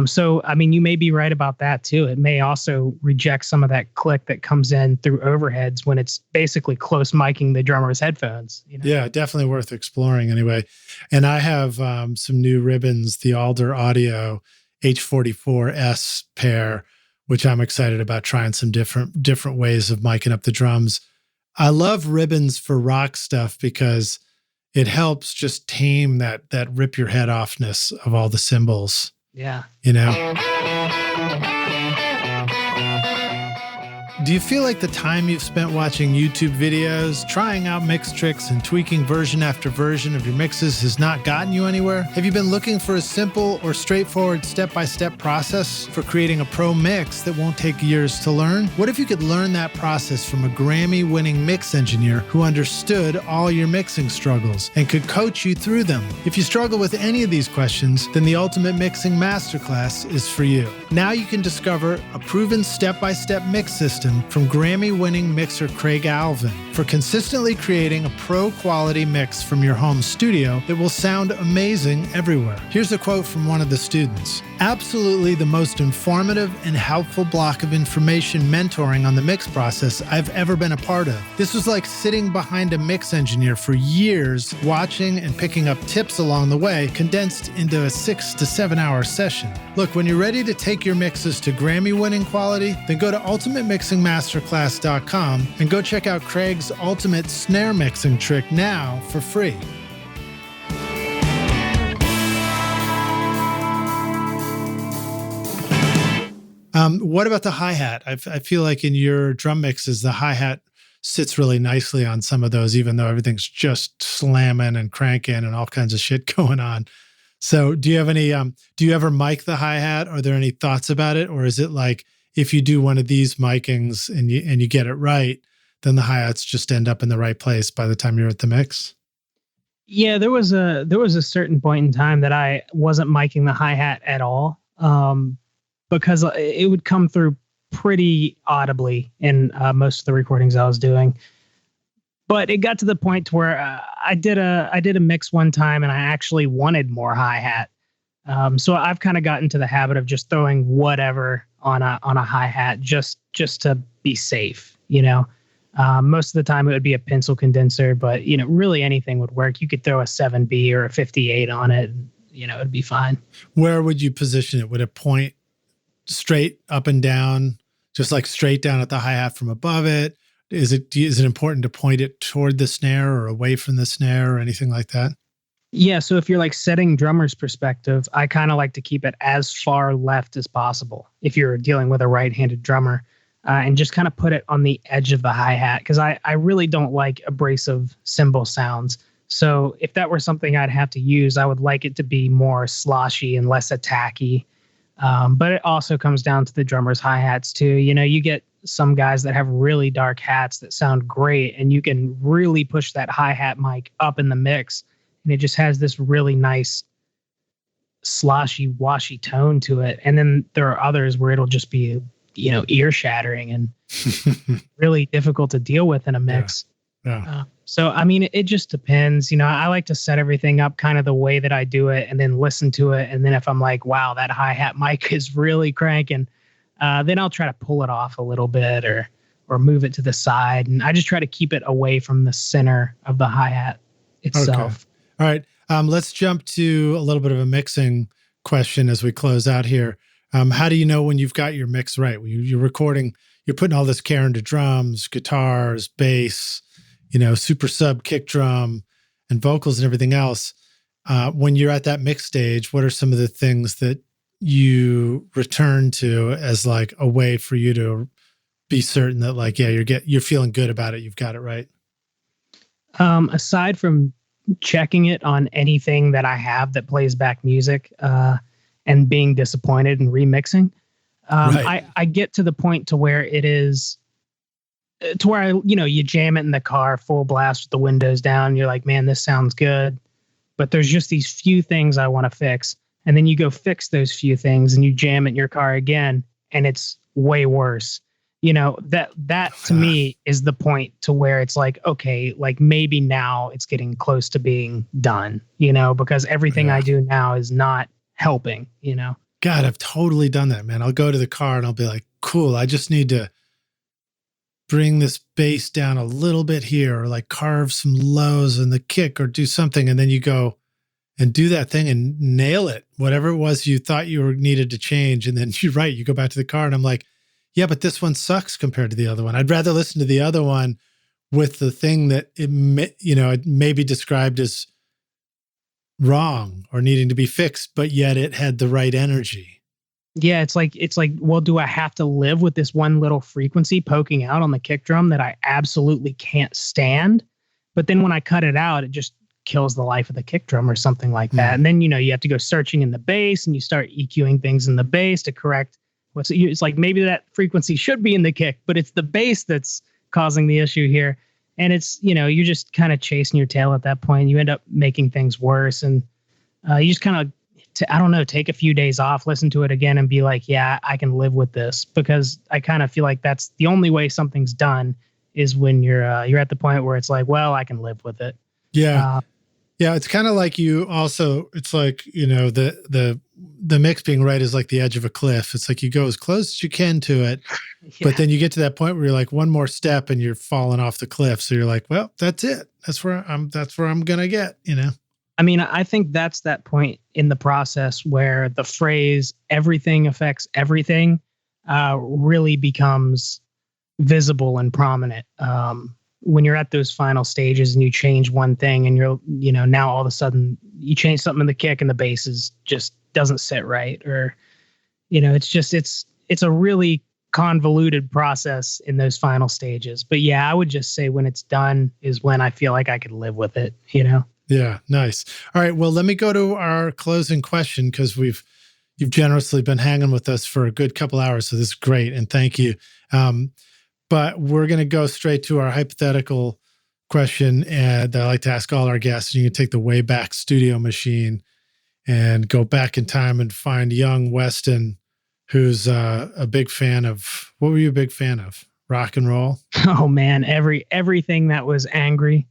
So, I mean, you may be right about that too. It may also reject some of that click that comes in through overheads when it's basically close miking the drummer's headphones. Yeah, definitely worth exploring anyway. And I have some new ribbons, the Alder Audio H44S pair, which I'm excited about trying some different ways of miking up the drums. I love ribbons for rock stuff because it helps just tame that rip your head offness of all the cymbals. Yeah. Do you feel like the time you've spent watching YouTube videos, trying out mix tricks, and tweaking version after version of your mixes has not gotten you anywhere? Have you been looking for a simple or straightforward step-by-step process for creating a pro mix that won't take years to learn? What if you could learn that process from a Grammy-winning mix engineer who understood all your mixing struggles and could coach you through them? If you struggle with any of these questions, then the Ultimate Mixing Masterclass is for you. Now you can discover a proven step-by-step mix system from Grammy-winning mixer Craig Alvin for consistently creating a pro-quality mix from your home studio that will sound amazing everywhere. Here's a quote from one of the students. Absolutely the most informative and helpful block of information mentoring on the mix process I've ever been a part of. This was like sitting behind a mix engineer for years, watching and picking up tips along the way, condensed into a 6 to 7 hour session. Look, when you're ready to take your mixes to Grammy-winning quality, then go to ultimatemixingmasterclass.com and go check out Craig's ultimate snare mixing trick now for free. What about the hi-hat? I feel like in your drum mixes, the hi-hat sits really nicely on some of those, even though everything's just slamming and cranking and all kinds of shit going on. So do you have any, do you ever mic the hi-hat? Are there any thoughts about it? Or is it like, if you do one of these micings and you get it right, then the hi-hats just end up in the right place by the time you're at the mix? Yeah, there was a certain point in time that I wasn't miking the hi-hat at all. Because it would come through pretty audibly in most of the recordings I was doing. But it got to the point where I did a mix one time and I actually wanted more hi-hat. So I've kind of gotten to the habit of just throwing whatever on a hi-hat just to be safe, Most of the time it would be a pencil condenser, but really anything would work. You could throw a 7B or a 58 on it, and, it'd be fine. Where would you position it? Would it point straight up and down, just like straight down at the hi-hat from above it? Is it important to point it toward the snare or away from the snare or anything like that? Yeah, so if you're like setting drummer's perspective, I kind of like to keep it as far left as possible if you're dealing with a right-handed drummer, and just kind of put it on the edge of the hi-hat, because I really don't like abrasive cymbal sounds. So if that were something I'd have to use, I would like it to be more sloshy and less attacky. But it also comes down to the drummer's hi-hats too. You get some guys that have really dark hats that sound great, and you can really push that hi-hat mic up in the mix, and it just has this really nice sloshy, washy tone to it. And then there are others where it'll just be, ear shattering and really difficult to deal with in a mix. Yeah. So, I mean, it just depends. I like to set everything up kind of the way that I do it and then listen to it. And then if I'm like, wow, that hi-hat mic is really cranking, then I'll try to pull it off a little bit or move it to the side. And I just try to keep it away from the center of the hi-hat itself. Okay. All right. Let's jump to a little bit of a mixing question as we close out here. How do you know when you've got your mix right? You're recording, you're putting all this care into drums, guitars, bass, super sub kick drum and vocals and everything else. When you're at that mix stage, what are some of the things that you return to as like a way for you to be certain that like, yeah, you're feeling good about it. You've got it right. Aside from checking it on anything that I have that plays back music, and being disappointed and remixing, Right. I get to the point to where it is to where you jam it in the car full blast with the windows down. And you're like, man, this sounds good, but there's just these few things I want to fix. And then you go fix those few things and you jam it in your car again, and it's way worse. That to me is the point to where it's like, okay, like maybe now it's getting close to being done, because everything I do now is not helping, God, I've totally done that, man. I'll go to the car and I'll be like, cool, I just need to bring this bass down a little bit here, or like carve some lows in the kick or do something. And then you go and do that thing and nail it, whatever it was you thought you needed to change. And then you're right, you go back to the car and I'm like, yeah, but this one sucks compared to the other one. I'd rather listen to the other one with the thing that it may be described as wrong or needing to be fixed, but yet it had the right energy. Yeah, it's like, well, do I have to live with this one little frequency poking out on the kick drum that I absolutely can't stand? But then when I cut it out, it just kills the life of the kick drum or something like that. And then, you have to go searching in the bass and you start EQing things in the bass to correct it's like maybe that frequency should be in the kick, but it's the bass that's causing the issue here. And it's, you're just kind of chasing your tail at that point. You end up making things worse. And you just kind of, take a few days off, listen to it again and be like, yeah, I can live with this, because I kind of feel like that's the only way something's done is when you're at the point where it's like, well, I can live with it. Yeah. Yeah. It's kind of like it's like, the mix being right is like the edge of a cliff. It's like you go as close as you can to it, but then you get to that point where you're like one more step and you're falling off the cliff. So you're like, well, that's it. That's where I'm going to get, I mean, I think that's that point in the process where the phrase everything affects everything really becomes visible and prominent. When you're at those final stages and you change one thing and you're, now all of a sudden you change something in the kick and the bass just doesn't sit right, or, it's a really convoluted process in those final stages. But yeah, I would just say when it's done is when I feel like I could live with it, Yeah. Nice. All right. Well, let me go to our closing question, because you've generously been hanging with us for a good couple hours. So this is great. And thank you. But we're going to go straight to our hypothetical question that I like to ask all our guests. You can take the Wayback Studio machine and go back in time and find young Weston, who's a big fan of, what were you a big fan of? Rock and roll? Oh man, everything that was angry.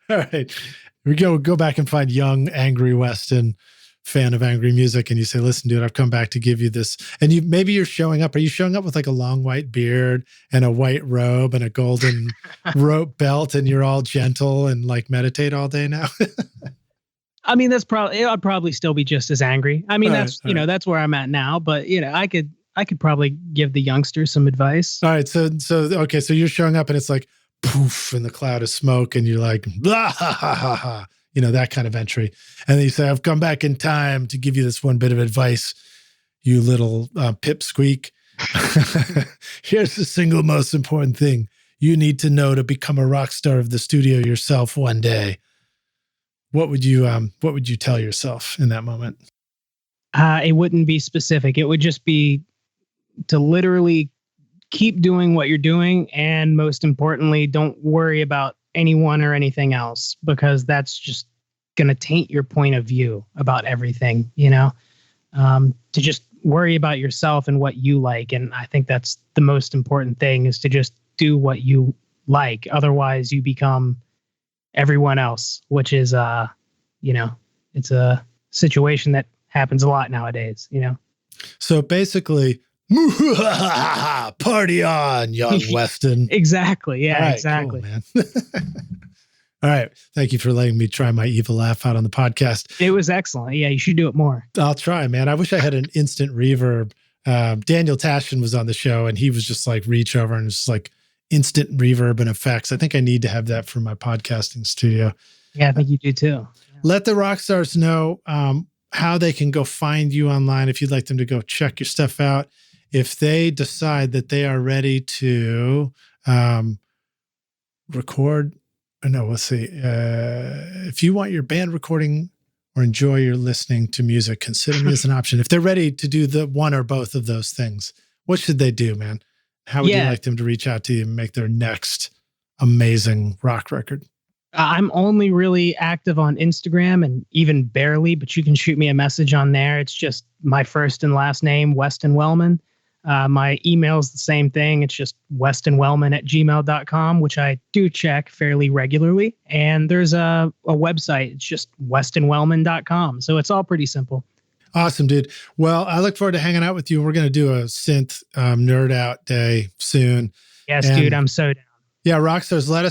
All right. We go back and find young, angry Weston, fan of angry music, and you say, listen, dude, I've come back to give you this. And maybe you're showing up. Are you showing up with like a long white beard and a white robe and a golden rope belt, and you're all gentle and like meditate all day now? I mean, I'd probably still be just as angry. I mean, that's where I'm at now, but I could probably give the youngsters some advice. All right. So you're showing up and it's like poof, and the cloud of smoke, and you're like, blah, ha, ha, ha, ha. That kind of entry. And then you say, I've come back in time to give you this one bit of advice, you little pipsqueak. Here's the single most important thing you need to know to become a rock star of the studio yourself one day. What would you tell yourself in that moment? It wouldn't be specific. It would just be to literally keep doing what you're doing. And most importantly, don't worry about anyone or anything else, because that's just going to taint your point of view about everything, to just worry about yourself and what you like. And I think that's the most important thing, is to just do what you like. Otherwise you become everyone else, which is, it's a situation that happens a lot nowadays, So basically, party on, young Weston. Exactly. Yeah, right, exactly. Cool, man. All right. Thank you for letting me try my evil laugh out on the podcast. It was excellent. Yeah, you should do it more. I'll try, man. I wish I had an instant reverb. Daniel Tashin was on the show, and he was just like reach over and just like instant reverb and effects. I think I need to have that for my podcasting studio. Yeah, I think you do too. Yeah. Let the rock stars know how they can go find you online if you'd like them to go check your stuff out. If they decide that they are ready to record, let's see. If you want your band recording or enjoy your listening to music, consider me as an option. If they're ready to do the one or both of those things, what should they do, man? How would you like them to reach out to you and make their next amazing rock record? I'm only really active on Instagram, and even barely, but you can shoot me a message on there. It's just my first and last name, Weston Wellman. My email is the same thing. It's just westonwellman@gmail.com, which I do check fairly regularly. And there's a website. It's just westonwellman.com. So it's all pretty simple. Awesome, dude. Well, I look forward to hanging out with you. We're going to do a synth nerd out day soon. Yes, dude, I'm so down. Yeah, Rockstars, let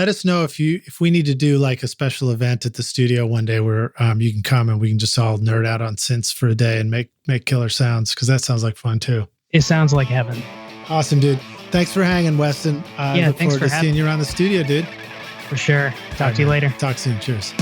us know if we need to do like a special event at the studio one day where you can come and we can just all nerd out on synths for a day and make killer sounds, because that sounds like fun too. It sounds like heaven. Awesome, dude. Thanks for hanging, Weston. I look forward to seeing you around the studio, dude. For sure. Talk to you later. Talk soon. Cheers.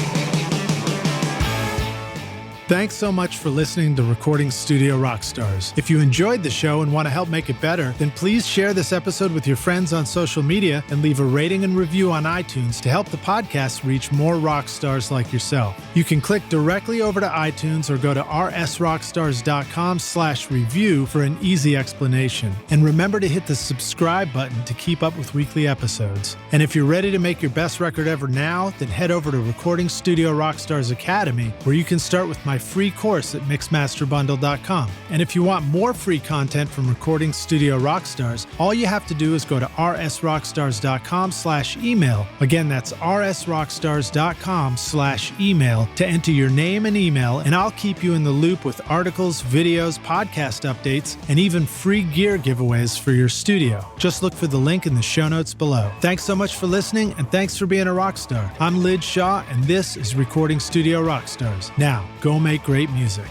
Thanks so much for listening to Recording Studio Rockstars. If you enjoyed the show and want to help make it better, then please share this episode with your friends on social media and leave a rating and review on iTunes to help the podcast reach more rock stars like yourself. You can click directly over to iTunes or go to rsrockstars.com/review for an easy explanation. And remember to hit the subscribe button to keep up with weekly episodes. And if you're ready to make your best record ever now, then head over to Recording Studio Rockstars Academy, where you can start with my free course at mixmasterbundle.com. And if you want more free content from Recording Studio Rockstars, all you have to do is go to rsrockstars.com/email. Again, that's rsrockstars.com/email to enter your name and email, and I'll keep you in the loop with articles, videos, podcast updates, and even free gear giveaways for your studio. Just look for the link in the show notes below. Thanks so much for listening, and thanks for being a rock star. I'm Lid Shaw, and this is Recording Studio Rockstars. Now, go make great music.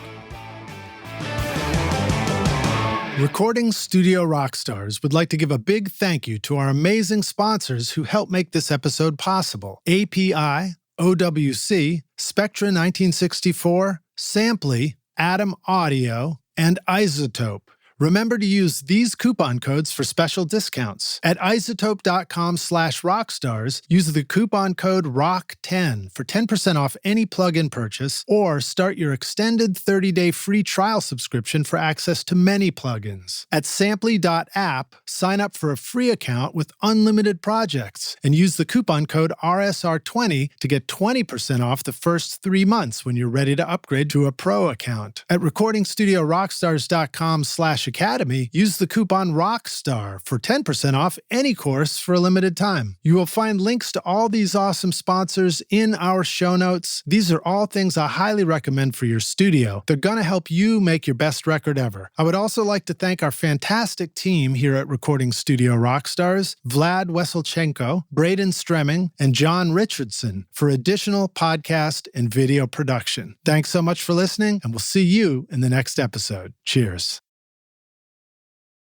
Recording Studio Rockstars would like to give a big thank you to our amazing sponsors who help make this episode possible: API, OWC, Spectra 1964, Samply, Atom Audio, and Isotope. Remember to use these coupon codes for special discounts. At isotope.com/rockstars, use the coupon code ROCK10 for 10% off any plugin purchase, or start your extended 30-day free trial subscription for access to many plugins. At samply.app, sign up for a free account with unlimited projects and use the coupon code RSR20 to get 20% off the first 3 months when you're ready to upgrade to a pro account. At recordingstudiorockstars.com/academy, use the coupon ROCKSTAR for 10% off any course for a limited time. You will find links to all these awesome sponsors in our show notes. These are all things I highly recommend for your studio. They're going to help you make your best record ever. I would also like to thank our fantastic team here at Recording Studio Rockstars, Vlad Weselchenko, Braden Stremming, and John Richardson, for additional podcast and video production. Thanks so much for listening, and we'll see you in the next episode. Cheers.